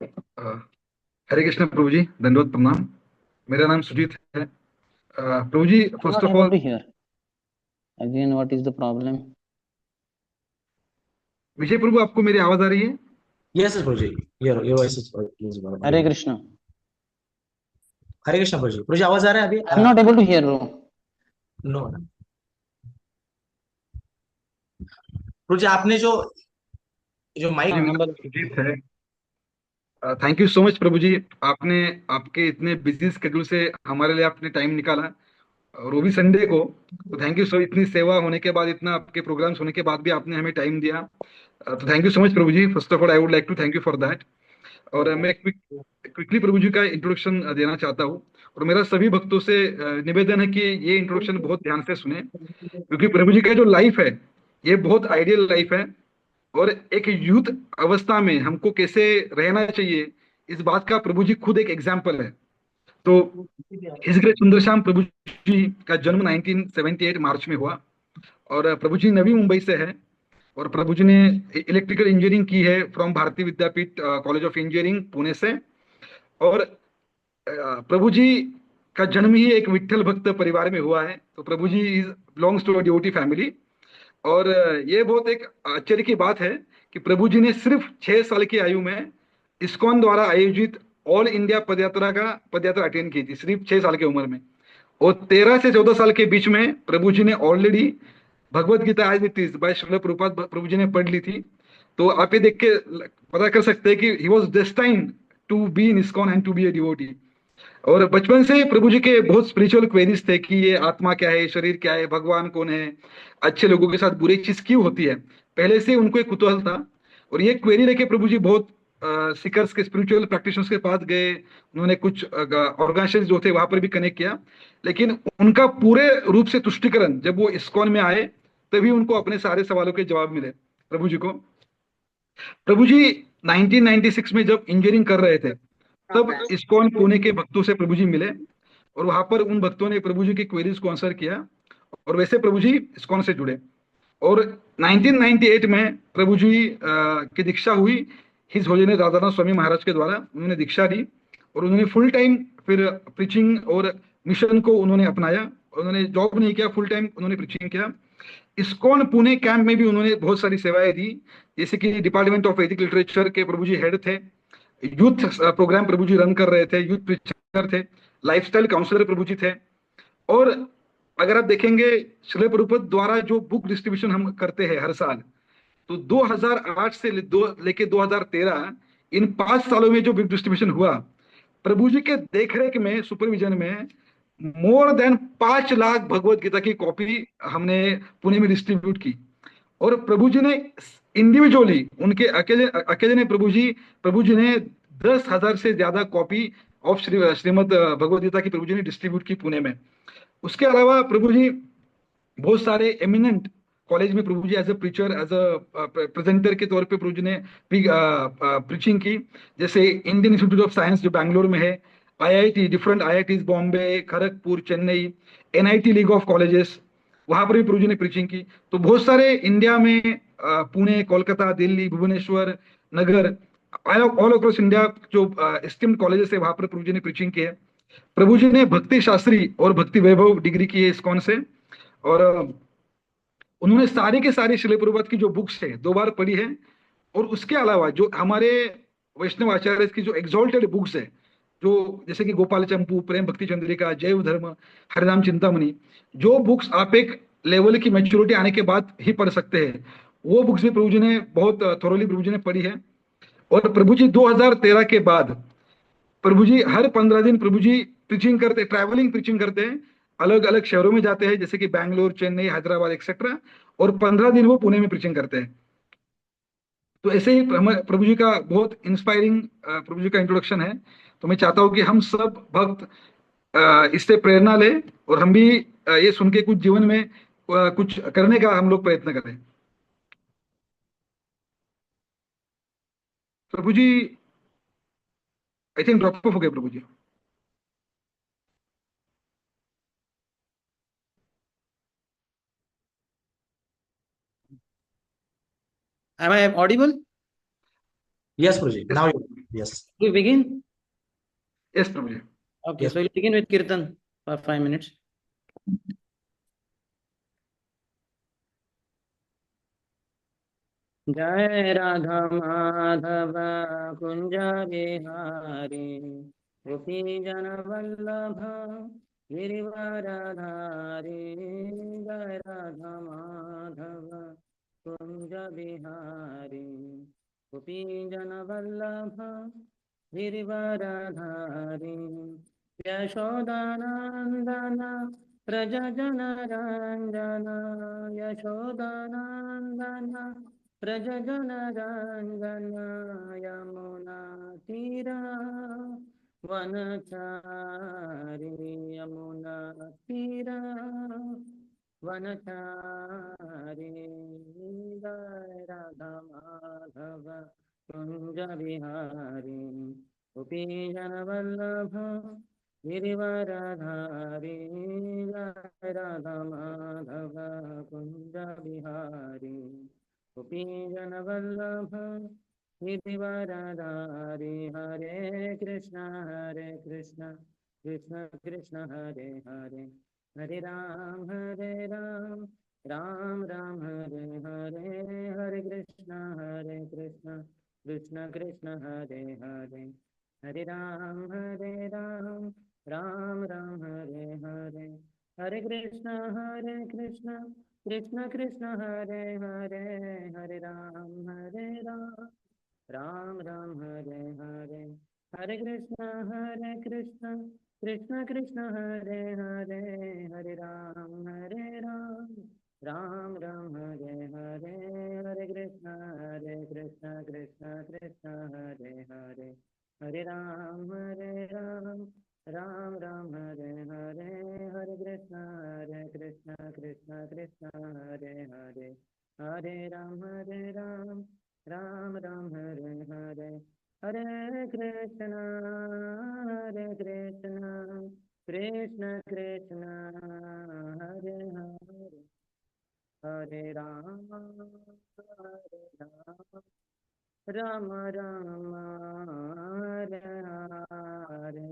अ, हरे कृष्ण प्रभु जी, दंडवत प्रणाम। मेरा नाम सुजीत है। प्रभु जी, I'm first not of able all, to hear. Again, what is the problem? विजय प्रभु, आपको मेरी आवाज आ रही है? Yes, yes, Prabhuji. Your voice is Hare audible. Krishna. हरे कृष्ण प्रभुजी। प्रभुजी आवाज आ रहा है अभी? I'm not able to hear you. No Prabhuji, आपने जो जो जी, माइक। हाँ मेरा बस नाम सुजीत है। Thank you so much Prabhu जी। आपने आपके इतने बिजी स्केड्यूल से हमारे लिए आपने टाइम निकाला, और वो भी संडे को। तो थैंक यू सो, इतनी सेवा होने के बाद, इतना आपके प्रोग्राम्स होने के बाद भी आपने हमें टाइम दिया। तो thank you so much Prabhu ji. First of all, I would like to thank you for that. और मैं क्विकली प्रभु जी का इंट्रोडक्शन देना चाहता हूँ। और मेरा सभी भक्तों से निवेदन है कि ये इंट्रोडक्शन बहुत ध्यान से सुने, क्योंकि प्रभु जी का जो लाइफ है, ये बहुत आइडियल लाइफ है। और एक यूथ अवस्था में हमको कैसे रहना चाहिए, इस बात का प्रभु जी खुद एक एग्जाम्पल है। तो हिज ग्रेट सुंदर श्याम प्रभु जी का जन्म 1978 मार्च में हुआ। और प्रभु जी नवी मुंबई से है। और प्रभु जी ने इलेक्ट्रिकल इंजीनियरिंग की है फ्रॉम भारतीय विद्यापीठ कॉलेज ऑफ इंजीनियरिंग पुणे से। और प्रभु जी का जन्म ही एक विठ्ठल भक्त परिवार में हुआ है। तो Prabhu ji is belongs to a devotee family. और ये बहुत एक आश्चर्य की बात है कि प्रभु जी ने सिर्फ 6 साल की आयु में इस्कॉन द्वारा आयोजित ऑल इंडिया पदयात्रा अटेंड की थी, सिर्फ 6 साल की उम्र में। और 13 से 14 साल के बीच में प्रभु जी ने already Bhagavad Gita as it is by Srila Prabhupada Prabhu ji ने पढ़ ली थी। तो आप ये देख के पता कर सकते हैं कि he was destined to be in ISKCON and to be a devotee. और बचपन से ही प्रभु जी के बहुत स्पिरिचुअल क्वेरीज थे कि ये आत्मा क्या है, शरीर क्या है, भगवान कौन है, अच्छे लोगों के साथ बुरी चीज क्यों होती है। पहले से उनको एक कुतूहल था। और ये क्वेरी लेके प्रभु जी बहुत सिकर्स के, स्पिरिचुअल प्रैक्टिशनर्स के पास गए। उन्होंने कुछ ऑर्गेनाइजेशन जो थे वहां पर भी कनेक्ट किया। लेकिन उनका पूरे रूप से तुष्टिकरण जब वो इस्कॉन में आए, तभी उनको अपने सारे सवालों के जवाब मिले प्रभु जी को। प्रभु जी 1996 में जब इंजीनियरिंग कर रहे थे, तब इस्कॉन पुणे के भक्तों से प्रभु जी मिले। और वहां पर उन भक्तों ने प्रभु जी की क्वेरीज को आंसर किया। और वैसे प्रभु जी इस्कॉन से जुड़े। और 1998 में प्रभु जी की दीक्षा हुई हिज होलीनेस राधानाथ स्वामी महाराज के द्वारा। उन्होंने दीक्षा दी। और उन्होंने फुल टाइम फिर प्रीचिंग और मिशन को उन्होंने अपनाया। उन्होंने जॉब नहीं किया, फुल टाइम उन्होंने प्रीचिंग किया। इस्कॉन पुणे कैंप में भी उन्होंने बहुत सारी सेवाएं दी। जैसे कि डिपार्टमेंट ऑफ वैदिक लिटरेचर के प्रभु जी हेड थे। यूथ प्रोग्राम प्रभु जी रन कर रहे थे, यूथ प्रीचर थे, लाइफस्टाइल काउंसलर प्रभु जी थे। और अगर आप देखेंगे, श्रील प्रभुपाद द्वारा जो बुक डिस्ट्रीब्यूशन हम करते हैं हर साल, तो 2008 से लेके 2013, इन 5 सालों में जो बुक डिस्ट्रीब्यूशन हुआ, प्रभु जी के देखरेख में, सुपरविजन में, मोर देन 5 लाख भगवत गीता की कॉपी हमने पुणे में डिस्ट्रीब्यूट की। और प्रभु जी ने इंडिविजुअली, उनके अकेले अकेले ने प्रभु जी ने 10,000 से ज्यादा कॉपी ऑफ श्रीमद भगवत गीता की प्रभु जी ने डिस्ट्रीब्यूट की पुणे में। उसके अलावा प्रभु जी बहुत सारे एमिनेंट कॉलेज में Prabhu ji as a preacher, as a presenter के तौर पे प्रभु जी ने प्रीचिंग की। जैसे इंडियन इंस्टीट्यूट ऑफ साइंस जो बैंगलोर में है, IIT, different IITs, Bombay, Kharagpur, Chennai, NIT league of colleges, वहां पर भी प्रभु जी ने प्रीचिंग की। तो बहुत सारे इंडिया में पुणे, कोलकाता, दिल्ली, भुवनेश्वर, नगर, ऑल अक्रॉस इंडिया जो एस्टीम्ड कॉलेजेस है, वहां पर प्रभु जी ने प्रीचिंग की है। प्रभु जी ने भक्ति शास्त्री और भक्ति वैभव डिग्री की है इस्कॉन से। और उन्होंने सारे के सारे शिल प्रभुपाद की जो बुक्स है 2 बार पढ़ी है। और उसके अलावा जो हमारे वैष्णव आचार्य की जो एग्जॉल्टेड बुक्स है, जो जैसे कि गोपाल चंपू, प्रेम भक्ति चंद्रिका, जैव धर्म, हरिनाम चिंतामणि, जो बुक्स आप एक लेवल की मैच्योरिटी आने के बाद ही पढ़ सकते हैं, वो बुक्स भी प्रभु जी ने बहुत थोरोली प्रभु जी ने पढ़ी है। और प्रभु जी 2013 के बाद प्रभु जी हर 15 दिन प्रभु जी प्रीचिंग करते, ट्रैवलिंग प्रीचिंग करते हैं। अलग अलग शहरों में जाते हैं, जैसे कि बैंगलोर, चेन्नई, हैदराबाद, एक्सेट्रा। और 15 दिन वो पुणे में प्रीचिंग करते हैं। तो ऐसे ही प्रभु जी का बहुत इंस्पायरिंग प्रभु जी का इंट्रोडक्शन है। तो मैं चाहता हूँ कि हम सब भक्त इससे प्रेरणा लें, और हम भी ये सुन के कुछ जीवन में कुछ करने का हम लोग प्रयत्न करें। प्रभु जी आई थिंक ड्रॉप ऑफ हो गए प्रभु जी। Am I audible? Yes Prabhuji, yes now Yes. We begin? Yes, Prabhuji. Okay, Yes. so we'll begin with Kirtan for 5 minutes. जय राधा माधव कुंज बिहारी गोपी जन वल्लभ गिरिवरधारी जय राधा माधव कुंज बिहारी गोपी जन वल्लभ गिरिवरधारी यशोदानंदन प्रज जन रंजन यशोदानंदन प्रजगणरञ्जन यमुना तीरा वनचारी यमुना तीरा वनचारी जय राधा माधव कुंज बिहारी गोपी जन वल्लभ गिरिवरधारी जय राधा माधव कुंज बिहारी गोपी जन वल्लभ गिरिवरधारी हरे कृष्ण कृष्ण कृष्ण हरे हरे हरे राम राम राम हरे हरे हरे कृष्ण कृष्ण कृष्ण हरे हरे हरे राम राम राम हरे हरे हरे कृष्ण कृष्ण कृष्ण हरे हरे हरे राम राम राम हरे हरे हरे कृष्ण कृष्ण कृष्ण हरे हरे हरे राम राम राम हरे हरे हरे कृष्ण कृष्ण कृष्ण हरे हरे हरे राम राम राम हरे हरे हरे कृष्ण कृष्ण कृष्ण हरे हरे हरे राम राम राम हरे हरे हरे कृष्ण कृष्ण कृष्ण हरे हरे हरे राम राम राम हरे हरे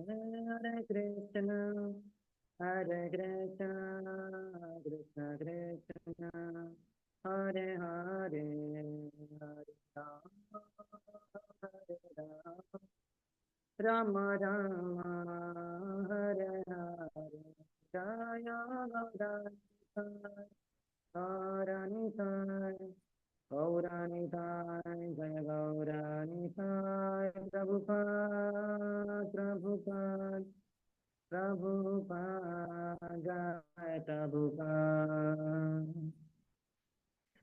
हरे कृष्ण कृष्ण कृष्ण हरे हरे हरे राम राम हरे हरे जय गौरानिताय गौरानिताय जय गौरानिताय प्रभुपाद जय प्रभुपाद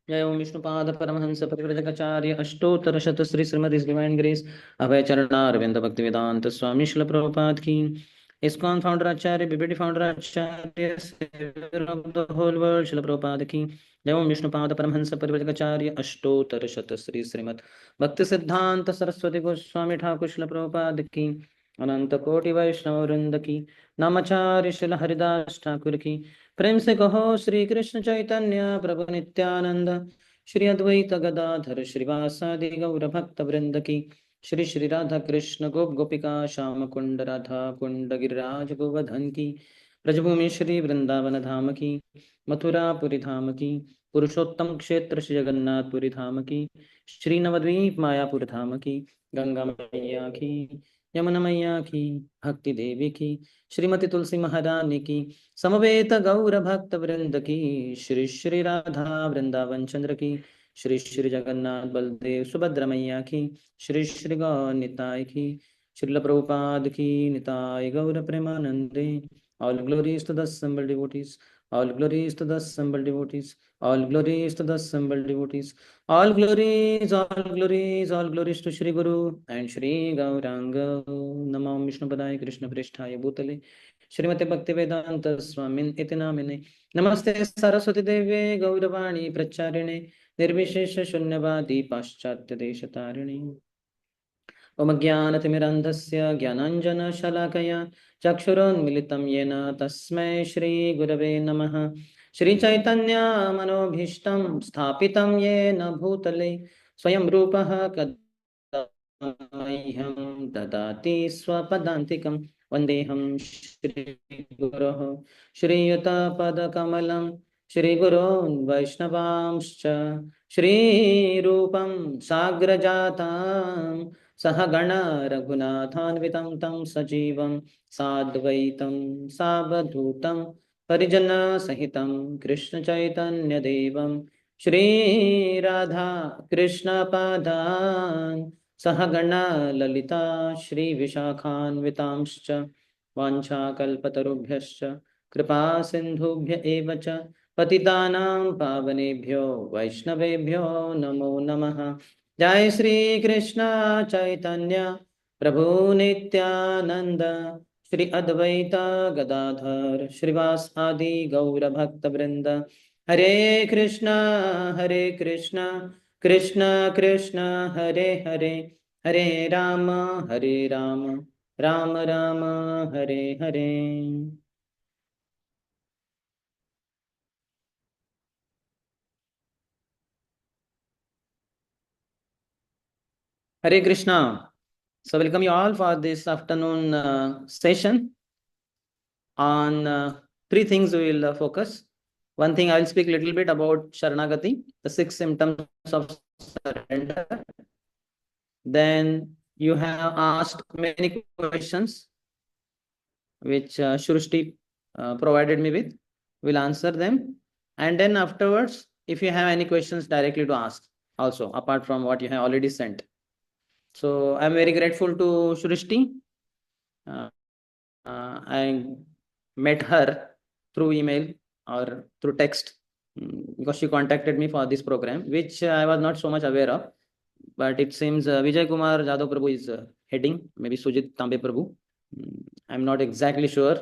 जय ओम विष्णुपाद परमहंस परिव्रजकाचार्य अष्टोत्तर शत श्री श्रीमद डिवाइन ग्रेस अभय चरणारविंद भक्ति वेदांत स्वामी श्रील प्रभुपाद की ISKCON founder Acharya BBD founder Acharya savior of the whole world Srila Prabhupada की जय ओम विष्णुपाद परमहंस परिव्रजकाचार्य अष्टोत्तर शत श्री श्रीमद भक्ति सिद्धांत सरस्वती गोस्वामी ठाकुर श्रील प्रभुपाद की अनंत कोटि वैष्णव वृंद की नामाचार्य श्रील हरिदास ठाकुर की प्रेम से कहो श्री कृष्ण चैतन्य प्रभु नित्यानंद श्री अद्वैत गदाधर श्रीवासादि गौर भक्त वृंद की श्री श्री राधा कृष्ण गोप गोपिका श्याम कुंड राधा कुंड गिरिराज गोवर्धन की ब्रजभूमि श्री वृंदावन धाम की मथुरापुरी धाम की पुरुषोत्तम क्षेत्र श्री जगन्नाथपुरी धाम की श्री नवद्वीप मायापुर धाम की गंगा मैया की यमुना मैया की भक्ति देवी की श्रीमती तुलसी महारानी की समवेत गौर भक्त वृंद की श्री श्री राधा वृंदावन चंद्र की श्री श्री जगन्नाथ बलदेव सुभद्रा मैया की श्री श्री गौर निताय की श्रील प्रभुपाद की निताय गौर प्रेमानंदे all glories to the assembled devotees all glories to the assembled devotees all glories to the assembled devotees all glories to Shri Guru and Shri Gauranga Namo Vishnupadaya Krishna Prishtaya Bhutale श्रीमते भक्ति वेदांत स्वामिन इति नामिने नमस्ते सरस्वती देवे गौरवाणी प्रचारिणे निर्विशेष शून्यवादी पाश्चात्य देशतारिणे ओम ज्ञानतिमिरन्धस्य ज्ञानाञ्जनशलाकया चक्षुरोन्मिलितं येन तस्मै श्रीगुरवे नमः श्रीचैतन्यमनोभीष्टं स्थापितं येन भूतले स्वयं रूपः कदा मह्यं ददाति स्वपदान्तिकं वन्देऽहं श्रीगुरोः श्रीयुतपदकमलं श्रीगुरोन् वैष्णवांश्च श्रीरूपं साग्रजातां सहगण रघुनाथान्वितं तं सजीवं साद्वैतं सावधूतं परिजनसहितं कृष्णचैतन्यदेवं श्रीराधा कृष्णपादान् सहगण ललिता श्रीविशाखान्वितांश्च वाञ्छाकल्पतरुभ्यश्च कृपा सिन्धुभ्य एव च पतितानां पावनेभ्यो वैष्णवेभ्यो नमो नमः। जय श्री कृष्ण चैतन्य प्रभु नित्यानंद श्री अद्वैत गदाधर श्रीवास आदि गौर भक्त वृंद। हरे कृष्णा कृष्ण कृष्ण हरे हरे, हरे Ram Ram Ram Hare Hare. Hare Krishna. So welcome you all for this afternoon session. On three things we will focus. One thing I will speak a little bit about Sharanagati, the 6 symptoms of surrender. Then you have asked many questions which Shrushti provided me with. We'll answer them. And then afterwards, if you have any questions directly to ask also, apart from what you have already sent. So I'm very grateful to Shrushti. I met her through email or through text because she contacted me for this program, which I was not so much aware of. But it seems Vijay Kumar Jadhav Prabhu is heading, maybe Sujit Tambe Prabhu. I'm not exactly sure,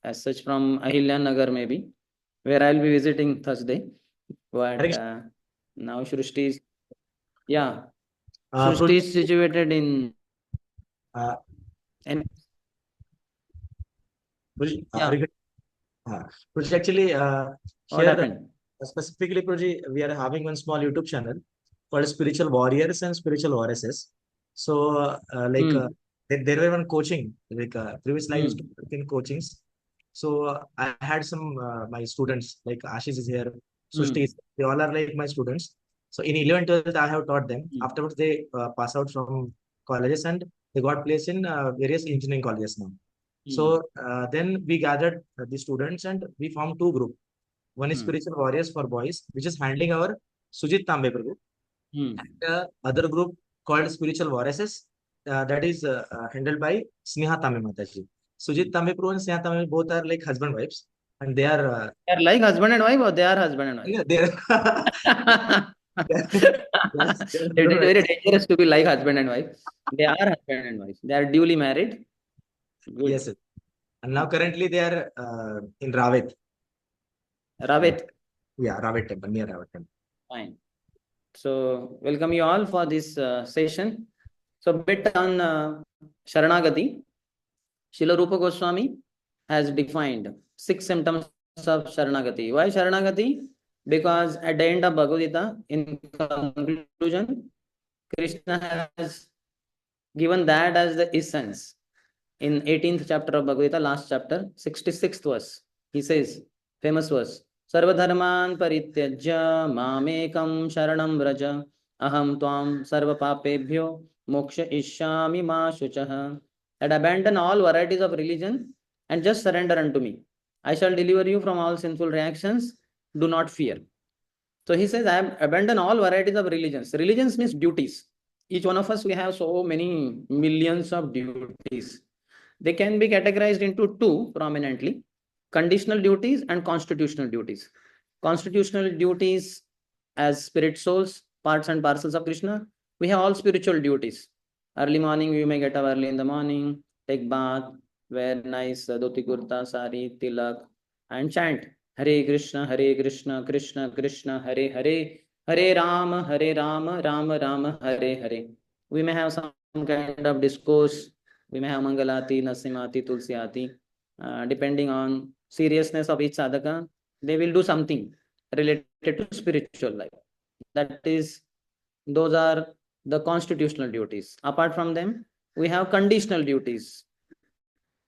as such from Ahilya Nagar maybe, where I'll be visiting Thursday. But now Shrushti is, yeah, Shrushti is situated in. Prabhuji, actually, What here happened? specifically, Prabhuji, we are having one small YouTube channel called Spiritual Warriors and Spiritual Warriors. So, there were one coaching, previously I used to work in coachings. So, I had some my students, like Ashish is here, Sushti is, they all are like my students. So, in 11th, 12th, I have taught them. Afterwards, they pass out from colleges and they got placed in various engineering colleges now. So then we gathered the students and we formed two groups. One is Spiritual Warriors for Boys, which is handling our Sujit Tambe Prabhu. And other group called Spiritual Warriors, that is handled by Sneha Tambe Mataji. Sujit Tambe Prabhu and Sneha Tambe both are like husband wives, and they are like husband and wife, or they are husband and wife? yeah, they are it is very dangerous to be like husband and wife. They are husband and wife. They are duly married. Good. Yes, sir. And now currently they are in Ravet. Ravet. Yeah, Ravet temple, near Ravet temple. Fine. So welcome you all for this session. So bit on Sharanagati. Srila Rupa Goswami has defined 6 symptoms of Sharanagati. Why Sharanagati? Because at the end of Bhagavad Gita, in conclusion, Krishna has given that as the essence. In 18th chapter of Bhagavad Gita, last chapter, 66th verse, he says, famous verse, Sarvadharman parityajya mamekam sharanam vraja aham tvam sarva papebhyo moksha ishyami ma shuchaha. That abandon all varieties of religion and just surrender unto me. I shall deliver you from all sinful reactions. Do not fear. So he says, I have abandoned all varieties of religions. Religions means duties. Each one of us, we have so many millions of duties. They can be categorized into two prominently: conditional duties and constitutional duties. Constitutional duties, as spirit souls, parts and parcels of Krishna, we have all spiritual duties. Early morning, we may get up early in the morning, take bath, wear nice dhoti kurta, sari, tilak, and chant Hare Krishna, Krishna Krishna, Hare Hare, Hare Rama, Rama Rama, Hare Hare. We may have some kind of discourse. We may have Mangalati, Nasimati, Tulsiati. Depending on seriousness of each sadhaka, they will do something related to spiritual life. That is, those are the constitutional duties. Apart from them, we have conditional duties.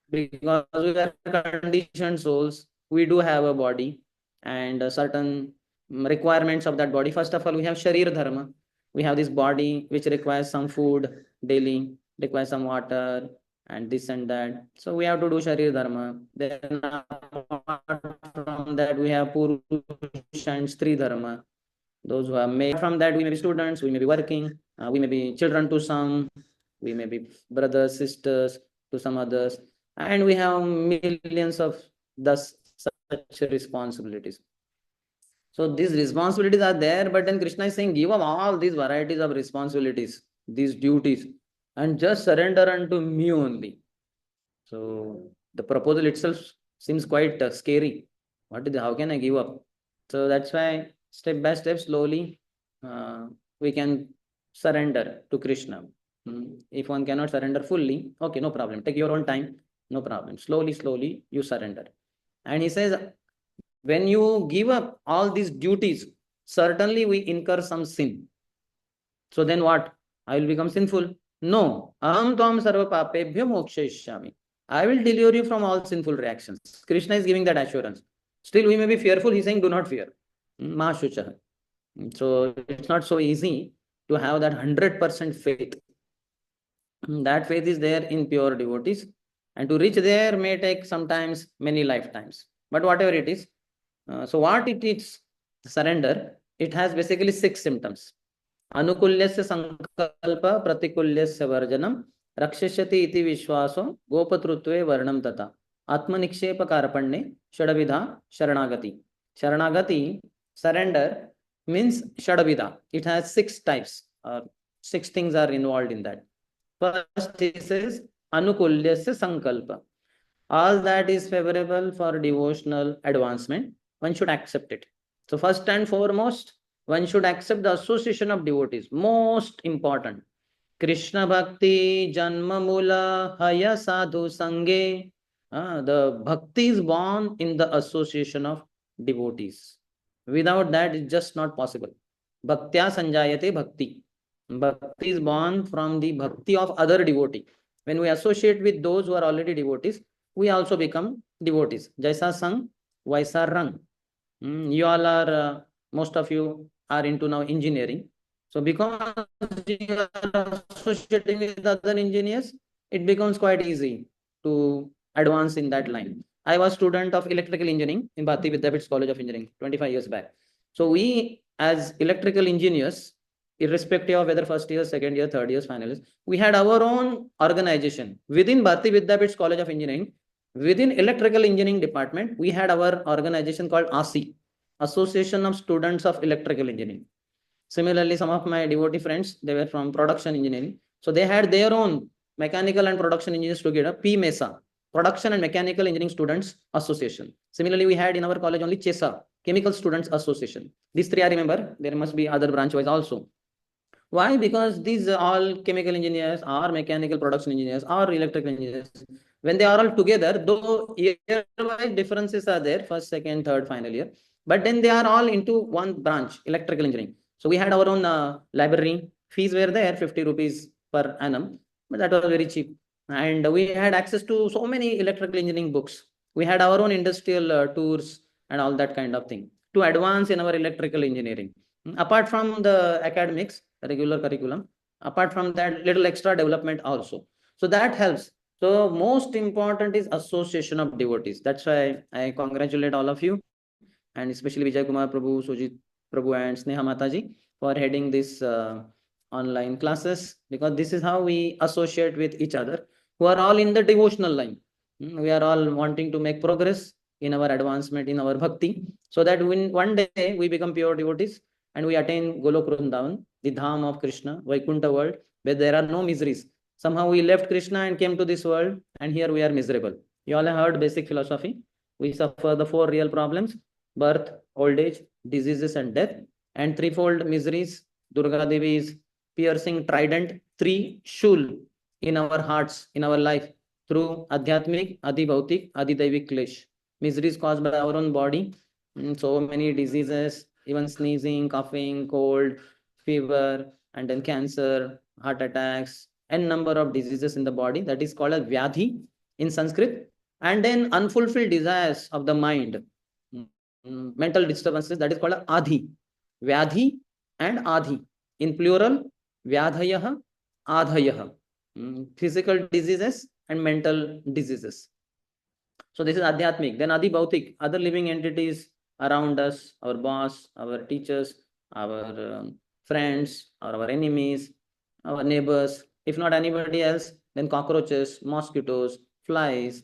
Because we are conditioned souls, we do have a body and certain requirements of that body. First of all, we have Sharir Dharma. We have this body which requires some food daily, requires some water and this and that. So we have to do Sharir Dharma. Then apart from that, we have Purusha and Stri Dharma. Those who are made from that, we may be students, we may be working, we may be children to some, we may be brothers, sisters to some others, and we have millions of thus such responsibilities. So these responsibilities are there, but then Krishna is saying, give up all these varieties of responsibilities, these duties, and just surrender unto me only. So the proposal itself seems quite scary. How can I give up? So that's why step by step, slowly, we can surrender to Krishna. If one cannot surrender fully, okay, no problem. Take your own time, no problem. Slowly, slowly, you surrender. And he says, when you give up all these duties, certainly we incur some sin. So then what? I will become sinful. No. Aham tvam sarva papebhyo mokshayishyami. I will deliver you from all sinful reactions. Krishna is giving that assurance. Still, we may be fearful. He's saying, do not fear. Mahashucha. So it's not so easy to have that 100% faith. That faith is there in pure devotees. And to reach there may take sometimes many lifetimes. But whatever it is, so what it is, surrender, it has basically 6 symptoms. Anukulyasya sankalpa pratikulyasya varjanam rakshashyati iti vishwaso gopatrutve varnam tata atmanikshepa karpanne shadavidha sharanagati. Sharanagati, surrender, means shadavidha. It has 6 types. 6 things are involved in that. First, he says anukulyasya sankalpa. All that is favorable for devotional advancement, one should accept it. So first and foremost, one should accept the association of devotees. Most important. Krishna Bhakti Janma Mula Haya Sadhu Sange. The bhakti is born in the association of devotees. Without that, it's just not possible. Bhaktya Sanjayate Bhakti. Bhakti is born from the bhakti of other devotee. When we associate with those who are already devotees, we also become devotees. Jaisa Sang, Vaisa Rang. You all are, most of you are into now engineering. So because you are associating with other engineers, it becomes quite easy to advance in that line. I was student of electrical engineering in Bhakti Vidyapith College of Engineering 25 years back. So we as electrical engineers, irrespective of whether first year, second year, third year, final years, we had our own organization within Bhakti Vidyapith College of Engineering. Within electrical engineering department, we had our organization called ASI, Association of Students of Electrical Engineering. Similarly, some of my devotee friends, they were from production engineering. So they had their own mechanical and production engineers together, PMESA, Production and Mechanical Engineering Students Association. Similarly, we had in our college only CHESA, Chemical Students Association. These 3 I remember. There must be other branch wise also. Why? Because these all chemical engineers or mechanical production engineers or electrical engineers, when they are all together, though year-wise differences are there, first, second, third, final year, but then they are all into one branch, electrical engineering. So we had our own library. Fees were there, 50 rupees per annum, but that was very cheap. And we had access to so many electrical engineering books. We had our own industrial tours and all that kind of thing to advance in our electrical engineering. Apart from the academics, regular curriculum, apart from that, little extra development also. So that helps. So most important is association of devotees. That's why I congratulate all of you, and especially Vijay Kumar Prabhu, Sujit Prabhu, and Sneha Mataji for heading this online classes, because this is how we associate with each other who are all in the devotional line. We are all wanting to make progress in our advancement in our bhakti, so that when one day we become pure devotees and we attain Golok Vrindavan, the Dham of Krishna, Vaikuntha world, where there are no miseries. Somehow we left Krishna and came to this world, and here we are miserable. You all have heard basic philosophy. We suffer the 4 real problems: birth, old age, diseases, and death, and threefold miseries. Durga Devi is piercing trident, 3 shul in our hearts, in our life, through Adhyatmik, Adi Bhautik, Adi Daivik Klesh. Miseries caused by our own body, so many diseases, even sneezing, coughing, cold, fever, and then cancer, heart attacks, n number of diseases in the body. That is called as vyadhi in Sanskrit. And then unfulfilled desires of the mind, mental disturbances, that is called as adhi. Vyadhi and adhi. In plural, vyadhayah, adhayah. Physical diseases and mental diseases. So this is adhyatmic. Then adi bhautik, other living entities around us, our boss, our teachers, our friends, or our enemies, our neighbors. If not anybody else, then cockroaches, mosquitoes, flies,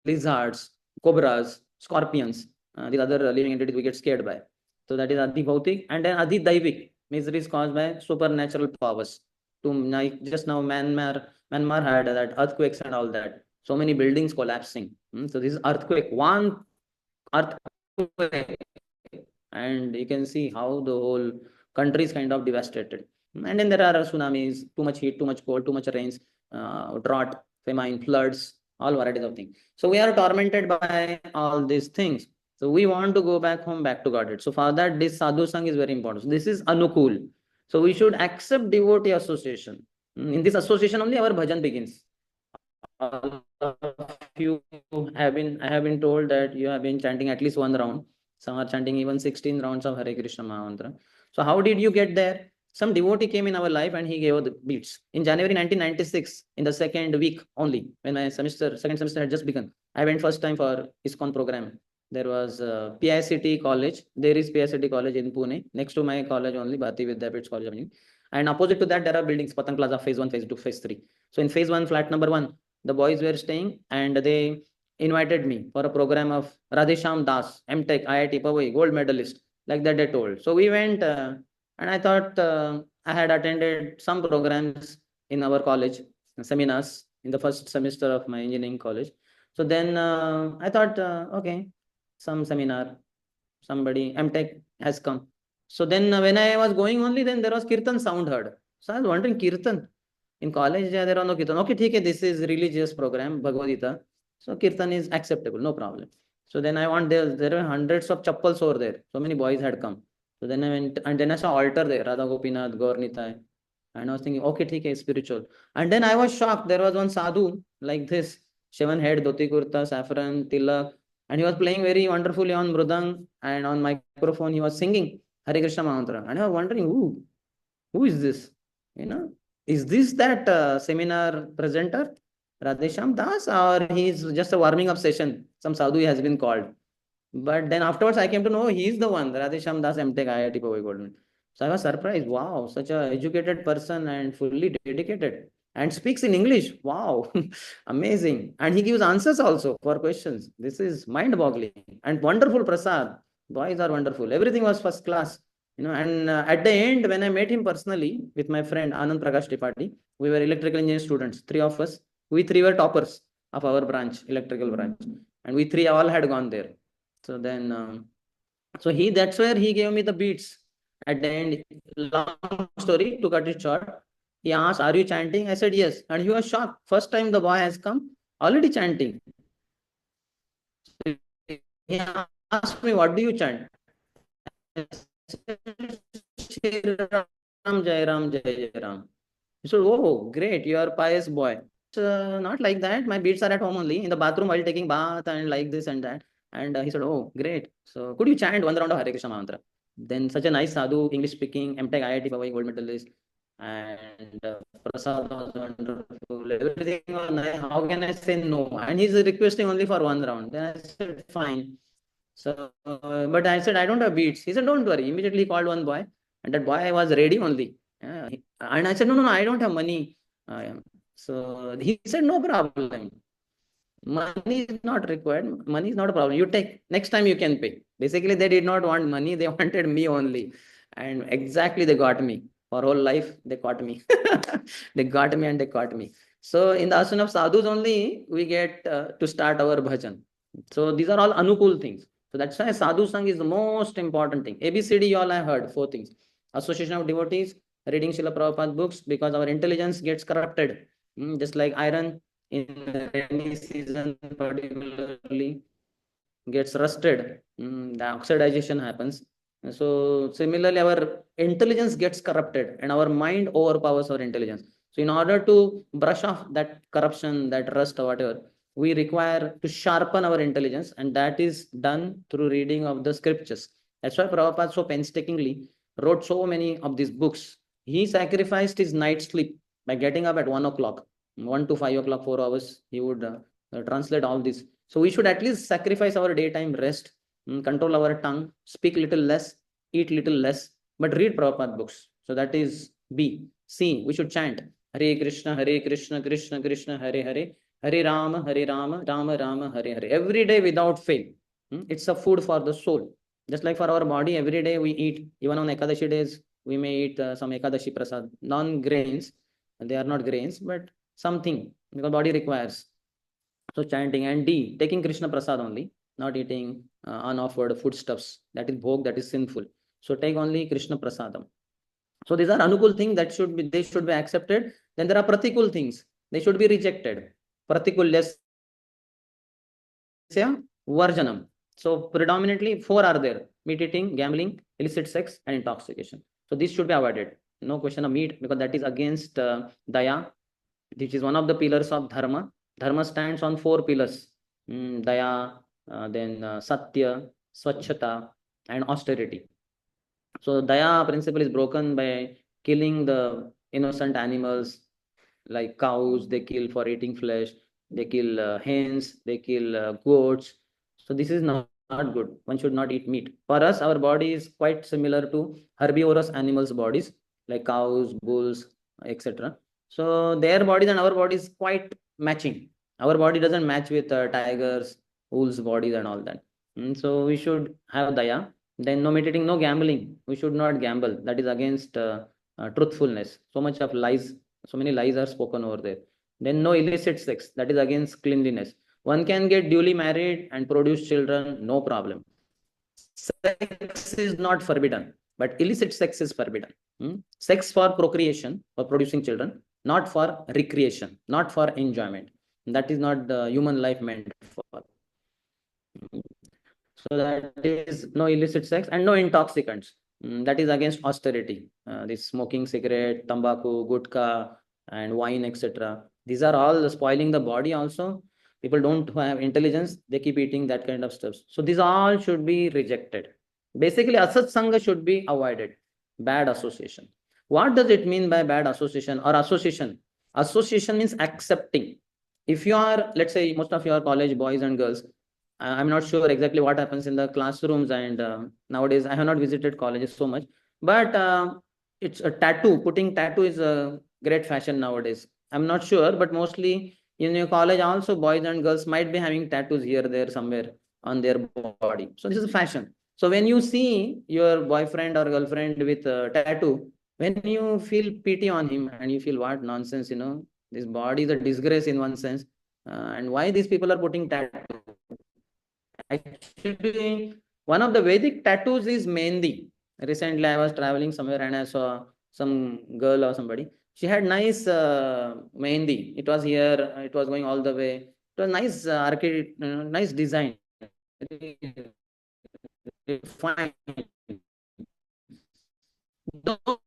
lizards, cobras, scorpions. These other living entities we get scared by. So that is adi bhautik. And then adi daivik, miseries caused by supernatural powers. Just now Myanmar had that earthquakes and all that. So many buildings collapsing. So this is earthquake, one earthquake, and you can see how the whole country is kind of devastated. And then there are tsunamis, too much heat, too much cold, too much rains, drought, famine, floods, all varieties of things. So we are tormented by all these things. So we want to go back home, back to Godhead. So for that, this sadhu sang is very important. So this is anukul. So we should accept devotee association. In this association only our bhajan begins. All of you I have been told that you have been chanting at least one round. Some are chanting even 16 rounds of Hare Krishna Mahamantra. So how did you get there? Some devotee came in our life and he gave us the beats. In January 1996, in the second week only, when my second semester had just begun, I went first time for ISKCON program. There was PICT college. There is PICT college in Pune. Next to my college only, Bharati Vidyapeeth College. And opposite to that, there are buildings, Patang Plaza, phase 1, phase 2, phase 3. So in phase 1, flat number 1, the boys were staying and they invited me for a program of Radhesham Das, MTech, IIT Powai, gold medalist, like that they told. So we went and I thought I had attended some programs in our college, seminars in the first semester of my engineering college. So then I thought, okay, some seminar, somebody, MTech has come. So then when I was going only, then there was Kirtan sound heard. So I was wondering, Kirtan? In college, there are no Kirtan. Okay, okay, this is religious program, Bhagavad Gita. So Kirtan is acceptable, no problem. So then I want there were hundreds of chappals over there. So many boys had come. So then I went and then I saw altar there, Radha Gopinath, Gaur Nitai. And I was thinking, okay, okay, spiritual. And then I was shocked. There was one sadhu like this, shaven head, dhoti kurta, saffron, tilak. And he was playing very wonderfully on mridang and on microphone. He was singing Hare Krishna Mantra. And I was wondering, who is this? You know, is this that seminar presenter, Radhesham Das, or he's just a warming up session? Some sadhu has been called. But then afterwards, I came to know he's the one, Radhesham Das, MTech, IIT Powai Goldman. So I was surprised. Wow, such a educated person and fully dedicated and speaks in English. Wow, amazing. And he gives answers also for questions. This is mind-boggling and wonderful prasad. Boys are wonderful. Everything was first class. And at the end, when I met him personally with my friend Anand Prakash Tripathi, we were electrical engineering students, three of us. We three were toppers of our branch, electrical branch, and we three all had gone there. So then, that's where he gave me the beats. At the end, long story to cut it short, he asked, "Are you chanting?" I said, "Yes," and he was shocked. First time the boy has come, already chanting. So he asked me, "What do you chant?" Ram Jai Ram Jai Jai Ram. He said, "Oh, great, you are a pious boy." Not like that. My beats are at home only, in the bathroom while taking bath and like this and that. And he said, "Oh, great. So could you chant one round of Hare Krishna mantra?" Then such a nice sadhu, English speaking, MTech, IIT Powai, gold medalist, and Prasad was wonderful. Everything was nice. How can I say no? And he's requesting only for one round. Then I said, fine. So, but I said, I don't have beats. He said, don't worry. Immediately he called one boy, and that boy was ready only. And I said, no, I don't have money. So he said, no problem. Money is not required. Money is not a problem. You take, next time you can pay. Basically, they did not want money. They wanted me only. And exactly they got me. For whole life, they caught me. They got me and they caught me. So in the asana of sadhus only, we get to start our bhajan. So these are all anukul things. So that's why sadhu sang is the most important thing. ABCD, you all have heard, 4 things. Association of devotees, reading Srila Prabhupada books, because our intelligence gets corrupted. Just like iron in rainy season particularly gets rusted. The oxidization happens. So similarly, our intelligence gets corrupted and our mind overpowers our intelligence. So in order to brush off that corruption, that rust or whatever, we require to sharpen our intelligence, and that is done through reading of the scriptures. That's why Prabhupada so painstakingly wrote so many of these books. He sacrificed his night sleep by getting up at 1 o'clock, 1 to 5 o'clock, 4 hours. He would translate all this. So we should at least sacrifice our daytime rest, control our tongue, speak little less, eat little less, but read Prabhupada books. So that is B. C. We should chant Hare Krishna, Hare Krishna, Krishna Krishna, Hare Hare, Hare Rama, Hare Rama, Rama Rama, Hare Hare. Every day without fail. It's a food for the soul. Just like for our body, every day we eat. Even on Ekadashi days, we may eat some Ekadashi prasad, non-grains. They are not grains, but something because body requires. So chanting. And D, taking Krishna prasad only, not eating unoffered foodstuffs. That is bhog, that is sinful. So take only Krishna prasadam. So these are anukul things that they should be accepted. Then there are pratikul things. They should be rejected. Pratikulyasya varjanam. So predominantly 4 are there: meat eating, gambling, illicit sex, and intoxication. So this should be avoided. No question of meat, because that is against daya, which is one of the pillars of dharma. Dharma stands on 4 pillars: daya, then satya, swachhata, and austerity. So daya principle is broken by killing the innocent animals like cows. They kill for eating flesh. They kill hens. They kill goats. So this is not good. One should not eat meat. For us, our body is quite similar to herbivorous animals' bodies like cows, bulls, etc. So their bodies and our bodies quite matching. Our body doesn't match with tigers, wolves' bodies and all that. So we should have daya. Then no meditating, no gambling. We should not gamble. That is against truthfulness. So much of lies, so many lies are spoken over there. Then no illicit sex. That is against cleanliness. One can get duly married and produce children, no problem. Sex is not forbidden, but illicit sex is forbidden. Sex for procreation or producing children, not for recreation, not for enjoyment. That is not the human life meant for. So that is no illicit sex and no intoxicants. That is against austerity. This smoking cigarette, tobacco, gutka, and wine, etc. These are all spoiling the body also. People don't have intelligence. They keep eating that kind of stuff. So these all should be rejected. Basically, asat sangha should be avoided. Bad association. What does it mean by bad association or association? Association means accepting. If you are, let's say, most of your college boys and girls, I'm not sure exactly what happens in the classrooms, and nowadays I have not visited colleges so much, but it's a tattoo. Putting tattoo is a great fashion nowadays. I'm not sure, but mostly in your college also, boys and girls might be having tattoos here, there, somewhere on their body. So this is fashion. So when you see your boyfriend or girlfriend with a tattoo, when you feel pity on him and you feel what nonsense, this body is a disgrace in one sense, and why these people are putting tattoo? Actually, one of the Vedic tattoos is Mehendi. Recently, I was traveling somewhere and I saw some girl or somebody. She had nice Mehendi. It was here. It was going all the way. It was nice nice design. Fine. Though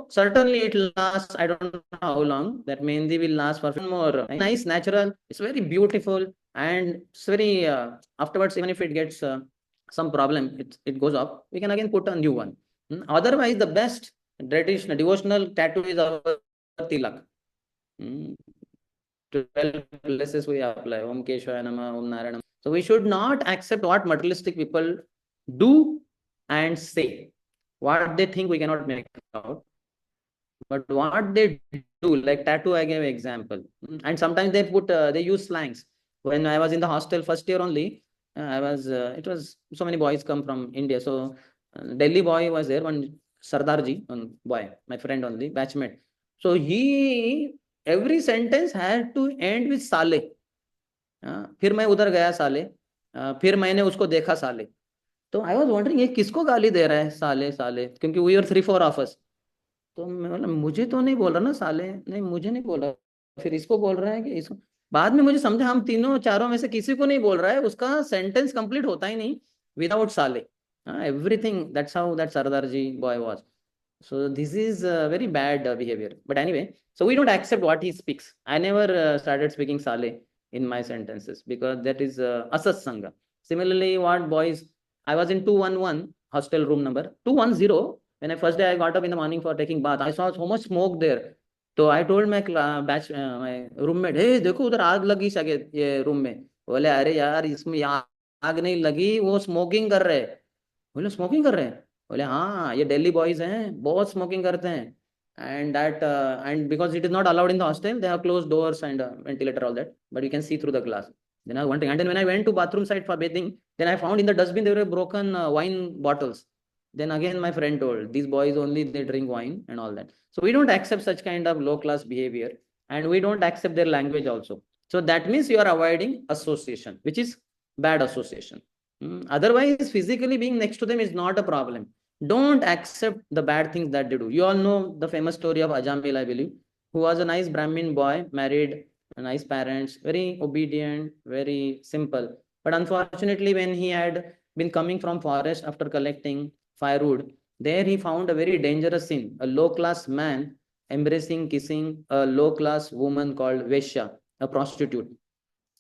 certainly it lasts, I don't know how long. That Mehendi will last for more. Nice, natural. It's very beautiful, and it's very afterwards, even if it gets some problem, it goes off, we can again put a new one. Otherwise, the best traditional devotional tattoo is our tilak. 12 places we apply. Om Keshwaya Nama, Om Narayana. So we should not accept what materialistic people do and say. What they think we cannot make out. But what they do, like tattoo, I gave example. And sometimes they use slangs. When I was in the hostel first year only, it was so many boys come from India. So Delhi boy was there, one Sardarji, one boy, my friend only, batchmate. So every sentence had to end with साले. फिर मैं उधर गया साले, फिर मैंने उसको देखा साले. तो आई वॉज वॉन्डरिंग ये किसको गाली दे रहा है साले साले, क्योंकि वी आर 3-4 ऑफ अस. तो मैं बोला मुझे तो नहीं बोल रहा ना साले, नहीं मुझे नहीं बोल रहा, फिर इसको बोल रहा है कि इसको. बाद में मुझे समझा हम तीनों चारों में से किसी को नहीं बोल रहा है, उसका सेंटेंस कंप्लीट होता ही नहीं विदाउट साले. Everything. That's how that Sardarji boy was. So this is very bad behavior. But anyway, so we don't accept what he speaks. I never started speaking Sale in my sentences because that is Asas Sangha. Similarly, what boys, I was in 211 hostel room number 210. When I first day I got up in the morning for taking bath, I saw so much smoke there. So I told my batch, my roommate, hey, देखो उधर आग लगी शायद ये room में. बोले अरे यार इसमें आग नहीं लगी, वो स्मोकिंग कर रहे. बोले स्मोकिंग कर रहे हैं. बोले हाँ ये दिल्ली बॉयज हैं, बहुत स्मोकिंग करते हैं. And because it is not allowed in the hostel, they have closed doors and ventilator, all that, but you can see through the glass. Then I was wondering, and then when I went to bathroom side for bathing, then I found in the dustbin there were broken wine bottles. Then again my friend told, these boys only they drink wine and all that. So we don't accept such kind of low class behavior, and we don't accept their language also. So that means you are avoiding association, which is bad association. Otherwise, physically being next to them is not a problem. Don't accept the bad things that they do. You all know the famous story of Ajamil, I believe, who was a nice Brahmin boy, married, nice parents, very obedient, very simple. But unfortunately, when he had been coming from forest after collecting firewood, there he found a very dangerous sin. A low-class man embracing, kissing a low-class woman called Vesha, a prostitute.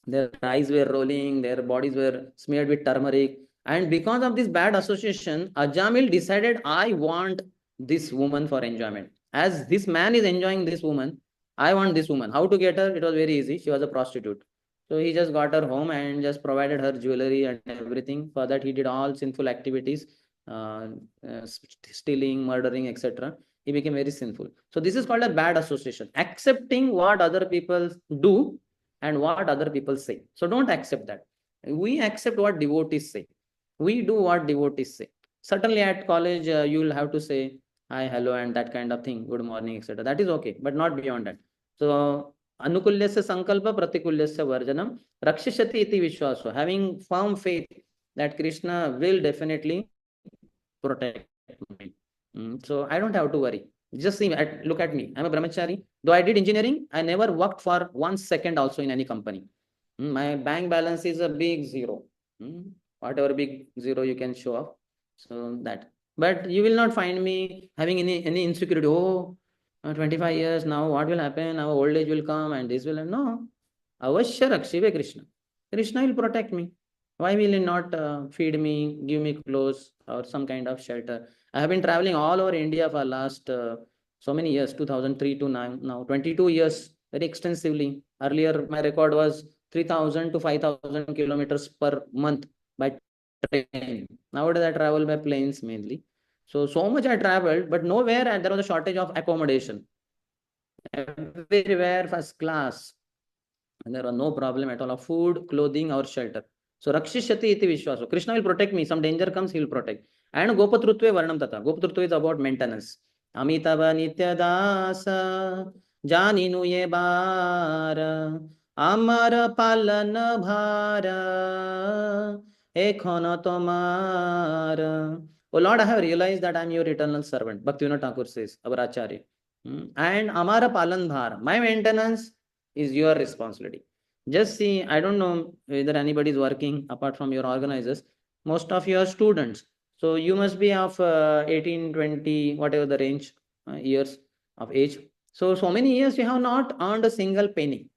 Their eyes were rolling, their bodies were smeared with turmeric. And because of this bad association, Ajamil decided, I want this woman for enjoyment. As this man is enjoying this woman, I want this woman. How to get her? It was very easy. She was a prostitute. So he just got her home and just provided her jewelry and everything. For that, he did all sinful activities, uh, stealing, murdering, etc. He became very sinful. So this is called a bad association. Accepting what other people do and what other people say. So don't accept that. We accept what devotees say. We do what devotees say. Certainly at college, you will have to say hi, hello, and that kind of thing, good morning, etc. That is okay, but not beyond that. So anukulyasya sankalpa pratikulyasya varjanam rakshishati iti vishwaso. Having firm faith that Krishna will definitely protect me. So I don't have to worry. Just see, look at me. I'm a brahmachari. Though I did engineering, I never worked for 1 second also in any company. My bank balance is a big zero. Whatever big zero you can show off. So that. But you will not find me having any insecurity. Oh, 25 years now, what will happen? Our old age will come and this will. No. Avashya Rakshive Krishna. Krishna will protect me. Why will he not feed me, give me clothes or some kind of shelter? I have been traveling all over India for last so many years, 2003 to now 22 years, very extensively. Earlier, my record was 3,000 to 5,000 kilometers per month by train. Nowadays, I travel by planes mainly. So much I traveled, but nowhere there was a shortage of accommodation. Everywhere first class. And there was no problem at all of food, clothing, or shelter. So Rakshishati iti Vishwaso. Krishna will protect me. Some danger comes, he will protect. And Gopatrutve Varnam Tata. Gopatrutva is about maintenance. Amitava Nityadasa Janinu ye bara Amara Palana Bhara Ekhono Tomara. Oh Lord, I have realized that I am your eternal servant. Bhaktivinoda Thakur says, our Acharya. And Amara Palan Bhar. My maintenance is your responsibility. Just see, I don't know whether anybody is working apart from your organizers. Most of you are students. So you must be of 18, 20, whatever the range years of age. So many years you have not earned a single penny.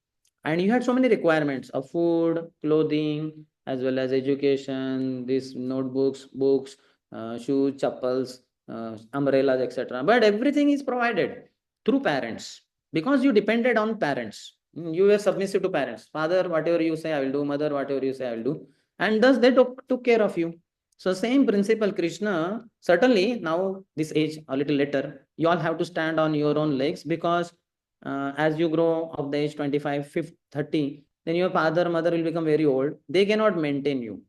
And you had so many requirements of food, clothing, as well as education, these notebooks, books, shoes, chappals, umbrellas, etc. But everything is provided through parents because you depended on parents. You were submissive to parents. Father, whatever you say, I will do. Mother, whatever you say, I will do. And thus they took care of you. So same principle, Krishna, certainly now this age, a little later, you all have to stand on your own legs because as you grow of the age 25, 50, 30, then your father, mother will become very old. They cannot maintain you.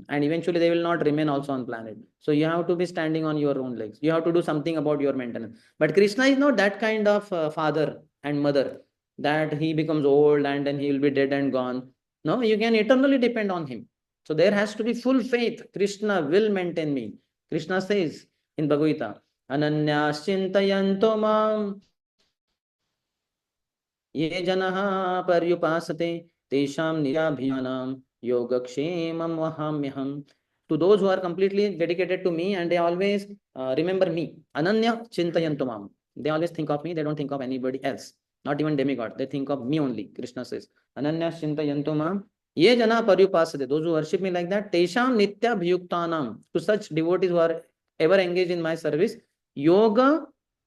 And eventually they will not remain also on planet. So you have to be standing on your own legs. You have to do something about your maintenance. But Krishna is not that kind of father and mother that he becomes old and then he will be dead and gone. No, you can eternally depend on him. So there has to be full faith. Krishna will maintain me. Krishna says in Bhagavad Gita, Ananyas chintayanto mam ye janaha paryupasate tesham nirabhyanam yogakshemam vahamyaham. to those who are completely dedicated to me and they always remember me. Ananya Chintayantu Mam. They always think of me, they don't think of anybody else, not even demigod. They think of me only. Krishna says, Ananya Chintayantu Mam. Ye jana paryupasade. Those who worship me like that, Tesham Nitya Bhayuktanam. To such devotees who are ever engaged in my service, Yoga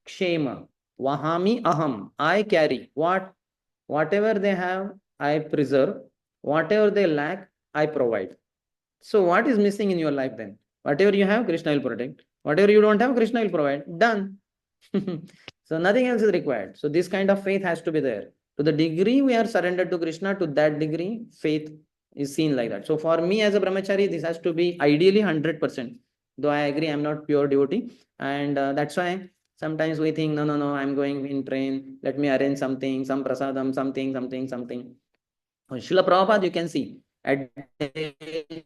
Kshema. Vahami Aham. I carry. Whatever they have, I preserve. Whatever they lack, I provide. So what is missing in your life then? Whatever you have, Krishna will protect. Whatever you don't have, Krishna will provide. Done. So nothing else is required. So this kind of faith has to be there. To the degree we are surrendered to Krishna, to that degree, faith is seen like that. So for me as a brahmachari, this has to be ideally 100%. Though I agree, I'm not pure devotee. And that's why sometimes we think, no, I'm going in train. Let me arrange something, some prasadam, something. Srila Prabhupada, you can see, at the age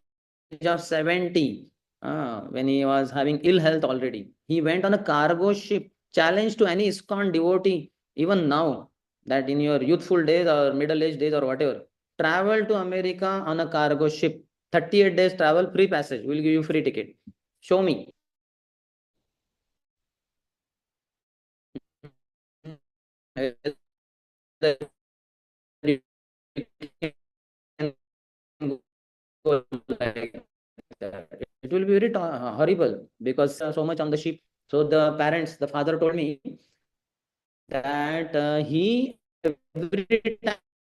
of 70, when he was having ill health already, he went on a cargo ship, challenge to any ISKCON devotee, even now, that in your youthful days or middle-aged days or whatever, travel to America on a cargo ship, 38 days travel, free passage, we'll give you free ticket. Show me. Like that. It will be very horrible because so much on the ship. So the parents, the father told me that he every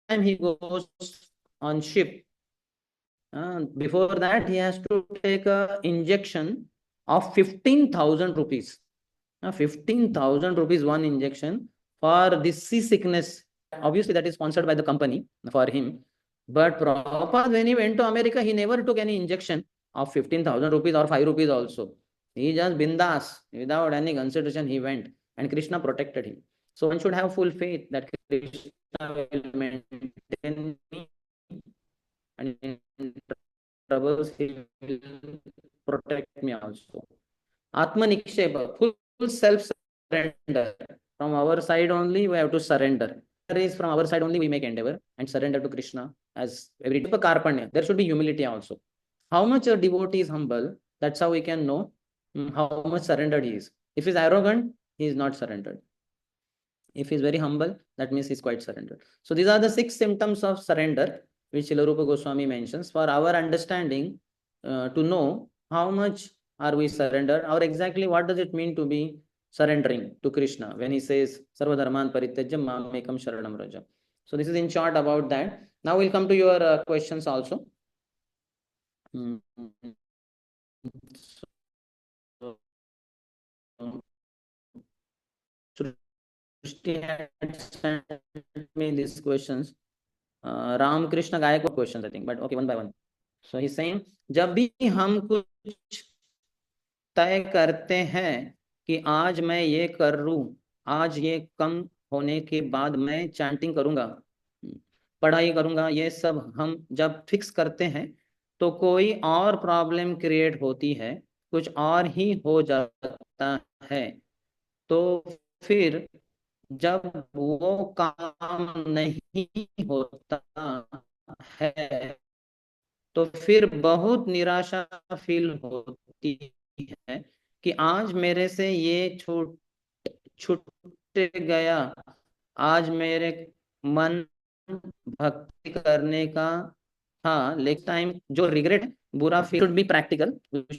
time he goes on ship, before that he has to take a injection of 15,000 rupees. 15,000 rupees one injection for this seasickness. Obviously, that is sponsored by the company for him. But Prabhupada, when he went to America, he never took any injection of 15,000 rupees or 5 rupees also. He just bindas, without any consideration, he went. And Krishna protected him. So one should have full faith that Krishna will maintain me and in troubles he will protect me also. Atma Niksheba, full self-surrender. From our side only, we have to surrender. Is from our side only, we make endeavor and surrender to Krishna as every karpanya. There should be humility also. How much a devotee is humble, that's how we can know how much surrendered he is. If he is arrogant, he is not surrendered. If he is very humble, that means he is quite surrendered. So these are the 6 symptoms of surrender, which Srila Rupa Goswami mentions for our understanding, to know how much are we surrendered, or exactly what does it mean to be surrendering to Krishna when he says Sarva Dharman Parityajya Mamekam Sharanam Vraja. So this is in short about that. Now we'll come to your questions also. Srishti had sent me these questions. Ram Krishna Gayakwa questions, I think, but okay, one by one. So he's saying, जब भी हम कुछ तय करते हैं कि आज मैं ये कर लूं, आज ये कम होने के बाद मैं चैंटिंग करूंगा, पढ़ाई करूंगा, ये सब हम जब फिक्स करते हैं तो कोई और प्रॉब्लम क्रिएट होती है, कुछ और ही हो जाता है, तो फिर जब वो काम नहीं होता है तो फिर बहुत निराशा फील होती है कि आज मेरे से ये छूट छूट गया, आज मेरे मन भक्ति करने का था, लेकिन टाइम जो रिग्रेट बुरा feel should be practical,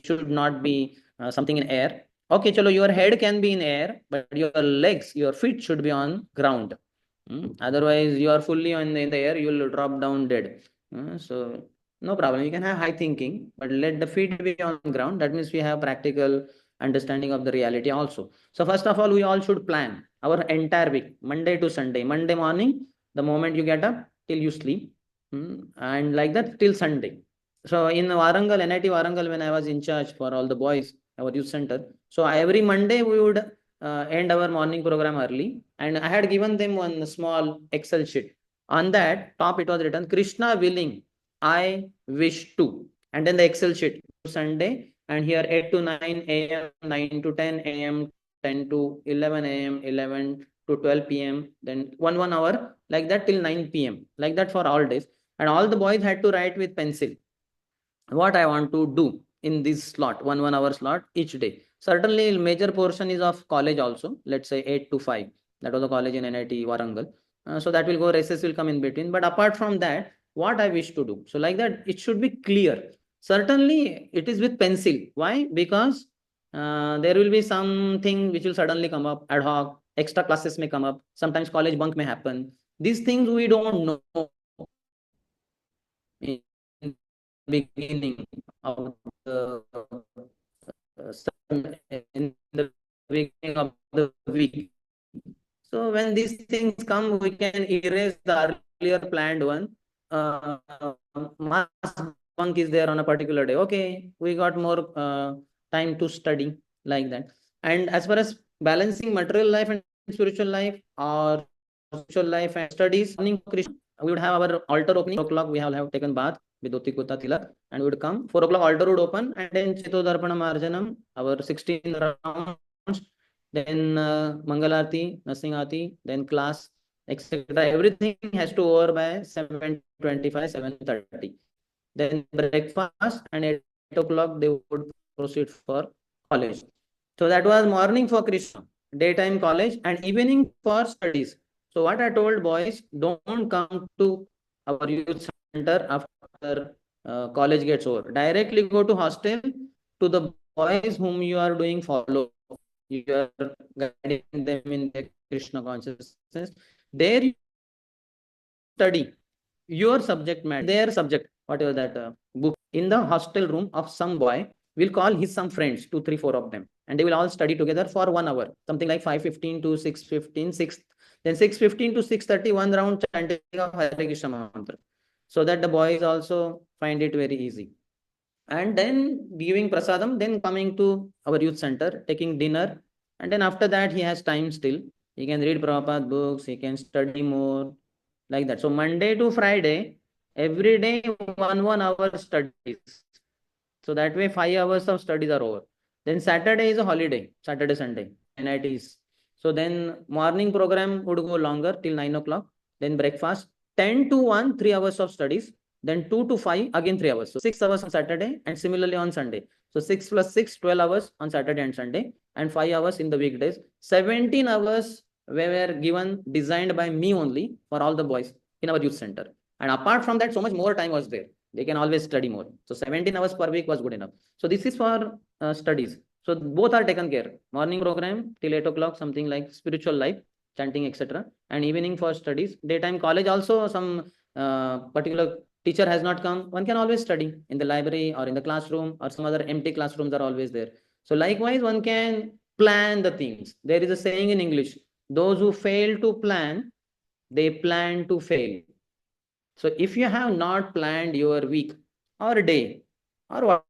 should not be something in air. Okay, chalo, your head can be in air, but your legs, your feet should be on ground. Otherwise, you are fully in the air, you will drop down dead. So, no problem. You can have high thinking, but let the feet be on ground. That means we have practical understanding of the reality also. So, first of all, we all should plan our entire week, Monday to Sunday. Monday morning, the moment you get up till you sleep, and like that till Sunday. So, in Warangal, NIT Warangal, when I was in charge for all the boys, our youth center. So every Monday we would end our morning program early, and I had given them one small Excel sheet. On that top, it was written, Krishna willing, I wish to. And then the Excel sheet, Sunday, and here 8 to 9 a.m., 9 to 10 a.m., 10 to 11 a.m., 11 to 12 p.m., then one hour, like that till 9 p.m., like that for all days. And all the boys had to write with pencil what I want to do. in this slot, 1 hour slot each day. Certainly, major portion is of college also. Let's say 8 to 5. That was the college in NIT Warangal. So that will go, recess will come in between. But apart from that, what I wish to do. So like that, it should be clear. Certainly, it is with pencil. Why? Because there will be something which will suddenly come up, ad hoc, extra classes may come up. Sometimes college bunk may happen. These things we don't know in the beginning of the in the beginning of the week. So when these things come, we can erase the earlier planned one. Mass bunk is there on a particular day. Okay, we got more time to study like that. And as far as balancing material life and spiritual life, or spiritual life and studies, morning Krishna, we would have our altar opening. 4 o'clock we have taken bath with Dhoti Kurta Tilak, and we would come. 4 o'clock altar would open, and then Chito Darpana Marjanam, our 16 rounds, then Mangalarti, Nasingati, then class, etc. Everything has to over by 7:25, 7:30. Then breakfast, and 8 o'clock they would proceed for college. So that was morning for Krishna, daytime college, and evening for studies. So what I told boys, don't come to our youth center after college gets over. Directly go to hostel to the boys whom you are doing follow. You are guiding them in their Krishna consciousness. There you study your subject matter, their subject, whatever that book, in the hostel room of some boy. Will call his some friends, 2, 3, 4 of them, and they will all study together for 1 hour, something like 5:15 to 6:15, then 6:15 to 6:30, one round chanting of Hare Krishna mantra, so that the boys also find it very easy. And then giving prasadam, then coming to our youth center, taking dinner, and then after that he has time still. He can read Prabhupada books, he can study more, like that. So Monday to Friday, every day 1 hour studies. So that way 5 hours of studies are over. Then Saturday is a holiday, Saturday, Sunday, NITs. So then morning program would go longer till 9 o'clock. Then breakfast, 10 to 1, 3 hours of studies. Then 2 to 5, again 3 hours. So 6 hours on Saturday, and similarly on Sunday. So 6 plus 6, 12 hours on Saturday and Sunday, and 5 hours in the weekdays. 17 hours were given, designed by me only for all the boys in our youth center. And apart from that, so much more time was there. They can always study more. So 17 hours per week was good enough. So this is for studies. So both are taken care. Morning program till 8 o'clock, something like spiritual life, chanting, etc. And evening for studies. Daytime college also, some particular teacher has not come, one can always study in the library or in the classroom, or some other empty classrooms are always there. So likewise, one can plan the things. There is a saying in English, those who fail to plan, they plan to fail. So if you have not planned your week or day or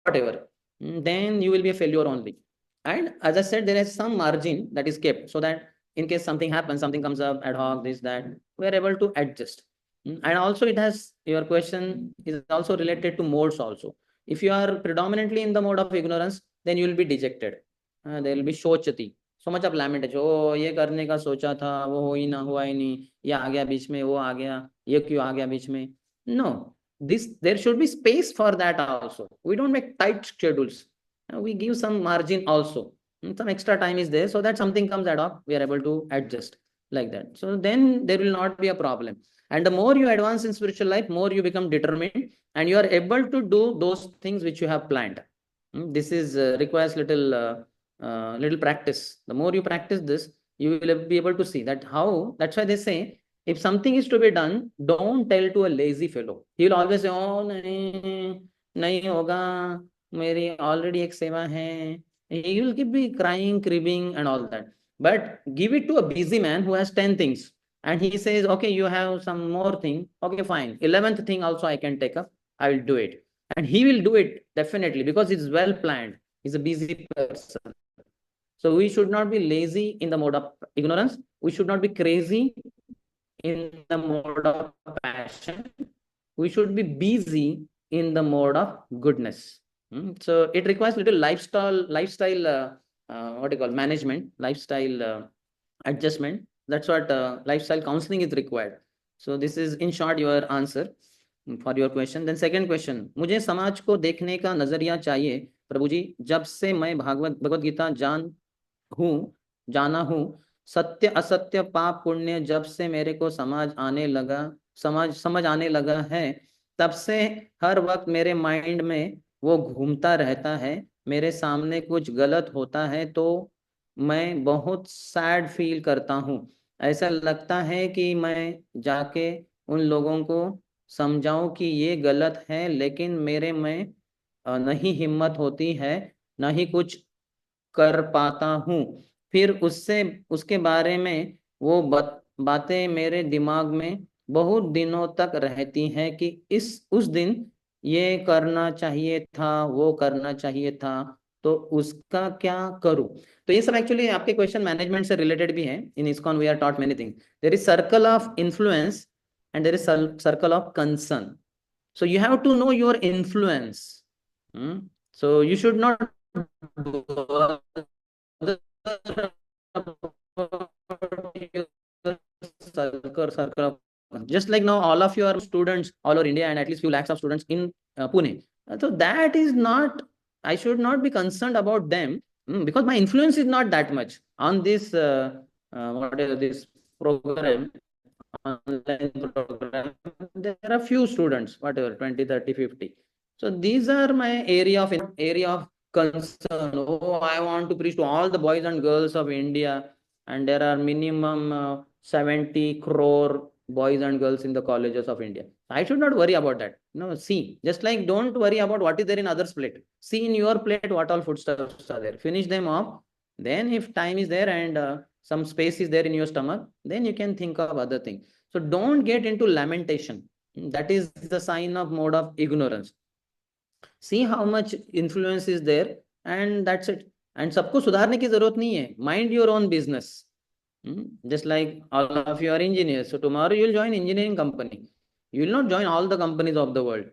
whatever, then you will be a failure only. And as I said, there is some margin that is kept, so that in case something happens, something comes up, ad hoc, this, that, we are able to adjust. And also it has, your question is also related to modes also. If you are predominantly in the mode of ignorance, then you will be dejected. There will be shochati, so much of lamentation. Oh, ये करने का सोचा था, वो हो ही ना, हुआ ही नहीं, ये आ गया बीच में, वो आ गया, ये क्यों आ गया बीच में. No, this, there should be space for that also. We don't make tight schedules. We give some margin also. Some extra time is there, so that something comes ad hoc, we are able to adjust like that. So then there will not be a problem. And the more you advance in spiritual life, more you become determined, and you are able to do those things which you have planned. This is requires little practice. The more you practice this, you will be able to see that how. That's why they say, if something is to be done, don't tell to a lazy fellow. He will always say, oh, nahi, nahi hoga, meri already ek seva hai. He will keep be crying, cribbing, and all that. But give it to a busy man who has 10 things. And he says, okay, you have some more thing. Okay, fine. 11th thing also I can take up. I will do it. And he will do it definitely, because it's well planned. He's a busy person. So we should not be lazy in the mode of ignorance. We should not be crazy in the mode of passion. We should be busy in the mode of goodness. So it requires little lifestyle, what do you call, management, lifestyle adjustment. That's what lifestyle counseling is required. So this is in short your answer. For your question. Then second question, मुझे समाज को देखने का नजरिया चाहिए प्रभु जी। जब से मैं भगवत गीता जाना हूँ, सत्य असत्य पाप पुण्य जब से मेरे को समझ आने लगा है, तब से हर वक्त मेरे माइंड में वो घूमता रहता है। मेरे सामने कुछ गलत होता है तो मैं बहुत सैड फील करता हूँ। ऐसा लगता है कि मैं जाके उन लोगों को समझाऊं कि ये गलत है, लेकिन मेरे में नहीं हिम्मत होती है, नहीं कुछ कर पाता हूँ। फिर उससे उसके बारे में वो बातें मेरे दिमाग में बहुत दिनों तक रहती हैं कि इस उस दिन ये करना चाहिए था, वो करना चाहिए था, तो उसका क्या करूं। तो ये सब एक्चुअली आपके क्वेश्चन मैनेजमेंट से रिलेटेड भी है। In ISKCON we are taught many things. There is circle of influence and there is circle of concern. So you have to know your influence. So you should not circle of, just like now all of you are students all over India and at least few lakhs of students in Pune. So that is not, I should not be concerned about them, because my influence is not that much on this what is this program, online program. There are few students, whatever, 20, 30, 50. So these are my area of concern. Oh, I want to preach to all the boys and girls of India, and there are minimum 70 crore boys and girls in the colleges of India. I should not worry about that. No, see, just like don't worry about what is there in others' plate. See in your plate what all foodstuffs are there. Finish them off. Then, if time is there and some space is there in your stomach, then you can think of other things. So don't get into lamentation. That is the sign of mode of ignorance. See how much influence is there, and that's it. And सबको सुधारने की जरूरत नहीं है. Mind your own business. Just like all of you are engineers, so tomorrow you will join engineering company. You will not join all the companies of the world.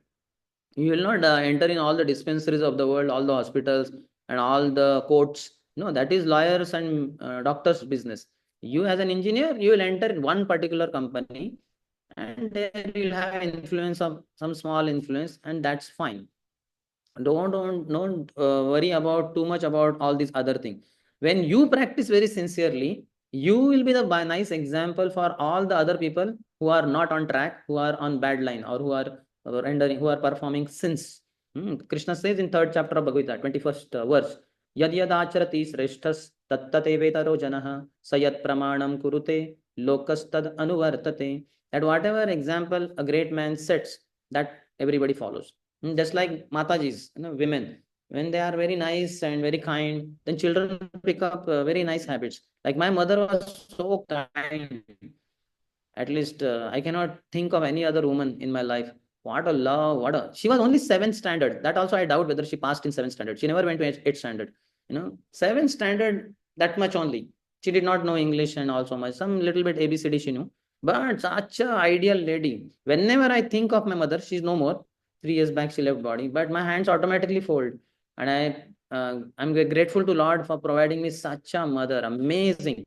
You will not enter in all the dispensaries of the world, all the hospitals and all the courts. No, that is lawyers and doctors business. You as an engineer, you will enter one particular company, and there you will have influence of some small influence, and that's fine. Don't worry about too much about all these other things. When you practice very sincerely, you will be the nice example for all the other people who are not on track, who are on bad line, or who are rendering, who are performing sins. Krishna says in third chapter of Bhagavad Gita, 21st verse, yad yad acharati shreshthas tattate vetaro janah sayat pramanam kurute lokastad anuvartate. That whatever example a great man sets, that everybody follows. Just like Matajis, women, when they are very nice and very kind, then children pick up very nice habits. Like my mother was so kind. At least I cannot think of any other woman in my life. What a love! She was only seventh standard. That also I doubt whether she passed in seventh standard. She never went to eighth standard. Seventh standard, that much only. She did not know English and also much. Some little bit ABCD she knew. But such a ideal lady. Whenever I think of my mother, she's no more. 3 years back she left body, but my hands automatically fold, and I'm grateful to Lord for providing me such a mother. Amazing.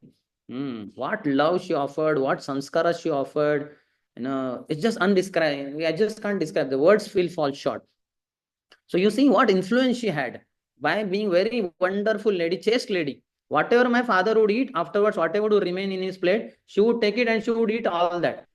What love she offered, what sanskara she offered. It's just undescribable. I just can't describe. The words fall short. So you see what influence she had by being very wonderful lady, chaste lady. Whatever my father would eat, afterwards, whatever would remain in his plate, she would take it and she would eat all that.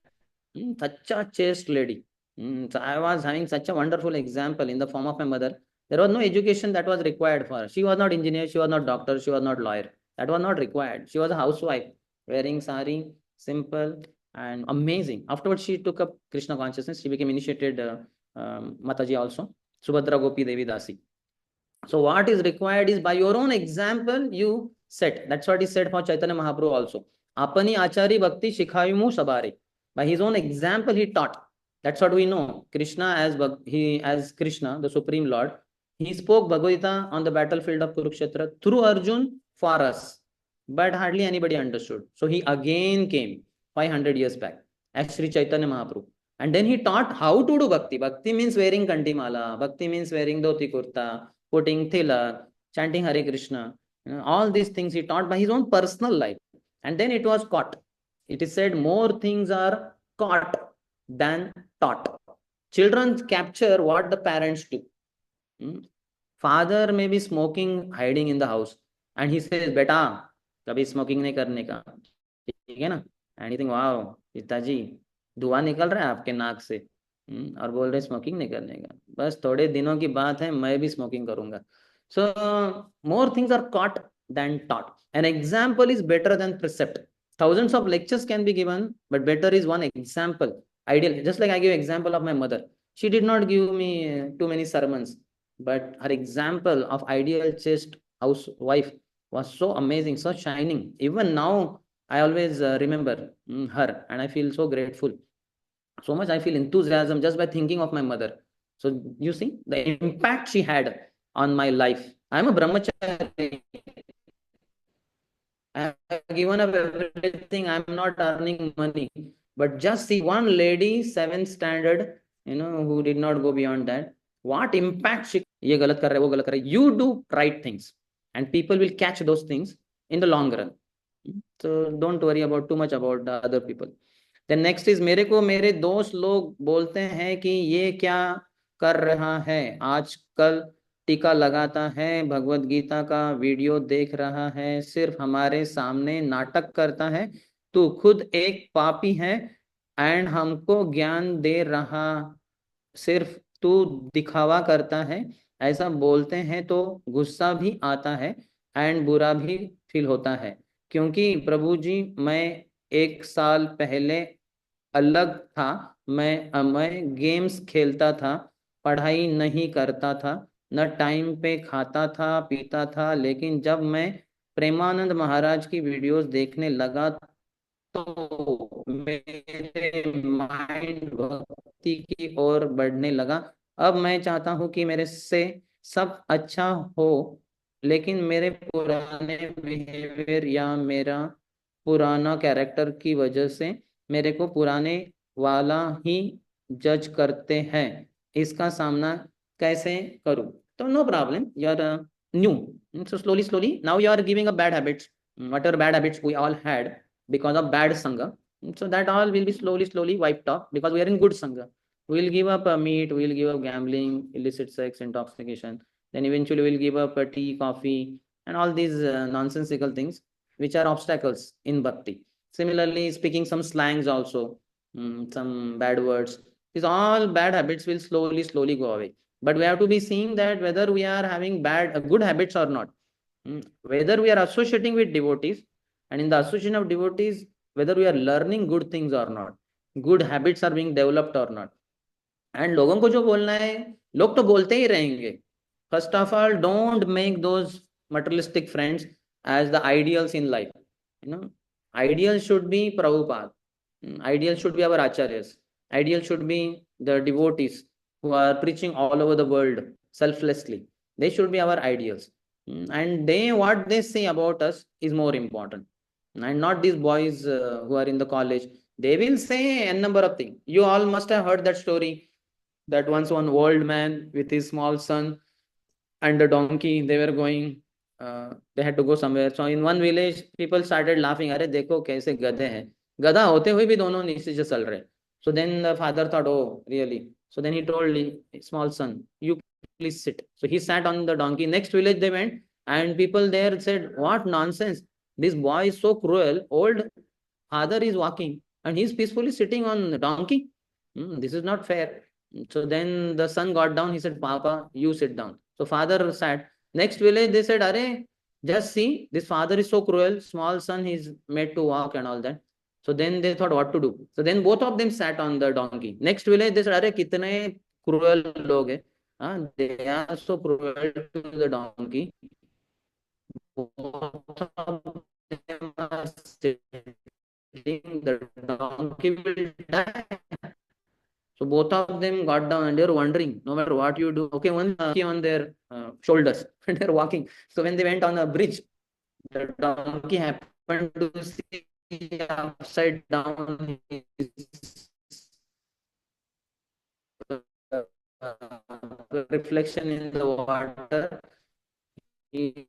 Such a chaste lady. So I was having such a wonderful example in the form of my mother. There was no education that was required for her. She was not engineer, she was not doctor, she was not lawyer. That was not required. She was a housewife, wearing sari, simple and amazing. Afterwards, she took up Krishna consciousness. She became initiated Mataji also, Subhadra Gopi Devi Dasi. So what is required is by your own example you set. That's what is said for Chaitanya Mahaprabhu also. Apani achari bhakti shikhayimu sabare. By his own example he taught. That's what we know. Krishna as Krishna, the Supreme Lord, he spoke Bhagavad Gita on the battlefield of Kurukshetra through Arjun for us. But hardly anybody understood. So he again came 500 years back as Sri Chaitanya Mahaprabhu. And then he taught how to do bhakti. Bhakti means wearing kantimala. Bhakti means wearing dhoti kurta, putting tilak, chanting Hare Krishna. All these things he taught by his own personal life. And then it was caught. It is said more things are caught than taught. Children capture what the parents do. Father may be smoking, hiding in the house, and he says, "बेटा, कभी smoking नहीं करने का, ठीक है ना?" And you think, wow, पिताजी, धुआं निकल रहा है आपके नाक से, और बोल रहे स्मोकिंग नहीं करने का। बस थोड़े दिनों की बात है, मैं भी स्मोकिंग करूंगा। So more things are caught than taught. An example is better than precept. Thousands of lectures can be given, but better is one example. Ideal, just like I give example of my mother. She did not give me too many sermons, but her example of ideal chaste housewife was so amazing, so shining. Even now, I always remember her, and I feel so grateful. So much I feel enthusiasm just by thinking of my mother. So you see the impact she had on my life. I'm a brahmachari. I have given up everything. I'm not earning money. But just see one lady, seventh standard, who did not go beyond that. What impact she ये गलत कर रहे वो गलत कर रहे. You do right things, and people will catch those things in the long run. So don't worry about too much about the other people. Then next is मेरे को मेरे दोस्त लोग बोलते हैं कि ये क्या कर रहा है आजकल, टीका लगाता है, भगवत गीता का वीडियो देख रहा है, सिर्फ हमारे सामने नाटक करता है, तू खुद एक पापी है एंड हमको ज्ञान दे रहा, सिर्फ तू दिखावा करता है। ऐसा बोलते हैं तो गुस्सा भी आता है एंड बुरा भी फील होता है, क्योंकि प्रभु जी मैं 1 साल पहले अलग था। मैं गेम्स खेलता था, पढ़ाई नहीं करता था, न टाइम पे खाता था पीता था, लेकिन जब मैं प्रेमानंद महाराज की वीडियोस देखने लगा तो मेरे माइंड भक्ति की ओर बढ़ने लगा। अब मैं चाहता हूँ कि मेरे से सब अच्छा हो, लेकिन मेरे पुराने बिहेवियर या मेरा पुराना कैरेक्टर की वजह से मेरे को पुराने वाला ही जज करते हैं। इसका सामना कैसे करूं? तो no problem, you are new, so slowly now you are giving up bad habits, whatever bad habits we all had because of bad sangha. So that all will be slowly wiped off because we are in good sangha. We will give up meat, we will give up gambling, illicit sex, intoxication. Then eventually we will give up tea, coffee, and all these nonsensical things which are obstacles in bhakti. Similarly, speaking some slangs also, some bad words. These all bad habits will slowly go away. But we have to be seeing that whether we are having good habits or not. Whether we are associating with devotees, and in the association of devotees, whether we are learning good things or not, good habits are being developed or not. And लोगों को जो बोलना है, लोग तो बोलते ही रहेंगे. First of all, don't make those materialistic friends as the ideals in life. Ideal should be Prabhupada. Ideal should be our acharyas. Ideal should be the devotees who are preaching all over the world selflessly. They should be our ideals. And what they say about us is more important. And not these boys who are in the college. They will say a number of things. You all must have heard that story that once one old man with his small son and the donkey, they were going, they had to go somewhere. So in one village, people started laughing. अरे देखो कैसे गधे हैं, गधा होते हुए भी दोनों नीचे से चल रहे. So then the father thought, oh really? So then he told his small son, you please sit. So he sat on the donkey. Next village they went, and people there said, what nonsense, this boy is so cruel. Old father is walking and he's peacefully sitting on the donkey. This is not fair. So then the son got down. He said, Papa, you sit down. So father sat. Next village, they said, Are, just see, this father is so cruel. Small son is made to walk and all that. So then they thought what to do. So then both of them sat on the donkey. Next village, they said, Are, kitne cruel log hai. They are so cruel to the donkey. Both of them are sitting, the donkey will die. So both of them got down and they were wondering, no matter what you do, okay, one donkey on their shoulders and they're walking. So when they went on a bridge, the donkey happened to see upside down his reflection in the water. He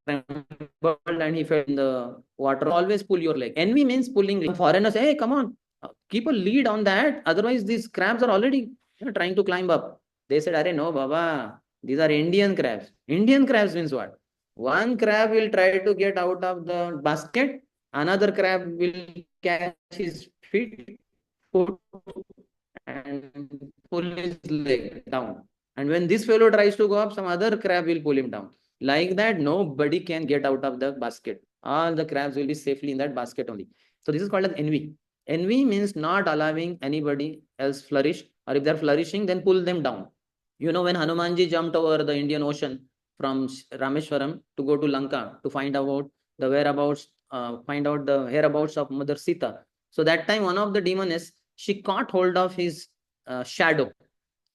trembled and he fell in the water. Always pull your leg. Envy means pulling. Foreigners say, hey, come on. keep a lead on that. Otherwise, these crabs are already trying to climb up. They said, Arey, no, Baba, these are Indian crabs. Indian crabs means what? One crab will try to get out of the basket, another crab will catch his feet, foot, and pull his leg down. And when this fellow tries to go up, some other crab will pull him down. Like that, nobody can get out of the basket. All the crabs will be safely in that basket only. So this is called as envy. Envy means not allowing anybody else flourish, or if they're flourishing, then pull them down. You know, when Hanumanji jumped over the Indian Ocean from Rameshwaram to go to Lanka to find out the whereabouts, find out the whereabouts of Mother Sita. So that time, one of the demons, she caught hold of his shadow,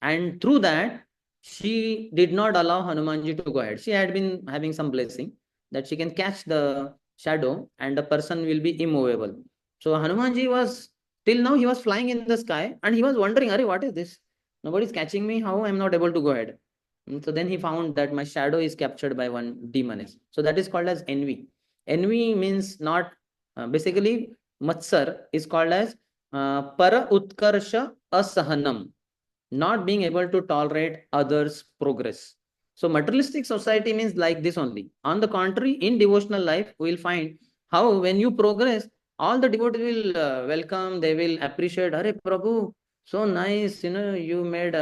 and through that, she did not allow Hanumanji to go ahead. She had been having some blessing that she can catch the shadow and the person will be immovable. So Hanumanji was, till now, he was flying in the sky and he was wondering, Arey, what is this? Nobody's catching me. How I'm not able to go ahead? So then he found that my shadow is captured by one demon. So that is called as envy. Envy means not, basically, Matsar is called as para utkarsha asahanam, not being able to tolerate others' progress. So materialistic society means like this only. On the contrary, in devotional life, we will find how when you progress, all the devotees will welcome, they will appreciate, Hare Prabhu, so nice, you made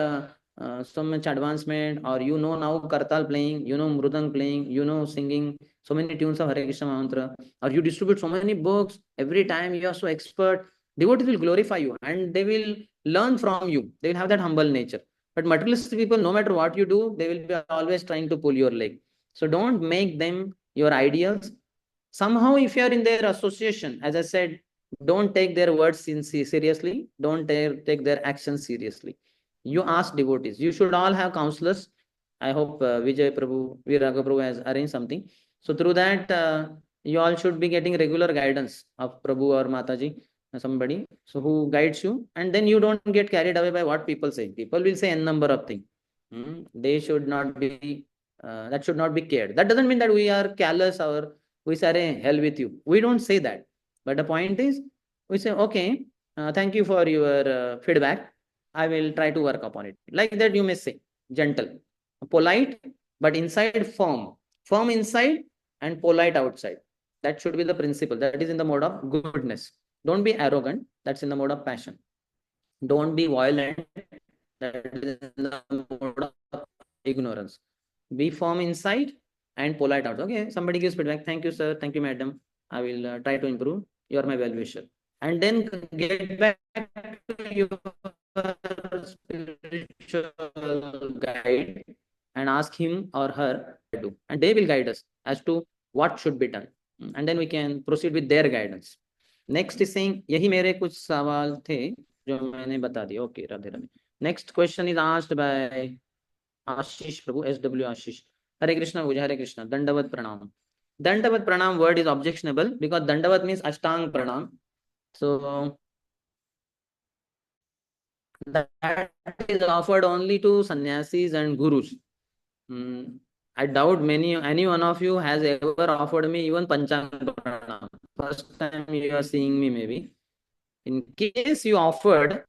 so much advancement, or now Kartal playing, Mrudang playing, singing so many tunes of Hare Krishna Mantra, or you distribute so many books, every time you are so expert. Devotees will glorify you and they will learn from you. They will have that humble nature. But materialistic people, no matter what you do, they will be always trying to pull your leg. So don't make them your ideals. Somehow, if you are in their association, as I said, don't take their words seriously. Don't take their actions seriously. You ask devotees. You should all have counselors. I hope Vijay Prabhu, Viraga Prabhu has arranged something. So through that, you all should be getting regular guidance of Prabhu or Mataji, somebody, so who guides you, and then you don't get carried away by what people say. People will say n number of things. They should not be, that should not be cared. That doesn't mean that we are callous or we say, hell with you. We don't say that. But the point is, we say, okay, thank you for your feedback. I will try to work upon it. Like that, you may say, gentle, polite, but inside firm. Firm inside and polite outside. That should be the principle. That is in the mode of goodness. Don't be arrogant. That's in the mode of passion. Don't be violent. That is in the mode of ignorance. Be firm inside and polite out. Okay, somebody gives feedback. Thank you, sir. Thank you, madam. I will try to improve. You are my well-wisher. And then get back to your spiritual guide and ask him or her to do. And they will guide us as to what should be done. And then we can proceed with their guidance. Next is saying, यही मेरे कुछ सवाल थे जो मैंने बता दिए. Okay, Radhe Radhe. Next question is asked by Ashish Prabhu, SW आशीष. हरे कृष्णा पूजा, हरे कृष्णा. दंडवत प्रणाम. Dandavad pranam word is objectionable because Dandavat means Ashtang pranam. So that is offered only to sannyasis and gurus. I doubt any one of you has ever offered me even Panchang pranam. First time you are seeing me, maybe. In case you offered,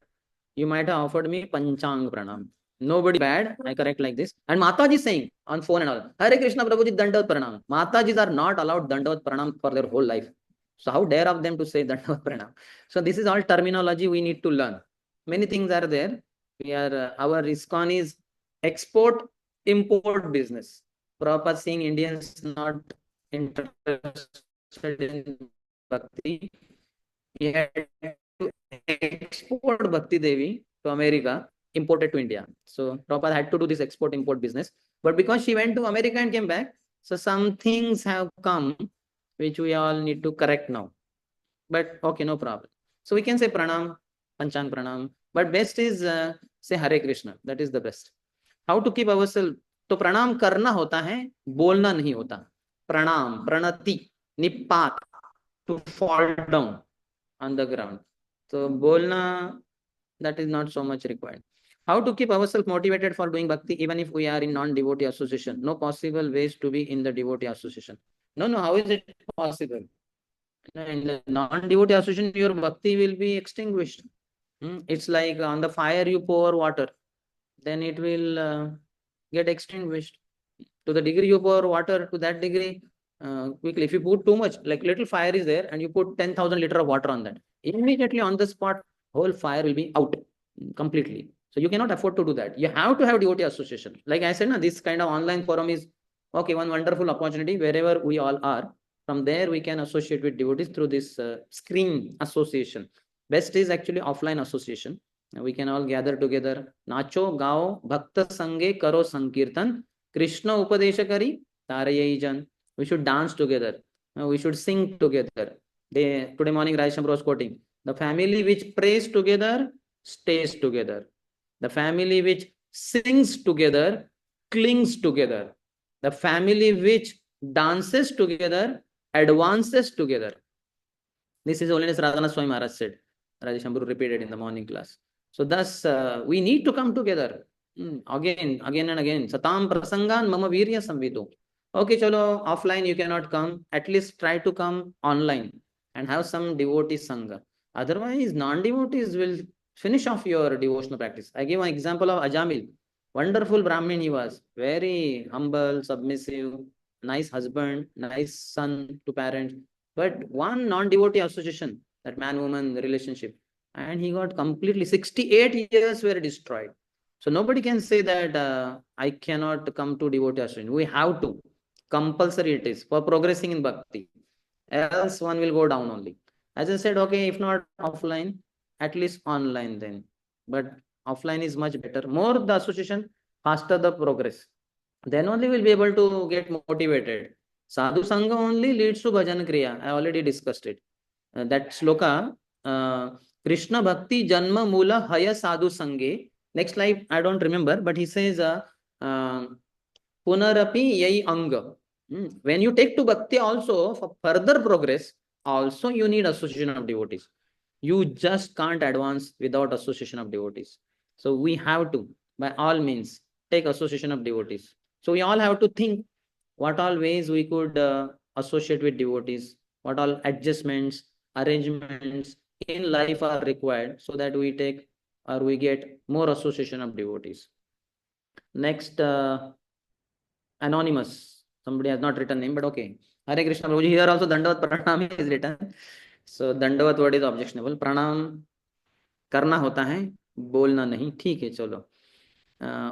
you might have offered me Panchang pranam. Nobody bad. I correct like this. And Mataji is saying on phone and all, Hare Krishna Prabhuji Dandavat pranam. Matajis are not allowed Dandavat pranam for their whole life. So how dare of them to say Dandavat pranam? So this is all terminology we need to learn. Many things are there. We are our ISKCON is export import business. Prabhupada seeing Indians not interested in bhakti, he had to export Bhakti Devi to America, imported to India. So Prabhupada had to do this export import business. But because she went to America and came back, so some things have come which we all need to correct now. But okay, no problem. So we can say pranam, Panchang pranam, but best is say Hare Krishna. That is the best. How to keep ourselves? तो प्रणाम करना होता है, बोलना नहीं होता. प्रणाम, प्रणति, निपात, to fall down on the ground. So bolna, that is not so much required. How to keep ourselves motivated for doing bhakti even if we are in non-devotee association? No possible ways to be in the devotee association. No, how is it possible? In the non-devotee association, your bhakti will be extinguished. It's like on the fire you pour water, then it will get extinguished. To the degree you pour water, to that degree, quickly. If you put too much, like little fire is there, and you put 10,000 liter of water on that, immediately on the spot, whole fire will be out completely. So you cannot afford to do that. You have to have devotee association. Like I said, this kind of online forum is okay, one wonderful opportunity wherever we all are. From there, we can associate with devotees through this screen association. Best is actually offline association. We can all gather together. Nacho, gao, bhakta sange, karo sankirtan. Krishna upadesha kari, tarayai jan. We should dance together. We should sing together. Today morning, Raisham was quoting, the family which prays together stays together. The family which sings together clings together. The family which dances together advances together. This is Holiness Radhana Swami Maharaj said. Rajeshamburu repeated in the morning class. So thus, we need to come together. Again and again. Satam prasangan mama virya samvido. Okay, chalo, offline you cannot come. At least try to come online and have some devotee sangha. Otherwise, non-devotees will finish off your devotional practice. I give an example of Ajamil. Wonderful Brahmin he was. Very humble, submissive, nice husband, nice son to parents. But one non-devotee association, that man-woman relationship, and he got completely 68 years were destroyed. So nobody can say that I cannot come to devotee association. We have to. Compulsory it is for progressing in bhakti. Else one will go down only. As I said, okay, if not offline, at least online then. But offline is much better. More the association, faster the progress. Then only we'll be able to get motivated. Sadhu Sangha only leads to Bhajan Kriya. I already discussed it. That sloka, Krishna Bhakti Janma Mula Haya Sadhu Sange. Next slide, I don't remember, but he says, Punarapi Yai Anga. When you take to Bhakti also, for further progress, also you need association of devotees. You just can't advance without association of devotees. So we have to, by all means, take association of devotees. So we all have to think what all ways we could associate with devotees, what all adjustments, arrangements in life are required so that we take or we get more association of devotees. Next, anonymous. Somebody has not written name, but okay. Hare Krishna Prabhuji. Here also Dandavat Pranam is written. So Dandavat word is objectionable. Pranam करना होता है, बोलना नहीं. ठीक है, चलो.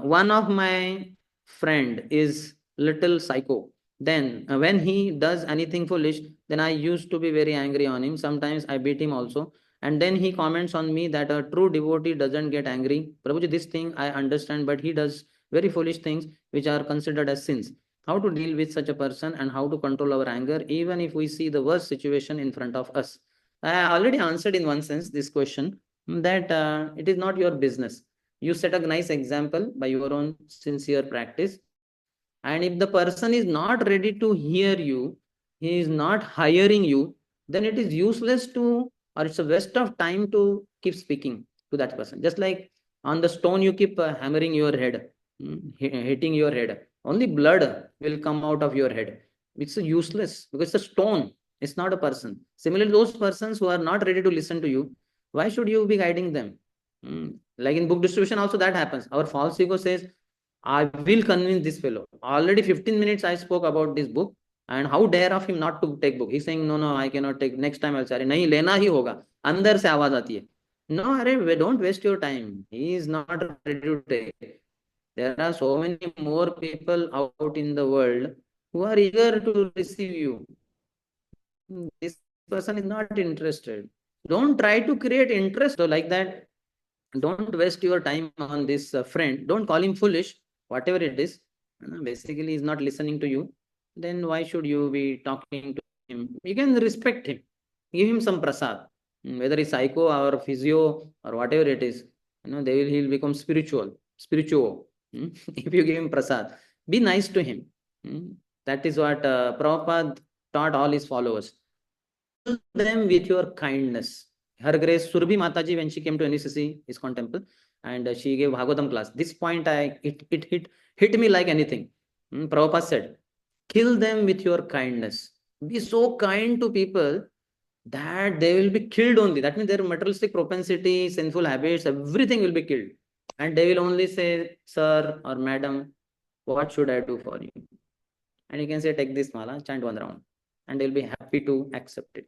One of my friend is little psycho. Then when he does anything foolish, then I used to be very angry on him. Sometimes I beat him also. And then he comments on me that a true devotee doesn't get angry. Prabhuji, this thing I understand, but he does very foolish things which are considered as sins. How to deal with such a person and how to control our anger, even if we see the worst situation in front of us? I already answered in one sense this question, that it is not your business. You set a nice example by your own sincere practice. And if the person is not ready to hear you, he is not hiring you, then it is useless to, or it's a waste of time to keep speaking to that person. Just like on the stone, you keep hammering your head, hitting your head. Only blood will come out of your head. It's useless because it's a stone. It's not a person. Similarly, those persons who are not ready to listen to you, why should you be guiding them? Like in book distribution, also that happens. Our false ego says, I will convince this fellow. Already 15 minutes I spoke about this book, and how dare of him not to take book. He's saying, no, I cannot take. Next time I'll say, नहीं लेना ही होगा. अंदर से आवाज आती है. No, अरे, don't waste your time. He is not ready to take. There are so many more people out in the world who are eager to receive you. This person is not interested. Don't try to create interest. So like that, don't waste your time on this friend. Don't call him foolish, whatever it is. Basically, he's not listening to you. Then why should you be talking to him? You can respect him. Give him some prasad. Whether it's psycho or physio or whatever it is, he'll become spiritual. If you give him prasad, be nice to him. That is what Prabhupada taught all his followers. Kill them with your kindness. Her Grace Surabhi Mataji, when she came to NCC ISKCON temple, and she gave Bhagavatam class. This point, it hit me like anything. Prabhupada said, kill them with your kindness. Be so kind to people that they will be killed only. That means their materialistic propensity, sinful habits, everything will be killed. And they will only say, sir or madam, what should I do for you? And you can say, take this mala, chant one round. And they'll be happy to accept it.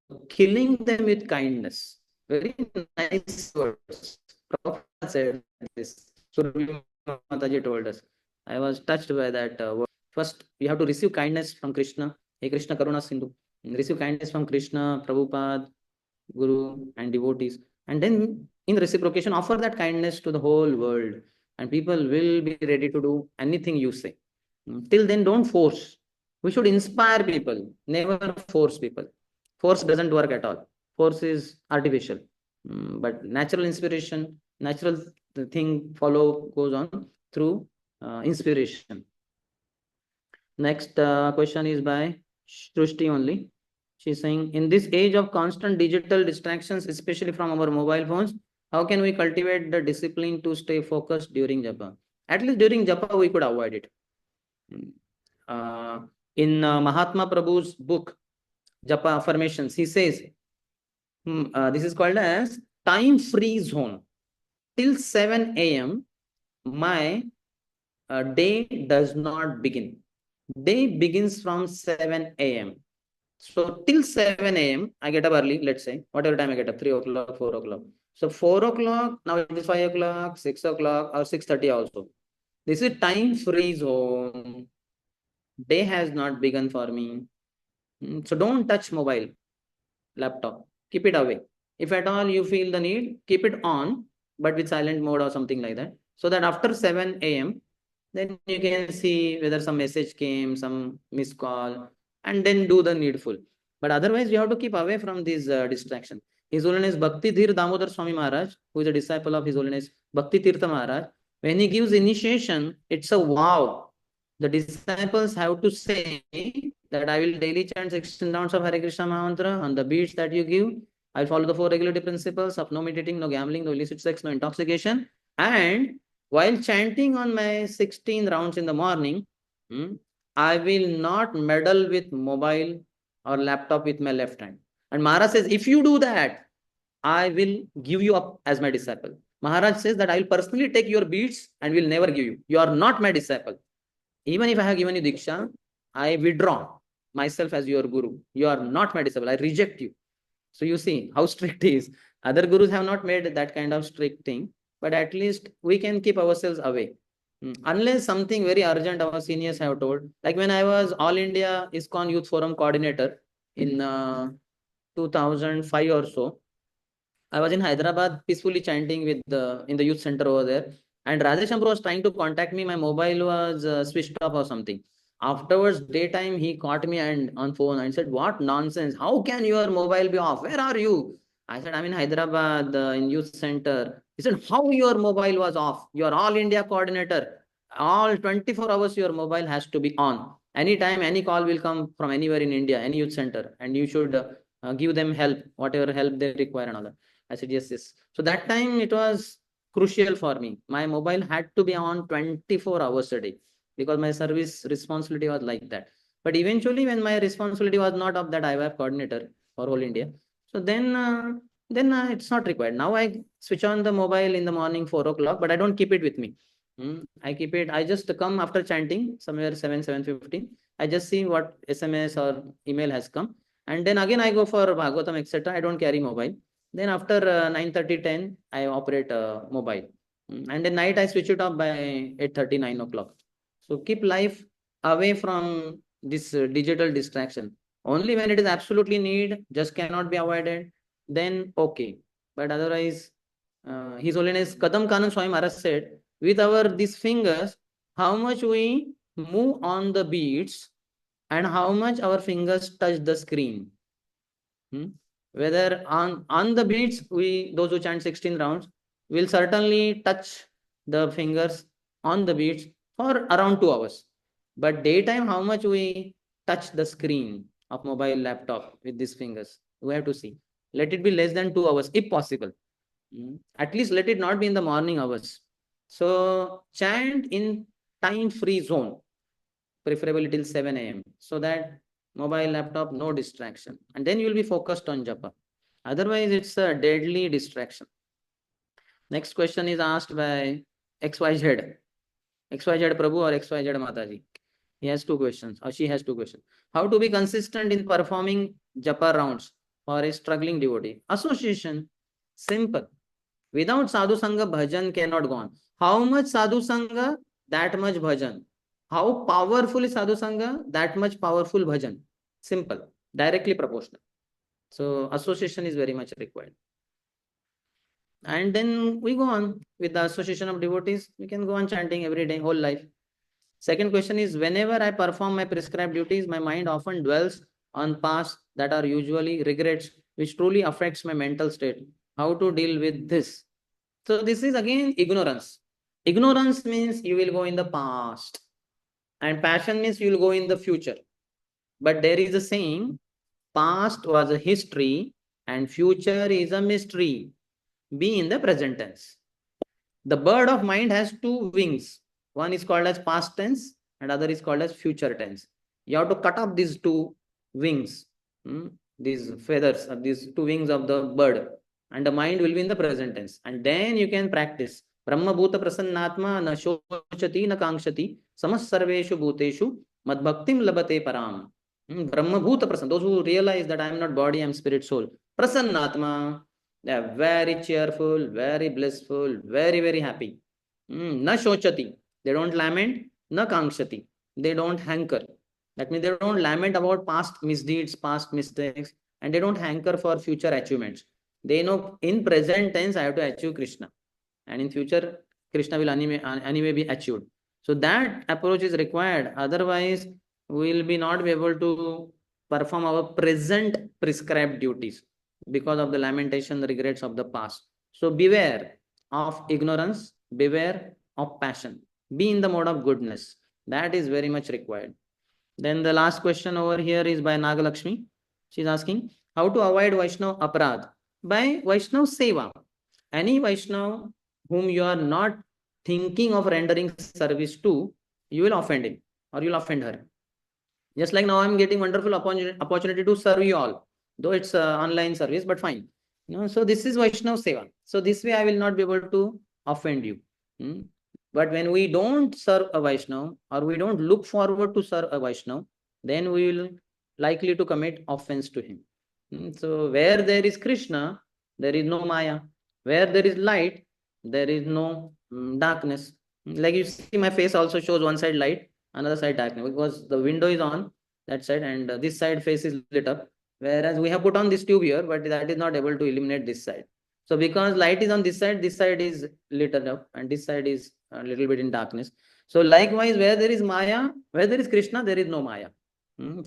So killing them with kindness. Very nice words. Prabhupada said this. Surabhi Mataji told us. I was touched by that word. First, you have to receive kindness from Krishna. Hey Krishna Karuna Sindhu. Receive kindness from Krishna, Prabhupada, Guru, and devotees. And then, in reciprocation, offer that kindness to the whole world. And people will be ready to do anything you say. Till then, don't force. We should inspire people, never force people. Force doesn't work at all. Force is artificial. But natural inspiration, natural thing follow goes on through inspiration. Next question is by Shrushti only. She's saying, in this age of constant digital distractions, especially from our mobile phones, how can we cultivate the discipline to stay focused during japa? At least during japa, we could avoid it. In Mahatma Prabhu's book, Japa Affirmations, he says, this is called as time free zone. Till 7 a.m., my day does not begin. Day begins from 7 a.m. So till 7 a.m., I get up early, let's say, whatever time I get up, 3 o'clock, 4 o'clock. So 4 o'clock, now it is 5 o'clock, 6 o'clock, or 6:30 also. This is time free zone. Day has not begun for me. So don't touch mobile, laptop. Keep it away. If at all you feel the need, keep it on, but with silent mode or something like that. So that after 7 a.m., then you can see whether some message came, some missed call, and then do the needful. But otherwise, you have to keep away from these distraction. His Holiness Bhakti Dhir Damodar Swami Maharaj, who is a disciple of His Holiness Bhakti Tirtha Maharaj, when he gives initiation, it's a vow. The disciples have to say that I will daily chant 16 rounds of Hare Krishna Mahantra on the beats that you give. I will follow the 4 regulative principles of no meditating, no gambling, no illicit sex, no intoxication. And while chanting on my 16 rounds in the morning, I will not meddle with mobile or laptop with my left hand. And Maharaj says, if you do that, I will give you up as my disciple. Maharaj says that I will personally take your beats and will never give you. You are not my disciple. Even if I have given you Diksha, I withdraw myself as your guru. You are not my disciple. I reject you. So you see how strict he is. Other gurus have not made that kind of strict thing, but at least we can keep ourselves away. Unless something very urgent our seniors have told. Like when I was All India ISKCON Youth Forum coordinator in 2005 or so, I was in Hyderabad peacefully chanting with in the youth center over there. And Rajesh Ambro was trying to contact me. My mobile was switched off or something. Afterwards, daytime, he caught me and on phone and said, "What nonsense? How can your mobile be off? Where are you?" I said, "I'm in Hyderabad in youth center." He said, "How your mobile was off? You are all India coordinator. All 24 hours your mobile has to be on. Anytime, any call will come from anywhere in India, any youth center, and you should give them help, whatever help they require and all that." I said, yes, yes. So that time it was crucial for me. My mobile had to be on 24 hours a day because my service responsibility was like that. But eventually, when my responsibility was not of that IWAP coordinator for whole India, so then it's not required. Now I switch on the mobile in the morning 4 o'clock, but I don't keep it with me. I keep it. I just come after chanting somewhere 7:15. I just see what SMS or email has come, and then again I go for Bhagavatam, etc. I don't carry mobile. Then after 9:30, 10, I operate mobile. And then night I switch it off by 8:30, 9 o'clock. So keep life away from this digital distraction. Only when it is absolutely need, just cannot be avoided, then okay. But otherwise, His Holiness Kadam Kanan Swami Maharaj said, with our these fingers, how much we move on the beats and how much our fingers touch the screen. Whether on the beats, those who chant 16 rounds will certainly touch the fingers on the beats for around 2 hours. But daytime, how much we touch the screen of mobile laptop with these fingers, we have to see. Let it be less than 2 hours if possible. At least let it not be in the morning hours. So chant in time free zone, preferably till 7 a.m. so that mobile, laptop, no distraction. And then you will be focused on japa. Otherwise, it's a deadly distraction. Next question is asked by XYZ. XYZ Prabhu or XYZ Mataji. He has two questions, or she has two questions. How to be consistent in performing japa rounds for a struggling devotee? Association. Simple. Without sadhu sangha, bhajan cannot go on. How much sadhu sangha, that much bhajan. How powerful is sadhu sangha, that much powerful bhajan. Simple. Directly proportional. So association is very much required. And then we go on with the association of devotees. We can go on chanting every day, whole life. Second question is, whenever I perform my prescribed duties, my mind often dwells on past that are usually regrets, which truly affects my mental state. How to deal with this? So this is again ignorance. Ignorance means you will go in the past, and passion means you will go in the future. But there is a saying, past was a history and future is a mystery. Be in the present tense. The bird of mind has two wings. One is called as past tense and other is called as future tense. You have to cut off these two wings, these feathers, these two wings of the bird, and the mind will be in the present tense. And then you can practice. Brahma bhuta prasannatma na shochati na kangshati samas sarveshu bhuteshu madbhaktim labate param. Brahma bhuta prasanna. Those who realize that I am not body, I am spirit, soul. Prasannatma. They are very cheerful, very blissful, very, very happy. Na shochati. They don't lament. Na kangshati. They don't hanker. That means they don't lament about past misdeeds, past mistakes, and they don't hanker for future achievements. They know in present tense I have to achieve Krishna, and in future Krishna will anyway be achieved. So that approach is required. Otherwise, we will be not be able to perform our present prescribed duties because of the lamentation, the regrets of the past. So beware of ignorance, beware of passion. Be in the mode of goodness. That is very much required. Then the last question over here is by Nagalakshmi. She is asking, how to avoid Vaishnav aparad? By Vaishnav seva. Any Vaishnav whom you are not thinking of rendering service to, you will offend him or you will offend her. Just like now I'm getting wonderful opportunity to serve you all, though it's online service, but fine. So this is Vaishnav seva. So this way I will not be able to offend you. But when we don't serve a Vaishnav or we don't look forward to serve a Vaishnav, then we will likely to commit offense to him. So where there is Krishna, there is no Maya. Where there is light, there is no darkness. Like you see, my face also shows one side light, another side darkness, because the window is on that side and this side face is lit up. Whereas we have put on this tube here, but that is not able to illuminate this side. So because light is on this side is lit up and this side is a little bit in darkness. So likewise, where there is Maya, where there is Krishna, there is no Maya.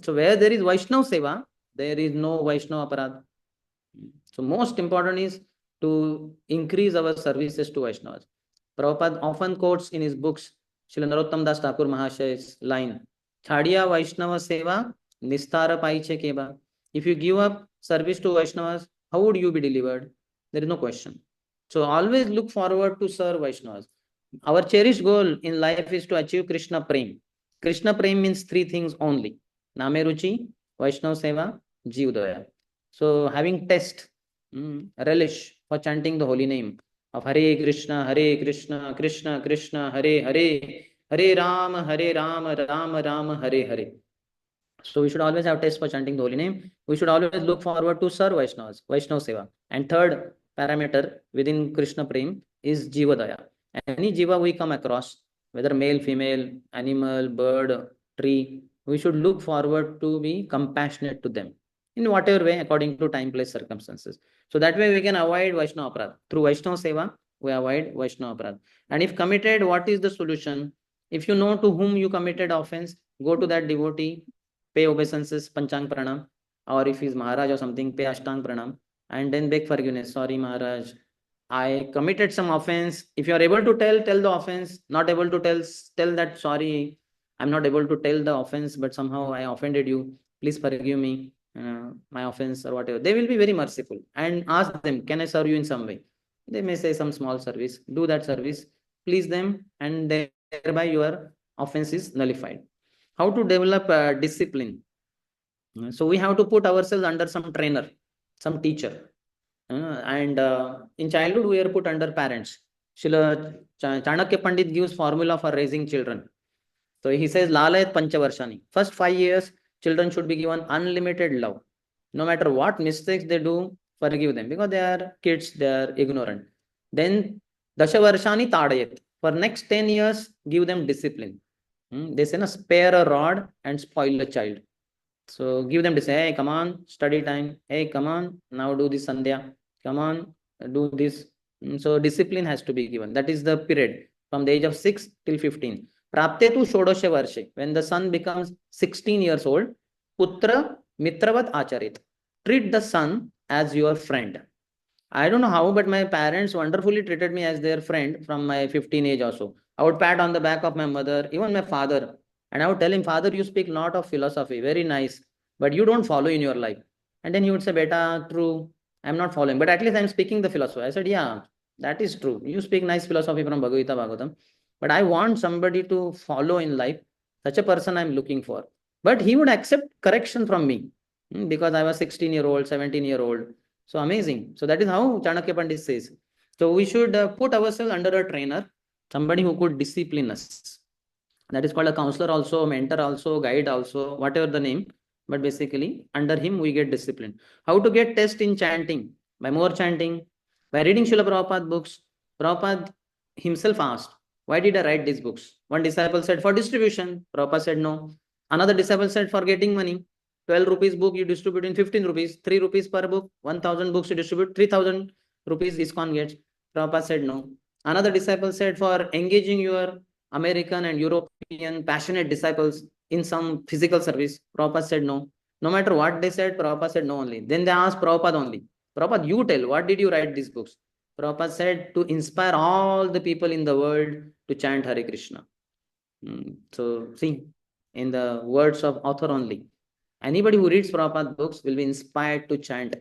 So where there is Vaishnav seva, there is no Vaishnav aparad. So most important is to increase our services to Vaishnavas. Prabhupada often quotes in his books Srila Narottam Das Thakur Mahashay's line, Chadiya Vaishnava Seva Nistara Paiche Keba. If you give up service to Vaishnavas, how would you be delivered? There is no question. So always look forward to serve Vaishnavas. Our cherished goal in life is to achieve Krishna Prem. Krishna Prem means three things only: Name Ruchi, Vaishnava Seva, Jivdaya. So having taste, relish for chanting the holy name of Hare Krishna, Krishna Krishna, Hare Hare, Hare Rama, Rama Rama, Hare Hare. So we should always have taste for chanting the holy name. We should always look forward to serve Vaishnavas, Vaishnava Seva. And third parameter within Krishna Prem is Jivadaya. Any Jiva we come across, whether male, female, animal, bird, tree, we should look forward to be compassionate to them in whatever way according to time, place, circumstances. So that way we can avoid Vaishnava aparad. Through Vaishnava Seva, we avoid Vaishnava aparad. And if committed, what is the solution? If you know to whom you committed offense, go to that devotee, pay obeisances, Panchang Pranam, or if he's Maharaj or something, pay Ashtang Pranam, and then beg forgiveness. Sorry, Maharaj, I committed some offense. If you are able to tell the offense. Not able to tell that, sorry, I'm not able to tell the offense, but somehow I offended you. Please forgive me, my offense or whatever. They will be very merciful and ask them, can I serve you in some way? They may say some small service. Do that service, please them, and thereby your offense is nullified. How to develop discipline? So we have to put ourselves under some trainer, some teacher. And in childhood, we are put under parents. Srila Chanakya Pandit gives formula for raising children. So he says, Lalayat Panchavarshani. First 5 years, children should be given unlimited love. No matter what mistakes they do, forgive them because they are kids, they are ignorant. Then Dashavarshani Tadayat. For next 10 years, give them discipline. They say, spare a rod and spoil a child. So give them to say, hey, come on, study time. Hey, come on, now do this Sandhya. Come on, do this. So discipline has to be given. That is the period from the age of 6 till 15. Praptetu Shodosha Varshe. When the son becomes 16 years old, Putra Mitravat Acharit. Treat the son as your friend. I don't know how, but my parents wonderfully treated me as their friend from my 15 age or so. I would pat on the back of my mother, even my father, and I would tell him, Father, you speak lot of philosophy, very nice, but you don't follow in your life. And then he would say, Beta, true, I'm not following, but at least I'm speaking the philosophy. I said, yeah, that is true. You speak nice philosophy from Bhagavad Gita, Bhagavatam, but I want somebody to follow in life. Such a person I'm looking for. But he would accept correction from me because I was 16-year-old, 17-year-old. So amazing. So that is how Chanakya Pandit says. So we should put ourselves under a trainer, somebody who could discipline us. That is called a counselor also, mentor also, guide also, whatever the name. But basically, under him, we get discipline. How to get test in chanting? By more chanting, by reading Srila Prabhupada books. Prabhupada himself asked, why did I write these books? One disciple said, for distribution. Prabhupada said, no. Another disciple said, for getting money. 12 rupees book you distribute in 15 rupees, 3 rupees per book, 1000 books you distribute, 3000 rupees ISKCON gets. Prabhupada said no. Another disciple said, for engaging your American and European passionate disciples in some physical service, Prabhupada said no. No matter what they said, Prabhupada said no only. Then they asked Prabhupada only, Prabhupada, you tell, what did you write these books? Prabhupada said, to inspire all the people in the world to chant Hare Krishna. So see, in the words of author only, anybody who reads Prabhupada books will be inspired to chant.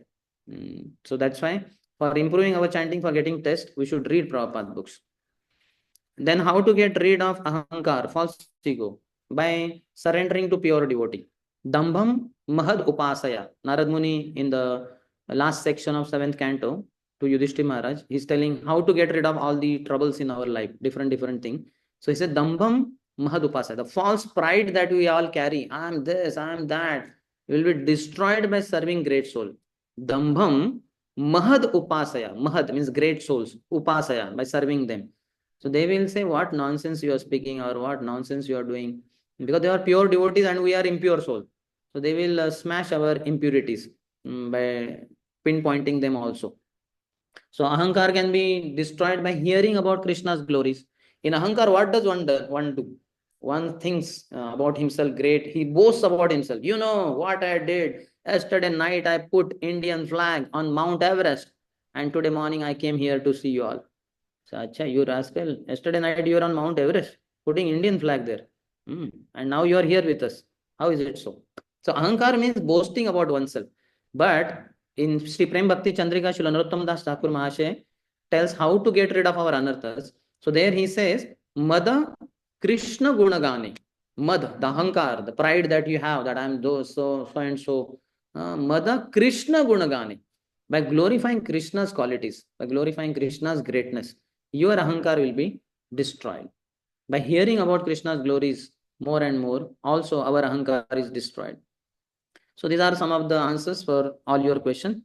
So that's why for improving our chanting, for getting test, we should read Prabhupada books. Then how to get rid of ahankar, false ego? By surrendering to pure devotee. Dambham mahad upasaya. Narad Muni in the last section of 7th canto to Yudhishthira Maharaj, he's telling how to get rid of all the troubles in our life, different things. So he said, Dambham mahad upasaya. The false pride that we all carry, I am this, I am that, will be destroyed by serving great soul. Dambham mahad upasaya. Mahad means great souls. Upasaya, by serving them. So they will say, what nonsense you are speaking or what nonsense you are doing. Because they are pure devotees and we are impure soul. So they will smash our impurities by pinpointing them also. So ahankar can be destroyed by hearing about Krishna's glories. In ahankar, what does one do? One thinks about himself great. He boasts about himself. You know what I did. Yesterday night I put Indian flag on Mount Everest. And today morning I came here to see you all. So, acha, you rascal, yesterday night you were on Mount Everest, putting Indian flag there. And now you are here with us. How is it so? So, ahankar means boasting about oneself. But in Sri Prem Bhakti Chandrika, Srila Narottam Das Thakur Mahasaya tells how to get rid of our anarthas. So, there he says, Mada Krishna Gunagani. Mad, the ahankar, the pride that you have, that I am so and so. Mada Krishna Gunagani. By glorifying Krishna's qualities, by glorifying Krishna's greatness, your ahankar will be destroyed. By hearing about Krishna's glories more and more, also our ahankar is destroyed. So these are some of the answers for all your questions.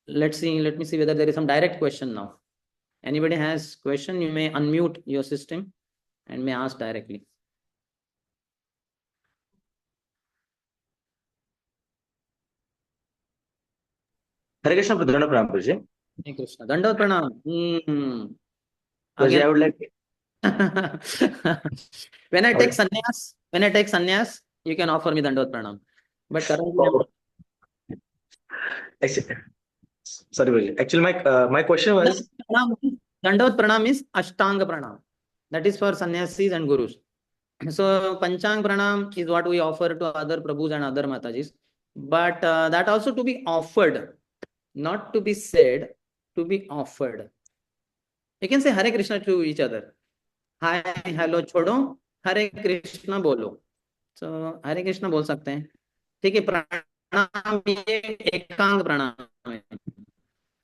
Let me see whether there is some direct question now. Anybody has question, you may unmute your system and may ask directly. Hare Krishna, Pradhana Pranam, Prabhuji. Hare Krishna. Dandavat Pranam. Prabhuji, Again. I would like. When I take sannyas, you can offer me Dandavat Pranam. But currently, Actually, sorry, Prabhuji. Actually, my question was. Dandavat Pranam is Ashtanga Pranam. That is for sannyasis and gurus. So Panchang Pranam is what we offer to other Prabhus and other Matajis. But that also to be offered, not to be said, to be offered. You can say Hare Krishna to each other. Hi, hello, छोड़ो, Hare Krishna बोलो. So Hare Krishna बोल सकते हैं. ठीक है, प्रणाम ये एकांग प्रणाम है,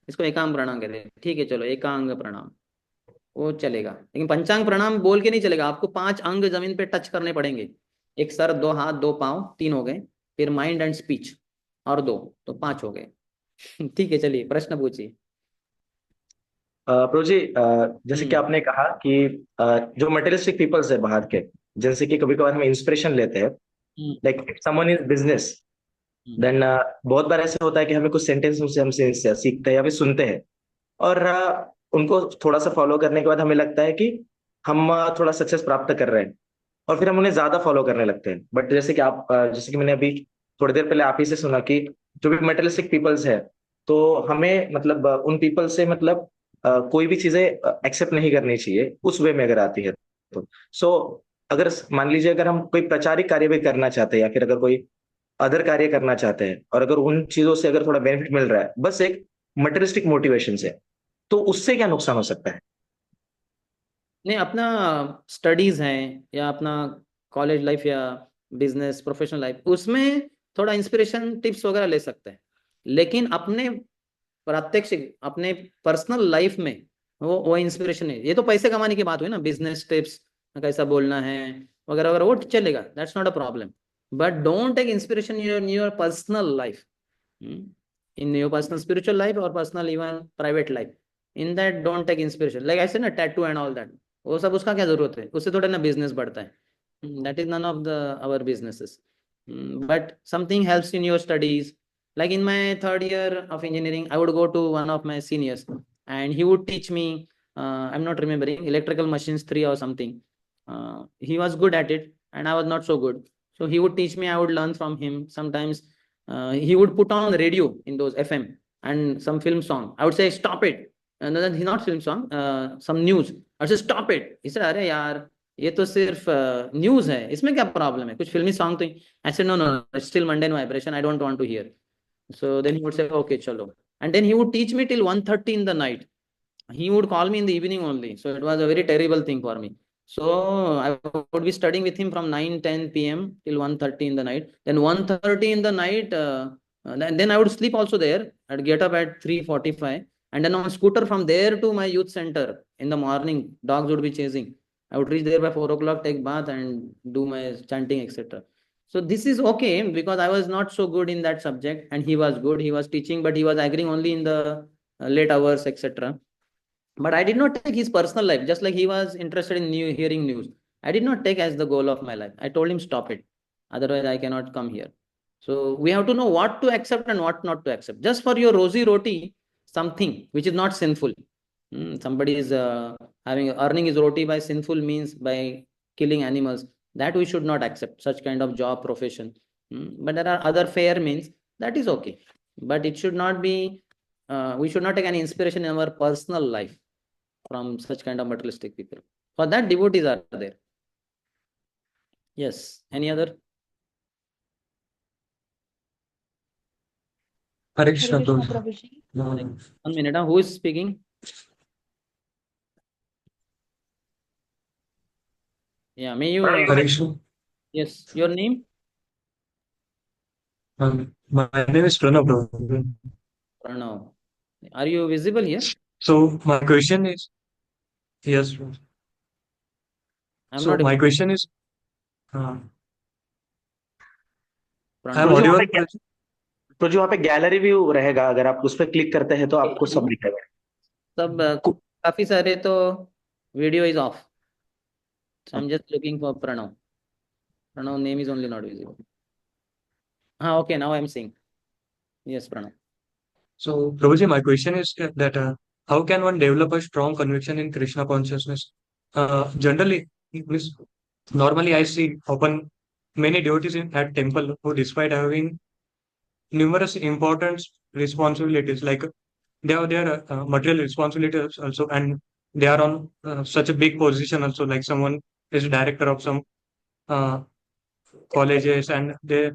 इसको एकांग प्रणाम कहते हैं। ठीक है चलो, एकांग प्रणाम वो चलेगा, लेकिन पंचांग प्रणाम बोल के नहीं चलेगा, आपको 5 अंग जमीन पे टच करने पड़ेंगे। एक सर, 2 हाथ, 2 पाँव, 3 हो गए। फिर माइंड एंड स्पीच और 2, तो 5 हो गए। ठीक है, चलिए प्रश्न पूछिए। प्रभु जी, जैसे कि हम्म। आपने कहा कि जो मटेरियलिस्टिक पीपल्स है बाहर के, जैसे कि कभी कभार हम इंस्पिरेशन लेते हैं, hmm. Like if someone is business, hmm. देन बहुत बार ऐसा होता है कि हमें कुछ सेंटेंस उनसे हमसे सीखते हैं या फिर सुनते हैं, और उनको थोड़ा सा फॉलो करने के बाद हमें लगता है कि हम थोड़ा सक्सेस प्राप्त कर रहे हैं, और फिर हम उन्हें ज्यादा फॉलो करने लगते हैं। बट जैसे कि जैसे कि मैंने अभी थोड़ी देर पहले आप ही से सुना कि जो भी मटेरियलिस्टिक पीपल्स है, तो हमें मतलब उन पीपल से मतलब कोई भी चीजें एक्सेप्ट नहीं करनी चाहिए उस वे में अगर आती है तो। सो अगर मान लीजिए अगर हम कोई प्रचारिक कार्य भी करना चाहते हैं या फिर अगर कोई अदर कार्य करना चाहते हैं, और अगर उन चीजों से अगर थोड़ा बेनिफिट मिल रहा है बस एक मटेरियलिस्टिक मोटिवेशन से, तो उससे क्या नुकसान हो सकता है? नहीं, अपना स्टडीज हैं या अपना कॉलेज लाइफ या बिजनेस प्रोफेशनल लाइफ, उसमें थोड़ा इंस्पिरेशन टिप्स वगैरह ले सकते हैं। लेकिन अपने प्रात्यक्षिक, अपने पर्सनल लाइफ में वो इंस्पिरेशन है। ये तो पैसे कमाने की बात हुई ना, बिजनेस टिप्स, कैसा बोलना है वगैरह वगैरह, वो चलेगा, that's not a problem. But don't take inspiration in your personal life, in your personal spiritual life or personal even private life, in that don't take inspiration, like I said na, tattoo and all that, वो सब उसका क्या जरूरत है, उससे थोड़ा ना business बढ़ता है। that is none of the our businesses. But something helps in your studies, like in my 3rd year of engineering I would go to one of my seniors and he would teach me, I'm not remembering, electrical machines 3 or something. He was good at it and I was not so good, so he would teach me, I would learn from him. Sometimes he would put on the radio in those FM and some film song. I would say, stop it. And then he's not film song, some news. I would say, stop it. He said, अरे यार, ये तो सिर्फ news है, इसमें क्या problem है, कुछ फिल्मी सॉन्ग तो। I said, no, no, it's still mundane vibration. I don't want to hear. So then he would say, okay, chalo. And then he would teach me till 1:30 in the night. He would call me in the evening only, so it was a very terrible thing for me. So I would be studying with him from 9:10 p.m. till 1:30 in the night. Then 1:30 in the night, then I would sleep also there. I'd get up at 3:45, and then on scooter from there to my youth center in the morning, dogs would be chasing. I would reach there by 4 o'clock, take bath and do my chanting, etc. So this is okay because I was not so good in that subject and he was good. He was teaching, but he was agreeing only in the late hours, etc. But I did not take his personal life, just like he was interested in hearing news. I did not take as the goal of my life. I told him, stop it. Otherwise, I cannot come here. So we have to know what to accept and what not to accept. Just for your rosy roti, something which is not sinful. Somebody is having earning his roti by sinful means, by killing animals. That we should not accept, such kind of job profession. But there are other fair means, that is okay. But it should not be, we should not take any inspiration in our personal life from such kind of materialistic people. For that, devotees are there. Yes. Any other? Hare Hare Krishna, Krishna, Prabhuji. Prabhuji. 1 minute. Who is speaking? Yeah. May you? Hare Krishna. Yes. Your name? My name is Pranav, Prabhuji. Pranav. Are you visible here? So my question is, yes, Prabhuji. I'm So not my able. question is, uh, I'm Pranav. प्रभु जी वहाँ audible, पे Prabhuji? प्रभु जी वहाँ पे gallery view रहेगा, अगर आप उस पर click करते हैं तो आपको सब दिखेगा। सब काफी सारे तो video is off. So I'm just looking for Pranav. Pranav name is only not visible. Okay. Now I'm seeing. Yes, Pranav. So Prabhuji, my question is that how can one develop a strong conviction in Krishna consciousness? Generally, means normally I see often many devotees at temple who, despite having numerous important responsibilities, like they have their material responsibilities also, and they are on such a big position also, like someone is director of some uh, colleges, and they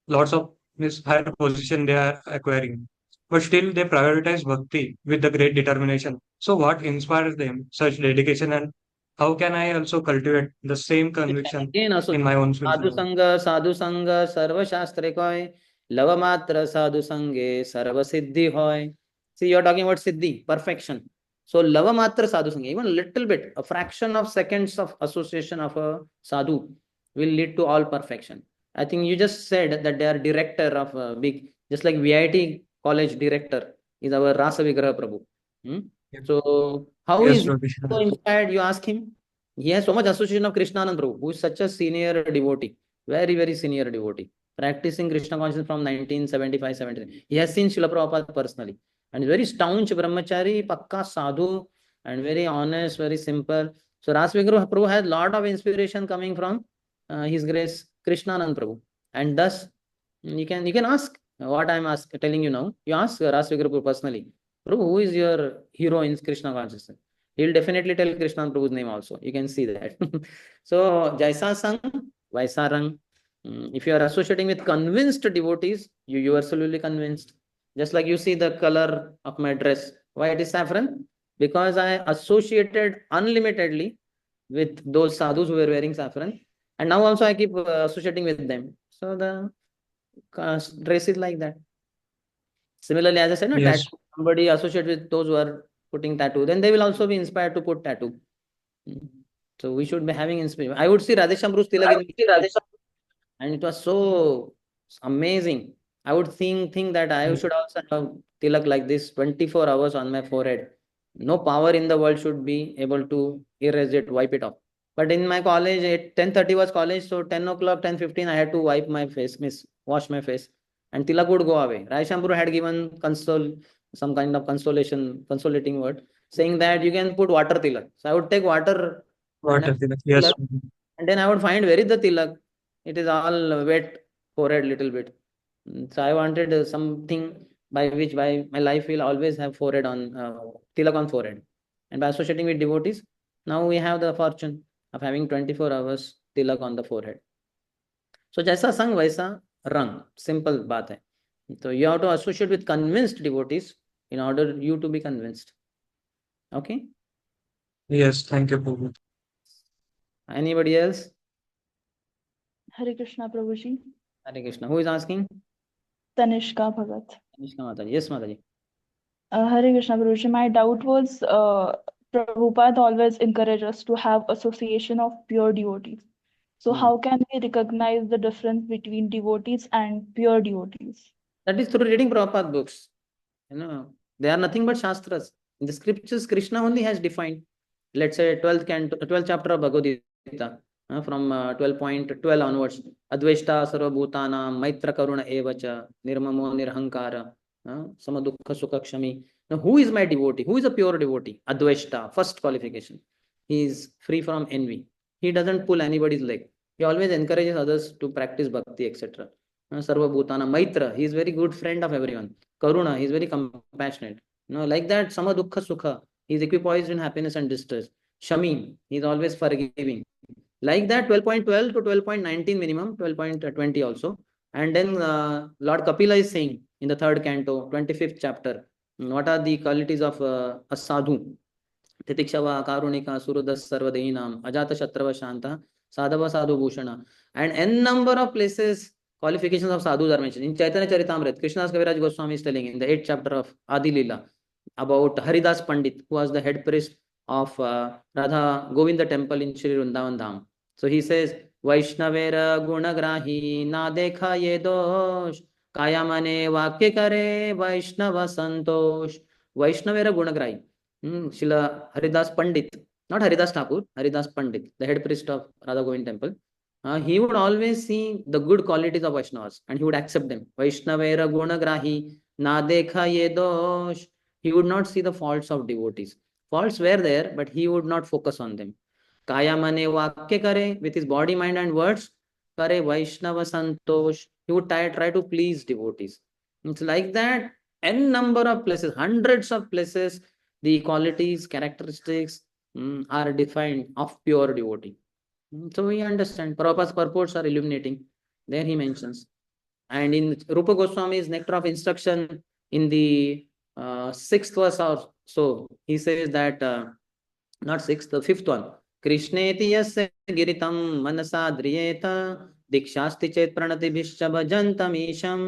lots of this higher position they are acquiring, but still they prioritize bhakti with the great determination. So what inspires them such dedication, and how can I also cultivate the same conviction Again, also in my own Sadhu spiritual life? संग, साधु संग, सर्व शास्त्र कय, Lava matra sadhu sange sarva siddhi hoy. See, you are talking about siddhi, perfection. So lava matra sadhu sange, even a little bit, a fraction of seconds of association of a sadhu will lead to all perfection. I think you just said that they are director of a big, just like VIT college director is our Rasa Vigraha Prabhu. Hmm? So how Yes, is he Prabhuji. so inspired? You ask him. He has so much association of Krishnanand Prabhu, who is such a senior devotee, very, very senior devotee, practicing Krishna consciousness from 1975, 73. He has seen Srila Prabhupada personally. And he's very staunch brahmachari, pakka sadhu, and very honest, very simple. So Rasvigraha Prabhu has a lot of inspiration coming from His Grace Krishnanand Prabhu. And thus, you can ask what I'm telling you now. You ask Rasvigraha Prabhu personally, Prabhu, who is your hero in Krishna consciousness? He'll definitely tell Krishna Prabhu's name also. You can see that. So, Jaisa Sang, Vaisa Rang. If you are associating with convinced devotees, you are absolutely convinced. Just like you see the color of my dress. Why it is saffron? Because I associated unlimitedly with those sadhus who were wearing saffron. And now also I keep associating with them. So the dress is like that. Similarly, as I said, no, Yes. tattoo. Somebody associate with those who are putting tattoo, then they will also be inspired to put tattoo. Mm. So we should be having inspiration. I would see Radheshyam Tilak I in would say Rajesh. and it was so amazing. I would think that I should also have tilak like this 24 hours on my forehead. No power in the world should be able to erase it, wipe it off. But in my college, at 10:30 was college, so 10 o'clock, 10:15, I had to wipe my face, wash my face, and tilak would go away. Rai Shampuru had given some kind of consolating word, saying that you can put water tilak. So I would take water and I Water would Tilak. put tilak, Yes. and then I would find where is the tilak. It is all wet forehead little bit. So I wanted something by which my life will always have forehead on tilak on forehead. And by associating with devotees, now we have the fortune of having 24 hours tilak on the forehead. So जैसा संग वैसा रंग, simple बात है. So you have to associate with convinced devotees in order you to be convinced. Okay? Yes. Thank you, Prabhu. Anybody else? Hare Krishna Prabhuji. Hare Krishna. Who is asking? Tanishka Bhagat. Tanishka Mataji. Yes, Mataji. Hare Krishna Prabhuji. My doubt was Prabhupada always encouraged us to have association of pure devotees. So how can we recognize the difference between devotees and pure devotees? That is through reading Prabhupada books. They are nothing but shastras. In the scriptures, Krishna only has defined. Let's say 12th chapter of Bhagavad Gita, from 12.12 onwards. Advaishta sarva bhutana, maitra karuna evacha, nirmamo nirhankara, samadukha sukha kshami. Now, who is my devotee? Who is a pure devotee? Advaishta, first qualification. He is free from envy. He doesn't pull anybody's leg. He always encourages others to practice bhakti, etc. Sarva bhutana, maitra, he is very good friend of everyone. Karuna, he is very compassionate. Like that, sama dukkha sukha, he is equipoised in happiness and distress. Shami, he is always forgiving. Like that, 12.12 to 12.19 minimum, 12.20 also. And then Lord Kapila is saying in the third canto, 25th chapter, what are the qualities of a sadhu? Titikshava, Karunika, Surudas, Sarvadehinam, Ajata Shatrava Shanta, Sadhava Sadhu Bhushana. And n number of places qualifications of sadhus are mentioned. In Chaitanya Charitamrita, Krishnadas Kaviraj Goswami is telling in the 8th chapter of Adi Lila about Haridas Pandit, who was the head priest of Radha Govinda temple in Shri Vrindavan Dham. So he says, Vaishnavera Gunagrahi Na Dekha Ye Dosh Kaya Mane Vakya Kare Vaishnava Santosh. Vaishnavera Gunagrahi. Srila Haridas Pandit, not Haridas Thakur, Haridas Pandit, the head priest of Radha Govind temple. He would always see the good qualities of Vaishnavas and he would accept them. Vaishnavera Gunagrahi Na Dekha Ye Dosh. He would not see the faults of devotees. Faults were there, but he would not focus on them. Kaya Mane Vakya Kare, with his body, mind, and words, Kare Vaishnava Santosh. He would try to please devotees. It's like that. N number of places, hundreds of places, the qualities, characteristics are defined of pure devotee. So we understand. Prabhupada's purports are illuminating. There he mentions. And in Rupa Goswami's Nectar of Instruction, in the 6th verse or so, he says that, not 6th, the 5th one. Krishneti yasya giritam manasa driyeta दीक्षास्ति चेत् प्रणतिभिश्च भजन्तमीशं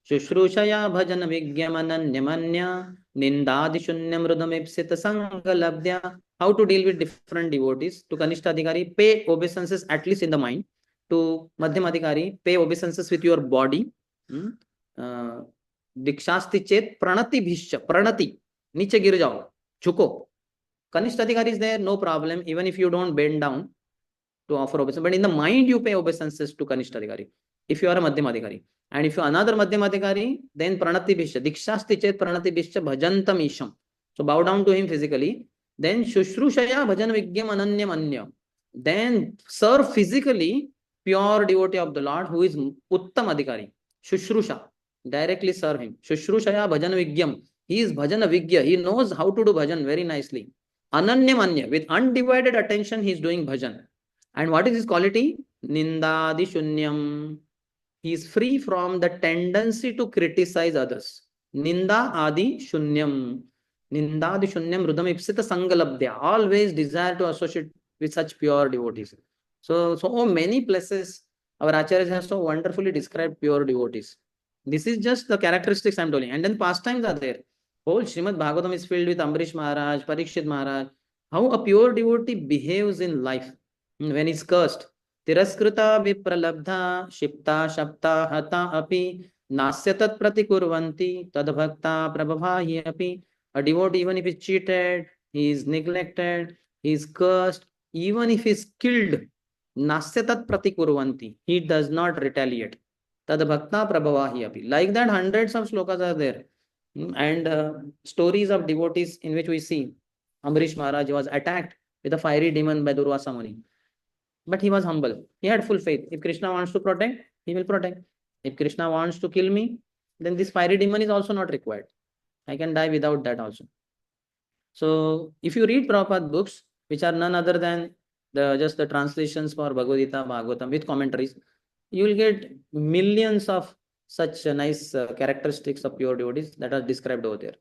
शुश्रूषया भजन विज्ञमनन्यमन्य निन्दादिशून्यं हृदमीप्सित संगलब्ध्या. How to deal with different devotees? To Kanishta Adhikari, pay obeisances at least in the mind. To Madhyam Adhikari, pay obeisances with your body. दीक्षास्ति चेत प्रणति भिश्च, प्रणति, नीचे गिर जाओ, झुको. Kanishta Adhikari is there, no problem, even if you don't bend down to offer obeisance, but in the mind you pay obeisances to Kanishta Adhikari, if you are a Madhyam Adhikari. And if you are another Madhyam Adhikari, then pranati bhishya, dikshasti chet pranati bhishya bhajantam isham. So bow down to him physically. Then shushrushaya bhajan vigyam ananyam anya. Then serve physically pure devotee of the Lord who is Uttam Adhikari. Shushrusha, directly serve him. Shushrushaya bhajan vigyam. He is bhajana vigya. He knows how to do bhajan very nicely. Ananyam anya. With undivided attention he is doing bhajan. And what is his quality? Nindadi shunyam. He is free from the tendency to criticize others. Ninda adi shunyam. Nindadi shunyam rudam ipsita sangalabdya. Always desire to associate with such pure devotees. So many places our acharyas have so wonderfully described pure devotees. This is just the characteristics I am telling. And then pastimes are there. Whole Srimad Bhagavatam is filled with Ambrish Maharaj, Parikshit Maharaj. How a pure devotee behaves in life when he's cursed. Tiraskrita vipralabdha shipta shapta hata api nasya tat pratikurvanti tad bhakta prabhavahi api. A devotee, even if he's cheated, he is neglected, he is cursed, even if he is killed, nasya tat pratikurvanti, he does not retaliate. Tad bhakta prabhavahi api. Like that, hundreds of slokas are there. And stories of devotees in which we see Ambrish Maharaj was attacked with a fiery demon by Durvasa Muni. But he was humble. He had full faith. If Krishna wants to protect, he will protect. If Krishna wants to kill me, then this fiery demon is also not required. I can die without that also. So if you read Prabhupada books, which are none other than just the translations for Bhagavad Gita, Bhagavatam with commentaries, you will get millions of such nice characteristics of pure devotees that are described over there.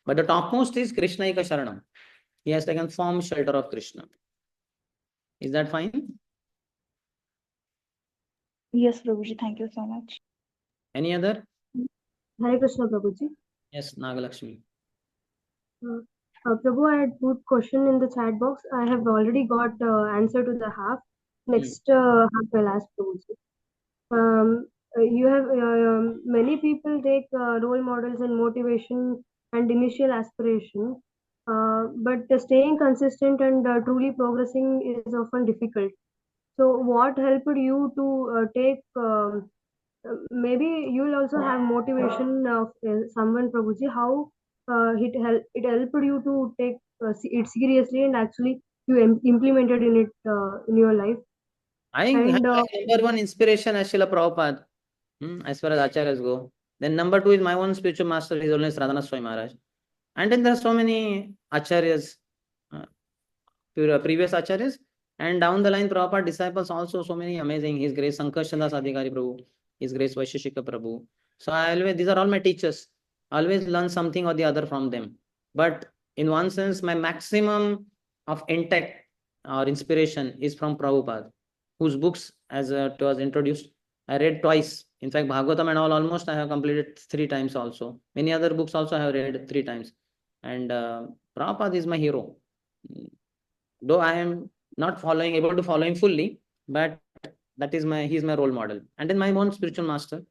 But the topmost is Krishna Eka Sharanam. He has taken firm shelter of Krishna. Is that fine? Yes, Prabhuji, thank you so much. Any other? Hare Krishna, Prabhuji. Yes, Nagalakshmi. Prabhu, I had put question in the chat box. I have already got answer to the half. Next half I'll ask Prabhuji. You have many people take role models and motivation and initial aspiration, but staying consistent and truly progressing is often difficult. So, what helped you to take? Maybe you will also have motivation of someone, Prabhuji. How it helped you to take it seriously and actually you implemented in it in your life. I have And number one inspiration as Srila Prabhupada, as far as acharyas go. Then number two is my own spiritual master, His Holiness Radhanath Swami Maharaj. And then there are so many acharyas, previous acharyas. And down the line, Prabhupada disciples also so many amazing. His Grace Sankarshan Das Adhikari Prabhu, His Grace Vaisheshika Prabhu. So I always, these are all my teachers. I always learn something or the other from them. But in one sense, my maximum of intellect or inspiration is from Prabhupada, whose books, as it was introduced, I read twice. In fact, Bhagavatam and all almost I have completed 3 times also. Many other books also I have read 3 times. And Prabhupada is my hero. Though I am not able to follow him fully, but that is he's my role model. And then my own spiritual master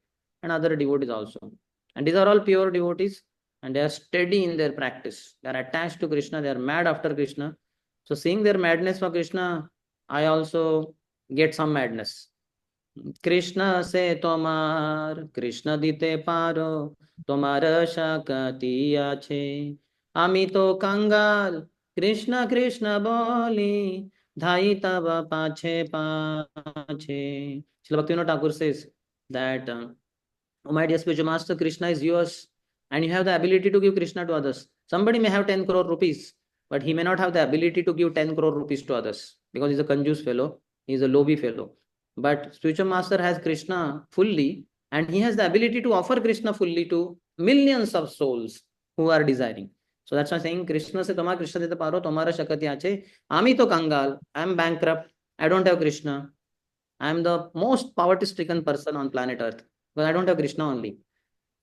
and other devotees also. And these are all pure devotees and they are steady in their practice. They are attached to Krishna. They are mad after Krishna. So seeing their madness for Krishna, I also get some madness. Krishna se tomar, Krishna dite paro, tomar shakati ache. Ami to kangal, Krishna Krishna boli, dhai tava pache pache. Srila Bhaktivinoda Thakur says that, oh my dear spiritual master, Krishna is yours and you have the ability to give Krishna to others. Somebody may have 10 crore rupees, but he may not have the ability to give 10 crore rupees to others because he's a conjuice fellow, he's a lobby fellow. But spiritual master has Krishna fully and he has the ability to offer Krishna fully to millions of souls who are desiring. So that's why I'm saying Krishna se toma Krishna deta paro tomara shakati ache. Ami to kangal, I am bankrupt, I don't have Krishna. I am the most poverty-stricken person on planet Earth because I don't have Krishna only.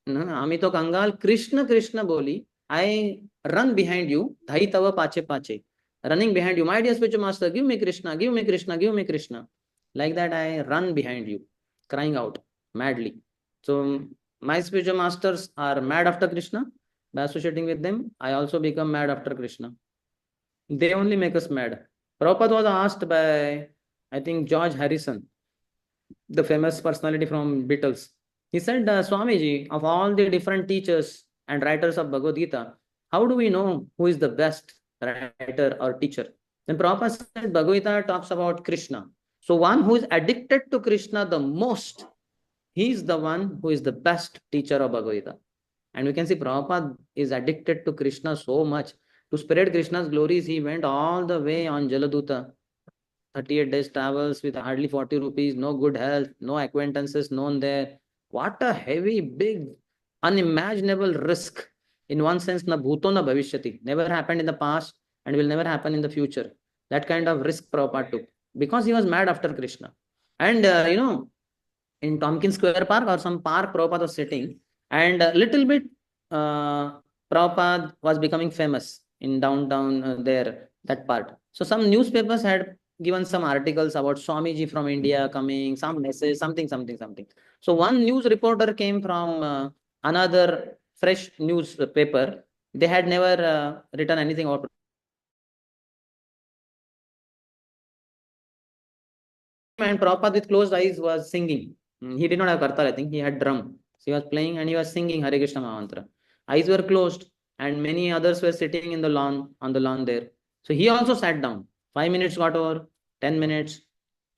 Ami to Kangal, Krishna, Krishna boli. I run behind you, dhai tava pache pache. Running behind you, my dear spiritual master, give me Krishna, give me Krishna, give me Krishna. Like that, I run behind you, crying out madly. So, my spiritual masters are mad after Krishna. By associating with them, I also become mad after Krishna. They only make us mad. Prabhupada was asked by, I think, George Harrison, the famous personality from Beatles. He said, Swamiji, of all the different teachers and writers of Bhagavad Gita, how do we know who is the best writer or teacher? Then Prabhupada said, Bhagavad Gita talks about Krishna. So one who is addicted to Krishna the most, he is the one who is the best teacher of Bhagavad Gita. And we can see Prabhupada is addicted to Krishna so much. To spread Krishna's glories, he went all the way on Jaladuta. 38 days travels with hardly 40 rupees, no good health, no acquaintances known there. What a heavy, big, unimaginable risk. In one sense, na bhuto na bhavishyati. Never happened in the past and will never happen in the future. That kind of risk Prabhupada took because he was mad after Krishna. And in Tompkins Square Park or some park, Prabhupada was sitting, and a little bit Prabhupada was becoming famous in downtown there, that part. So some newspapers had given some articles about Swamiji from India coming, some message, something, something, something. So one news reporter came from another fresh newspaper. They had never written anything about. And Prabhupada with closed eyes was singing. He did not have kartal, I think. He had drum. So he was playing and he was singing Hare Krishna Mahamantra. Eyes were closed and many others were sitting in the lawn, on the lawn there. So he also sat down. 5 minutes got over, 10 minutes,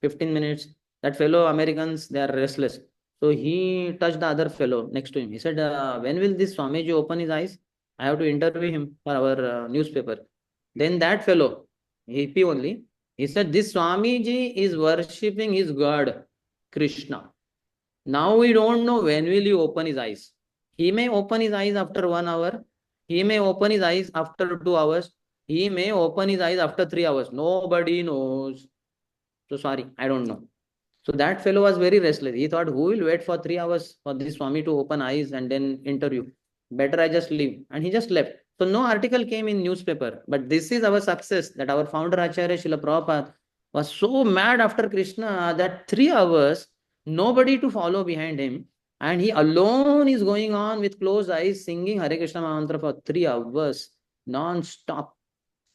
15 minutes. That fellow Americans, they are restless. So he touched the other fellow next to him. He said, when will this Swamiji open his eyes? I have to interview him for our newspaper. Then that fellow, he only, he said, this Swamiji is worshipping his God, Krishna. Now we don't know when will he open his eyes. He may open his eyes after 1 hour. He may open his eyes after 2 hours. He may open his eyes after 3 hours. Nobody knows. So sorry, I don't know. So that fellow was very restless. He thought, who will wait for 3 hours for this Swami to open eyes and then interview? Better I just leave. And he just left. So no article came in newspaper. But this is our success, that our founder Acharya Srila Prabhupada was so mad after Krishna that 3 hours, nobody to follow behind him. And he alone is going on with closed eyes singing Hare Krishna Mantra for 3 hours non-stop.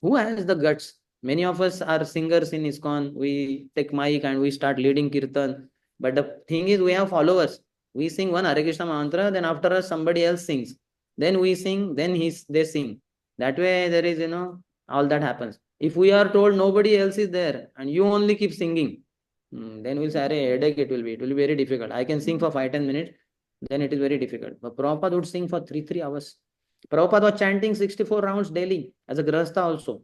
Who has the guts? Many of us are singers in ISKCON. We take mic and we start leading kirtan. But the thing is, we have followers. We sing one Hare Krishna mantra, then after us somebody else sings. Then we sing, then they sing. That way there is, all that happens. If we are told nobody else is there and you only keep singing, then we'll say, Arey, headache it will be. It will be very difficult. I can sing for 5-10 minutes, then it is very difficult. But Prabhupada would sing for 3 hours. Prabhupada was chanting 64 rounds daily as a Grahastha also.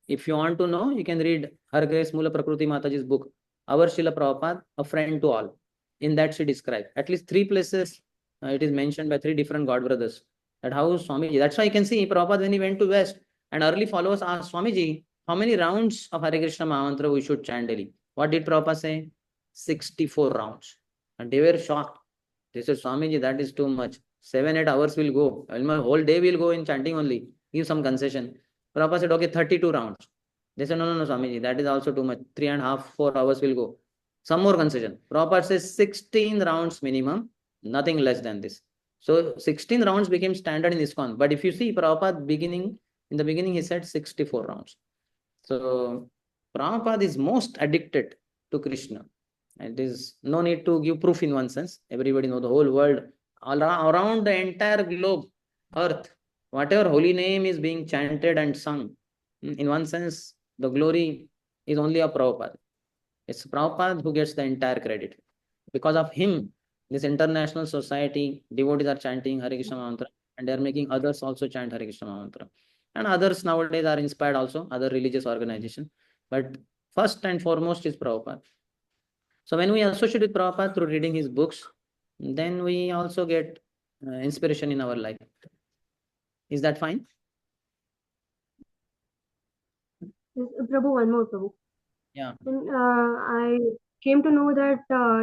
If you want to know, you can read Her Grace Mula Prakriti Mataji's book, Our Srila Prabhupada, A Friend to All. In that she describes at least 3 places it is mentioned by 3 different God brothers that how Swamiji. That's why you can see Prabhupada when he went to West and early followers asked Swamiji, how many rounds of Hare Krishna Mahamantra we should chant daily? What did Prabhupada say? 64 rounds. And they were shocked. They said, Swamiji, that is too much. 7-8 hours will go. My whole day will go in chanting only. Give some concession. Prabhupada said, okay, 32 rounds. They said, no, Swamiji, that is also too much. 3.5, 4 hours will go. Some more concession. Prabhupada says 16 rounds minimum, nothing less than this. So 16 rounds became standard in ISKCON. But if you see Prabhupada in the beginning, he said 64 rounds. So Prabhupada is most addicted to Krishna. It is no need to give proof in one sense. Everybody know the whole world, all around the entire globe, earth, whatever holy name is being chanted and sung. In one sense, the glory is only of Prabhupada. It's Prabhupada who gets the entire credit. Because of him, this international society, devotees are chanting Hare Krishna Mantra and they are making others also chant Hare Krishna Mantra. And others nowadays are inspired also, other religious organizations. But first and foremost is Prabhupada. So when we associate with Prabhupada through reading his books, then we also get inspiration in our life. Is that fine? Yes, Prabhu, one more, Prabhu. Yeah. And I came to know that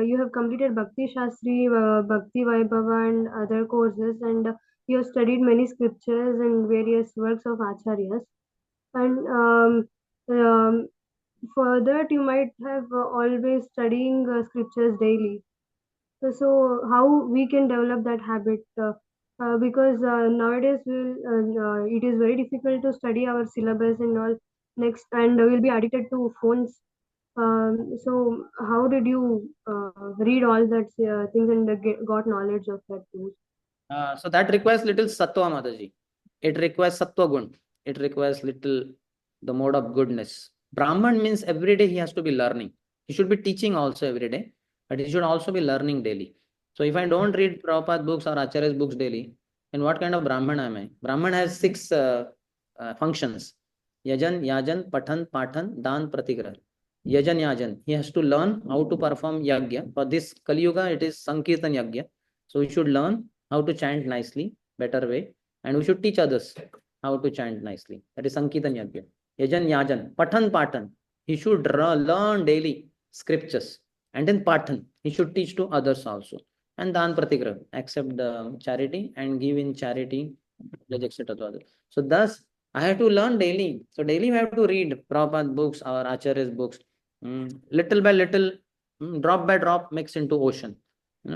you have completed Bhakti Shastri, Bhakti Vaibhava, and other courses, and you have studied many scriptures and various works of acharyas. And for that, you might have always studying scriptures daily. So how we can develop that habit? Because nowadays it is very difficult to study our syllabus and all next, and we'll be addicted to phones. So how did you read all that things and got knowledge of that too? So that requires little sattva, Mataji. It requires sattva gun. It requires little the mode of goodness. Brahman means every day he has to be learning. He should be teaching also every day, but he should also be learning daily. So if I don't read Prabhupada books or Acharya's books daily, then what kind of Brahman am I? Brahman has six functions: Yajan, Yajan, Pathan, Pathan, Dan, Pratigrah. Yajan, Yajan. He has to learn how to perform yagya. For this Kali Yuga, it is Sankirtan yagya. So he should learn how to chant nicely, better way, and we should teach others how to chant nicely. That is Sankirtan Yajna. Yajan Yajan, Pathan Patan. He should learn daily scriptures, and then Patan. He should teach to others also. And Dan Pratigra, accept the charity and give in charity, etc. to others. So thus, I have to learn daily. So daily we have to read Prabhupada books or Acharya's books. Little by little, drop by drop, mix into ocean.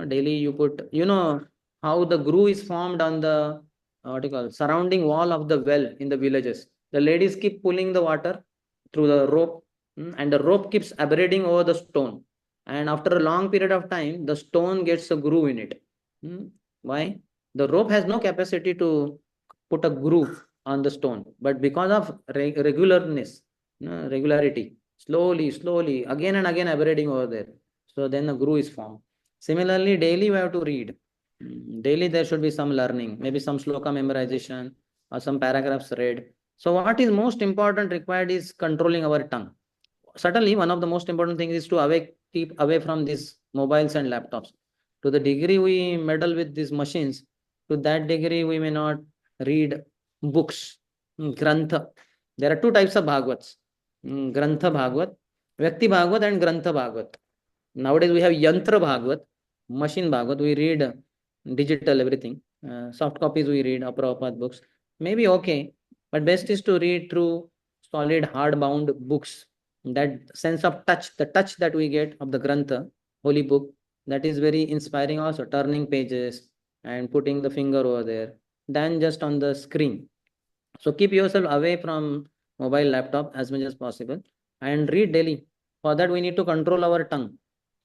Daily you put, how the groove is formed on the what you call surrounding wall of the well in the villages. The ladies keep pulling the water through the rope, and the rope keeps abraiding over the stone. And after a long period of time, the stone gets a groove in it. Why? The rope has no capacity to put a groove on the stone, but because of regularness, regularity, slowly, again and again abraiding over there. So then the groove is formed. Similarly, daily we have to read. Daily there should be some learning, maybe some sloka memorization or some paragraphs read. So what is most important required is controlling our tongue. Certainly, one of the most important things is to keep away from these mobiles and laptops. To the degree we meddle with these machines, to that degree we may not read books, grantha. There are two types of Bhagavats, grantha Bhagavat, Vyakti Bhagavat and grantha Bhagavat. Nowadays we have Yantra Bhagavat, machine Bhagavat. We read digital everything. Soft copies we read of Prabhupada books. Maybe okay, but best is to read through solid hard-bound books. That sense of touch, the touch that we get of the Grantha, holy book, that is very inspiring also, turning pages and putting the finger over there, than just on the screen. So keep yourself away from mobile laptop as much as possible and read daily. For that, we need to control our tongue.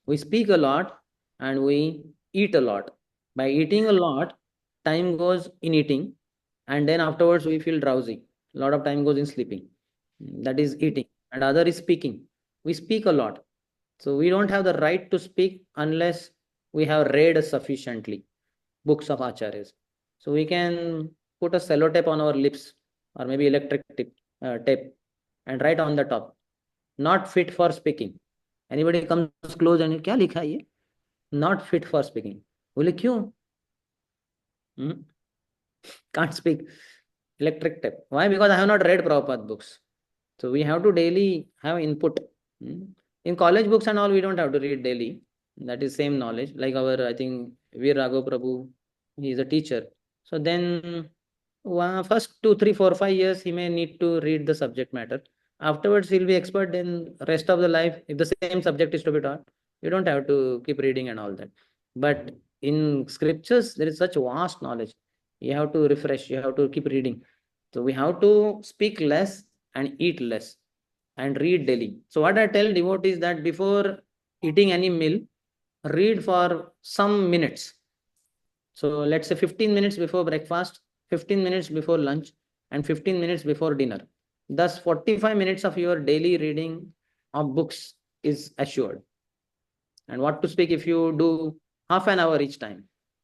We speak a lot and we eat a lot. By eating a lot, time goes in eating, and then afterwards we feel drowsy. A lot of time goes in sleeping. That is eating. And other is speaking. We speak a lot. So we don't have the right to speak unless we have read sufficiently books of acharyas. So we can put a sellotape on our lips or maybe electric tape and write on the top, not fit for speaking. Anybody comes close and क्या लिखा है ये? Not fit for speaking. बोले क्यों? Can't speak. Electric tape. Why? Because I have not read Prabhupada books. So we have to daily have input. In college books and all, we don't have to read daily. That is same knowledge. Like our, I think, Veer Raghav Prabhu, he is a teacher. So then, first 2, 3, 4, 5 years, he may need to read the subject matter. Afterwards, he'll be expert in rest of the life. If the same subject is to be taught, you don't have to keep reading and all that. But in scriptures, there is such vast knowledge. You have to refresh. You have to keep reading. So we have to speak less and eat less and read daily. So what I tell devotees that before eating any meal, read for some minutes. So let's say 15 minutes before breakfast, 15 minutes before lunch, and 15 minutes before dinner. Thus, 45 minutes of your daily reading of books is assured. And what to speak if you do half an hour each time,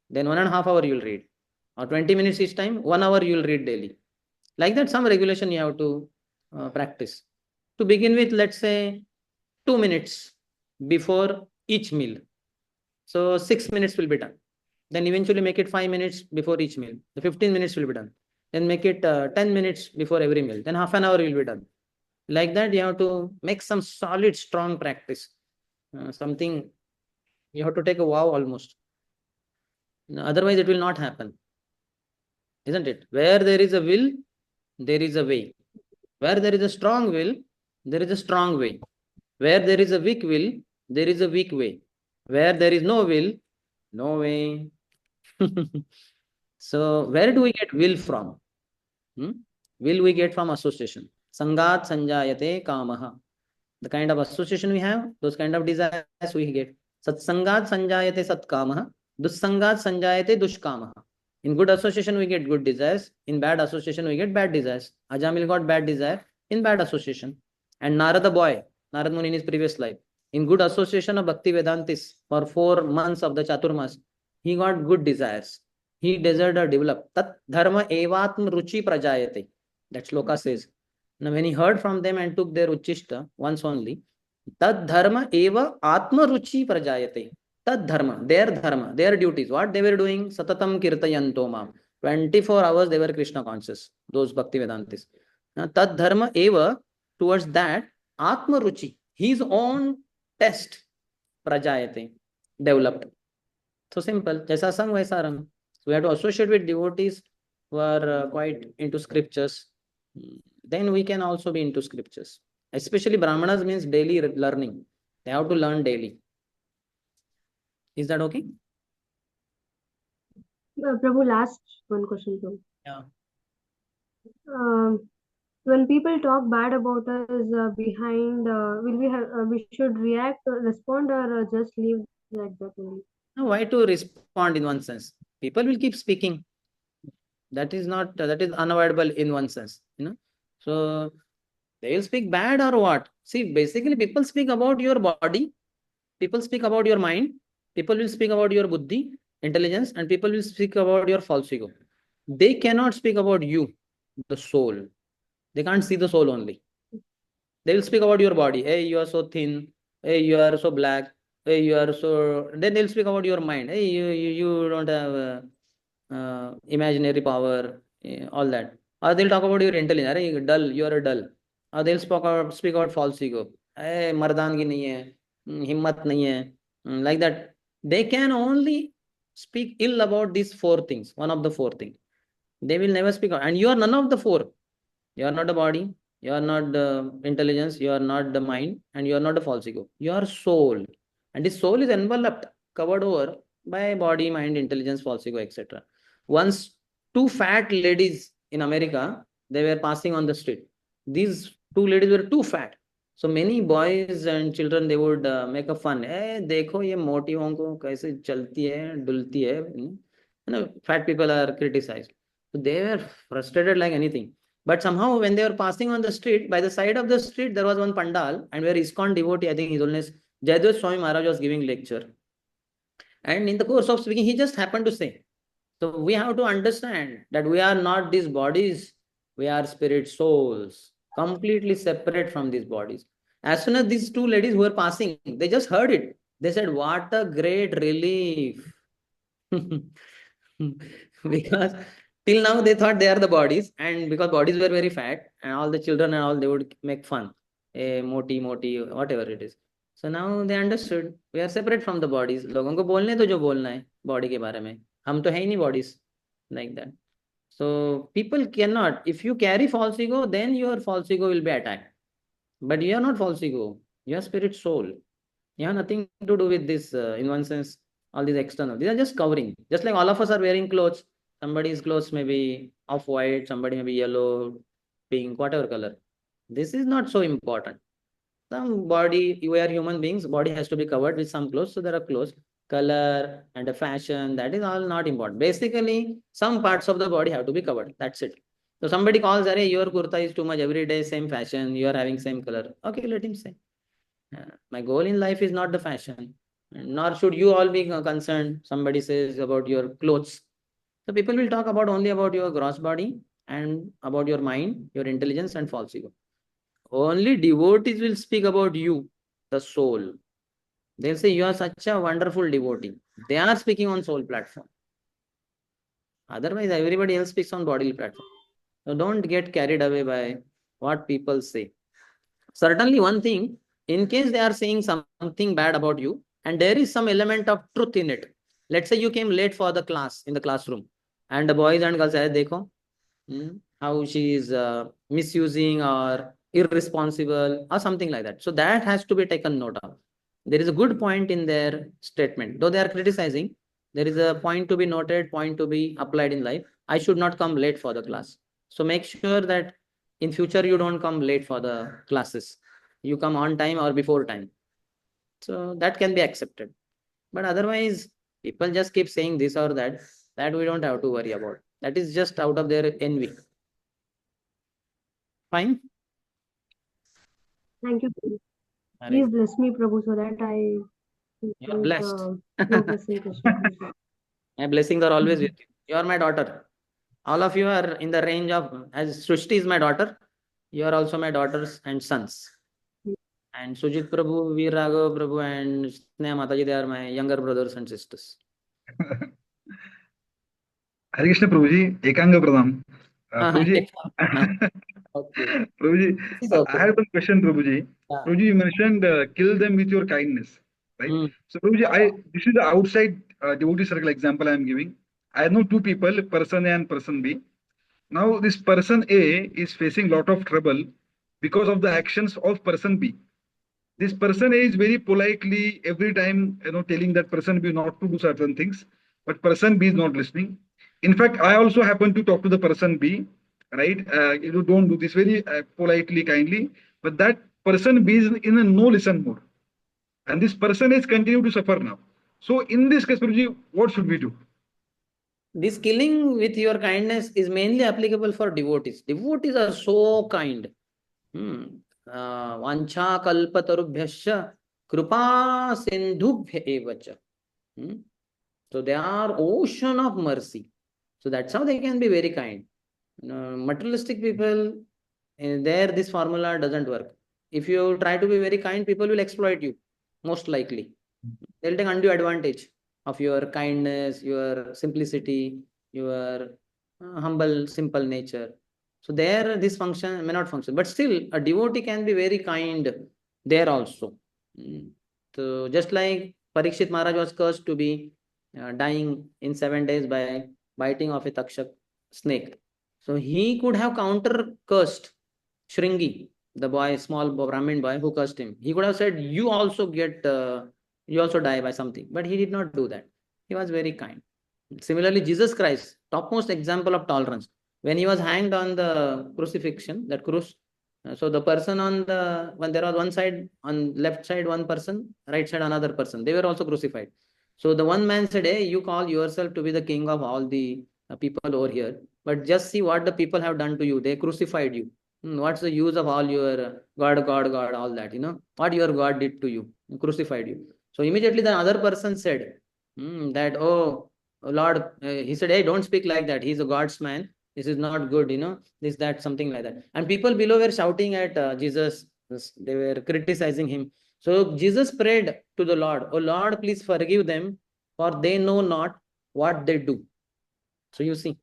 then 1.5 hours you will read. Or 20 minutes each time, 1 hour you will read daily. Like that, some regulation you have to practice. To begin with, let's say 2 minutes before each meal. So 6 minutes will be done. Then eventually make it 5 minutes before each meal. The 15 minutes will be done. Then make it 10 minutes before every meal. Then half an hour will be done. Like that, you have to make some solid, strong practice. something, you have to take a vow almost. Otherwise, it will not happen. Isn't it? Where there is a will, there is a way. Where there is a strong will, there is a strong way. Where there is a weak will, there is a weak way. Where there is no will, no way. So, where do we get will from? Will we get from association. Sangat sanjayate kamaha. The kind of association we have, those kind of desires we get. Satsangat sanjayate satkamaha. Dussangat sanjayate dushkamaha. In good association, we get good desires. In bad association, we get bad desires. Ajamil got bad desire in bad association. And Narada boy, Narad Muni in his previous life, in good association of Bhakti Vedantis for 4 months of the Chaturmas, he got good desires. He desired to develop. Tat dharma evatm ruchi prajayate. That shloka says. Now, when he heard from them and took their uchishta once only, tad dharma eva atma ruchi prajayate. Tad dharma, their duties, what they were doing, satatam kirtayanto mam. 24 hours they were Krishna conscious, those Bhakti Vedantis. Now, tad dharma eva, towards that, atma ruchi, his own test, prajayate, developed. So simple, jaisa sang vaisa rang. So we have to associate with devotees who are quite into scriptures. Then we can also be into scriptures. Especially Brahmanas means daily learning. They have to learn daily. Is that okay? Prabhu, last one question too. Yeah. When people talk bad about us behind, will we have? We should react, or respond, or just leave like that only? Now, why to respond in one sense? People will keep speaking. That is not, that is unavoidable in one sense. So they will speak bad or what? See, basically people speak about your body, people speak about your mind, people will speak about your buddhi, intelligence, and people will speak about your false ego. They cannot speak about you, the soul. They can't see the soul only. They will speak about your body. Hey, you are so thin. Hey, you are so black. Hey, you are so. Then they'll speak about your mind. Hey, you don't have imaginary power, all that. Or they'll talk about your intelligence. Hey, you're dull. You are dull. Or they'll speak about false ego. Hey, मर्दानगी नहीं है, हिम्मत नहीं है, like that. They can only speak ill about these 4 things. One of the 4 things. They will never speak. And you are none of the 4. You are not the body, you are not the intelligence, you are not the mind, and you are not the false ego. You are soul. And this soul is enveloped, covered over by body, mind, intelligence, false ego, etc. Once 2 fat ladies in America, they were passing on the street. These 2 ladies were too fat. So many boys and children, they would make a fun. Hey, देखो ये मोटियों को कैसे चलती है, डुलती है. Fat people are criticized. So they were frustrated like anything. But somehow when they were passing on the street, by the side of the street, there was one pandal, and where ISKCON devotee, I think his holiness Jayadeva Swami Maharaj was giving lecture. And in the course of speaking, he just happened to say, so we have to understand that we are not these bodies, we are spirit souls, completely separate from these bodies. As soon as these 2 ladies who were passing, they just heard it. They said, what a great relief. Because till now they thought they are the bodies, and because bodies were very fat, and all the children and all, they would make fun. Moti, whatever it is. So now they understood we are separate from the bodies. लोगों को बोलने तो जो बोलना है body के बारे में, हम तो है ही नहीं bodies, like that. So people cannot. If you carry false ego, then your false ego will be attacked. But you are not false ego. You are spirit soul. You have nothing to do with this. In one sense, all these external. These are just covering. Just like all of us are wearing clothes. Somebody's clothes may be off white. Somebody may be yellow, pink, whatever color. This is not so important. Some body, we are human beings, body has to be covered with some clothes. So there are clothes, color and the fashion, that is all not important. Basically, some parts of the body have to be covered. That's it. So somebody calls, Arey, your kurta is too much every day, same fashion, you are having same color. Okay, let him say. My goal in life is not the fashion, nor should you all be concerned. Somebody says about your clothes. So people will talk about only about your gross body and about your mind, your intelligence and false ego. Only devotees will speak about you, the soul. They'll say, you are such a wonderful devotee. They are speaking on soul platform. Otherwise, everybody else speaks on bodily platform. So don't get carried away by what people say. Certainly one thing, in case they are saying something bad about you, and there is some element of truth in it. Let's say you came late for the class in the classroom, and the boys and girls say, "Dekho, how she is misusing or irresponsible or something like that." So that has to be taken note of. There is a good point in their statement, though they are criticizing. There is a point to be noted, point to be applied in life. I should not come late for the class. So make sure that in future you don't come late for the classes. You come on time or before time. So that can be accepted. But otherwise, people just keep saying this or that. That we don't have to worry about. That is just out of their envy. Fine. Thank you. Hare Please bless me, Prabhu, so that I You are think blessed. progress in Krishna consciousness. My blessings are always with you. You are my daughter. All of you are in the range of, as Srishti is my daughter, you are also my daughters and sons. And Sujit Prabhu, Veer Raghav Prabhu, and Sneha Mataji, they are my younger brothers and sisters. Hare Krishna Prabhuji, Ekanga Pradam. Prabhuji, Okay. Prabhuji, This is I okay. had one question, Prabhuji. Yeah. Prabhuji, you mentioned kill them with your kindness, right? Mm. So, Prabhuji, this is the outside devotee circle example I am giving. I know two people, person A and person B. Now, this person A is facing lot of trouble because of the actions of person B. This person A is very politely every time, telling that person B not to do certain things, but person B is not listening. In fact, I also happen to talk to the person B, right? You don't do this very politely, kindly, but that person B is in a no listen mode, and this person is continue to suffer now. So, in this case, Prabhuji, what should we do? This killing with your kindness is mainly applicable for devotees. Devotees are so kind. Vancha kalpatarubhyascha kripa sindhubhya evacha. So they are ocean of mercy. So that's how they can be very kind. Materialistic people, there this formula doesn't work. If you try to be very kind, people will exploit you, most likely. They'll take undue advantage of your kindness, your simplicity, your humble, simple nature. So there, this function may not function, but still, a devotee can be very kind there also. Mm. So just like Parikshit Maharaj was cursed to be dying in 7 days by biting of a takshak snake. So he could have counter cursed Shringi, the boy, small Brahmin boy who cursed him. He could have said, you also die by something. But he did not do that. He was very kind. Similarly, Jesus Christ, topmost example of tolerance. When he was hanged on the crucifixion, that cruise, so the person when there was one side, on left side one person, right side another person, they were also crucified. So the one man said, "Hey, you call yourself to be the king of all the people over here, but just see what the people have done to you. They crucified you. What's the use of all your God, God, God, all that? What your God did to you, crucified you." So immediately the other person said that, "Oh, Lord," he said, "Hey, don't speak like that. He's a God's man. This is not good, this, that, something like that." And people below were shouting at Jesus. They were criticizing him. So Jesus prayed to the Lord, "Oh Lord, please forgive them, for they know not what they do." So you see,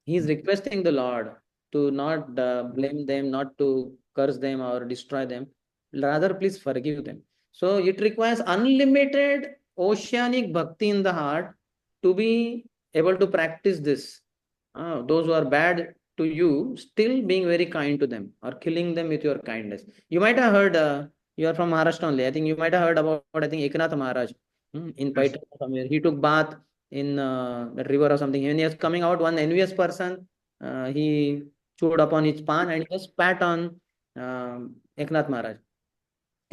he is requesting the Lord to not blame them, not to curse them or destroy them. Rather, please forgive them. So it requires unlimited oceanic bhakti in the heart to be able to practice this. Those who are bad to you, still being very kind to them or killing them with your kindness. You might have heard, you are from Maharashtra only. I think you might have heard about, I think, Eknath Maharaj in Yes. Paitan somewhere. He took bath in the river or something. When he was coming out, one envious person, he chewed upon his pan and he just spat on Eknath Maharaj.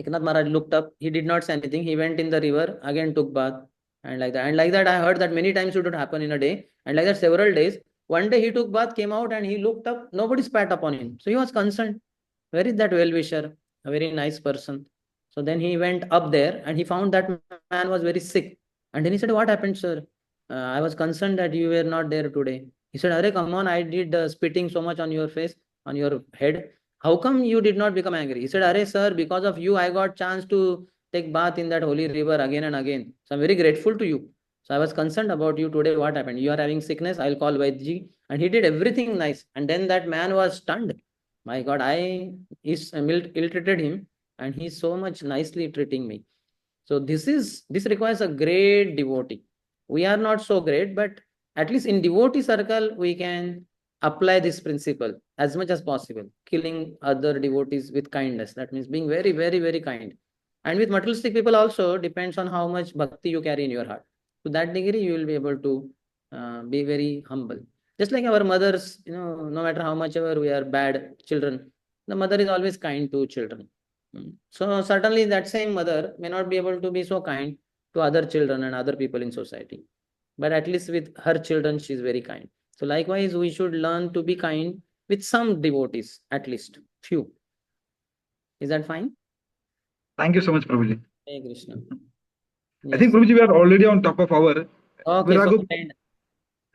Eknath Maharaj looked up. He did not say anything. He went in the river, again took bath, and like that. And like that, I heard that many times it would happen in a day. And like that, several days. One day he took bath, came out, and he looked up. Nobody spat upon him. So he was concerned. Where is that well-wisher? A very nice person. So then he went up there and he found that man was very sick. And then he said, "What happened, sir? I was concerned that you were not there today." He said, "Arey, come on, I did spitting so much on your face, on your head. How come you did not become angry?" He said, "Arey, sir, because of you, I got chance to take bath in that holy river again and again. So I'm very grateful to you. So I was concerned about you today. What happened? You are having sickness. I'll call Vaidji." And he did everything nice. And then that man was stunned. My God, I ill-treated him. and he's so much nicely treating me. So this requires a great devotee. We are not so great, but at least in devotee circle we can apply this principle as much as possible, killing other devotees with kindness. That means being very, very, very kind. And with materialistic people also depends on how much bhakti you carry in your heart. To that degree, you will be able to be very humble. Just like our mothers, no matter how much ever we are bad children, the mother is always kind to children. So certainly that same mother may not be able to be so kind to other children and other people in society. But at least with her children, she is very kind. So likewise, we should learn to be kind with some devotees, at least few. Is that fine? Thank you so much, Prabhuji. Hey Krishna. I think, Yes. Prabhuji, we are already on top of our. Okay, so Virago. end.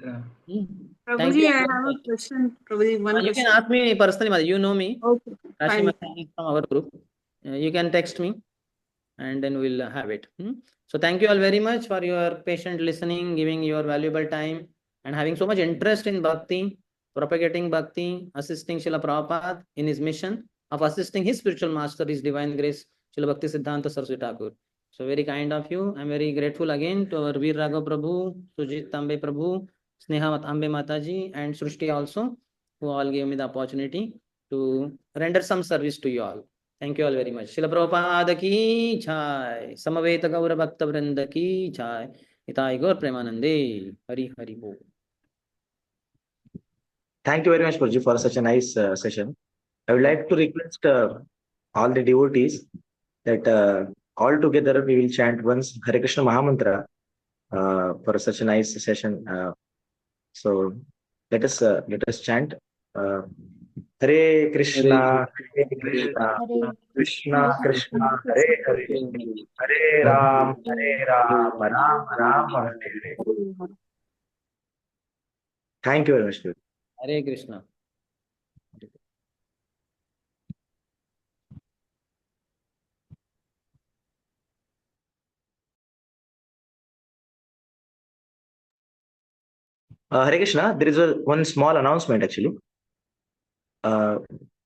Yeah. Thank you. Prabhuji, I have a question. Prabhuji, one You can question. ask me personally, mother. You know me. Okay, Rashi fine. Mata is from our group. You can text me and then we'll have it. So thank you all very much for your patient listening, giving your valuable time, and having so much interest in bhakti, propagating bhakti, assisting Srila Prabhupada in his mission of assisting his spiritual master, his divine grace, Srila Bhakti Siddhanta Saraswati Thakur. So very kind of you. I'm very grateful again to our Veer Raghav Prabhu, Sujit Tambe Prabhu, Sneha Ambe Mataji, and Srushti also, who all gave me the opportunity to render some service to you all. Thank you all very much. Srila Prabhupada ki jai. Samaveta Gaura Bhakta Vrinda ki jai. Itai Gaur Premanande. Hari Hari Bol. Thank you very much, Prabhuji, for such a nice session. I would like to request all the devotees that all together we will chant once Hare Krishna Mahamantra for such a nice session. So let us chant. Hare Krishna, Hare Krishna, Hare Krishna Krishna, Krishna, Hare Krishna Hare, Krishna, Hare Hare Ram, Hare, Hare Ram, Ram Ram, Hare Hare. Thank you very much. Hare Krishna. Hare Krishna, there is one small announcement actually.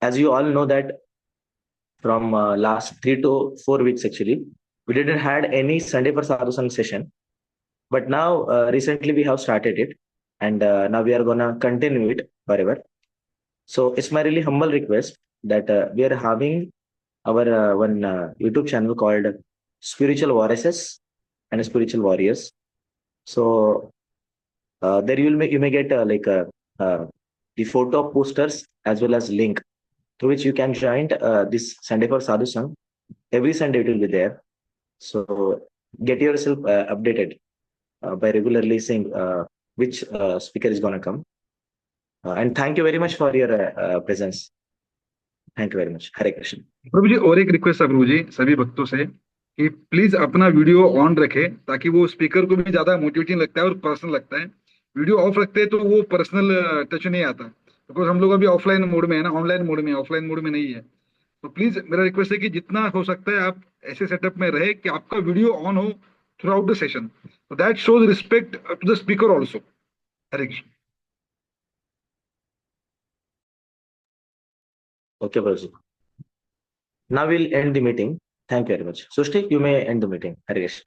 As you all know that from last 3 to 4 weeks actually, we didn't had any Sunday for Sadhu Sang session. But now recently we have started it, and now we are gonna continue it forever. So it's my really humble request that we are having our one YouTube channel called Spiritual Warriors and Spiritual Warriors. So there you may get the photo posters as well as link through which you can join this Sunday for Sadhu Sang. Every Sunday it will be there. So get yourself updated by regularly seeing which speaker is gonna come. And thank you very much for your presence. Thank you very much. Hare Krishna. प्रभु जी, और एक request है प्रभु जी सभी भक्तों से कि please अपना video on रखें ताकि वो स्पीकर को भी ज्यादा मोटिवेटिंग लगता है और पर्सनल लगता है. वीडियो ऑफ रखते हैं तो वो पर्सनल टच नहीं आता, बिकॉज हम लोग अभी ऑफलाइन मोड में है ना, ऑनलाइन मोड में, ऑफलाइन मोड में नहीं है. तो प्लीज मेरा रिक्वेस्ट है कि जितना हो सकता है आप ऐसे सेटअप में रहे कि आपका वीडियो ऑन हो throughout the session. That shows respect to the speaker also. Hare Krishna. Okay, Prabhuji. Now we'll end the meeting. Thank you very much. Sushti, you may end the meeting. Hare Krishna.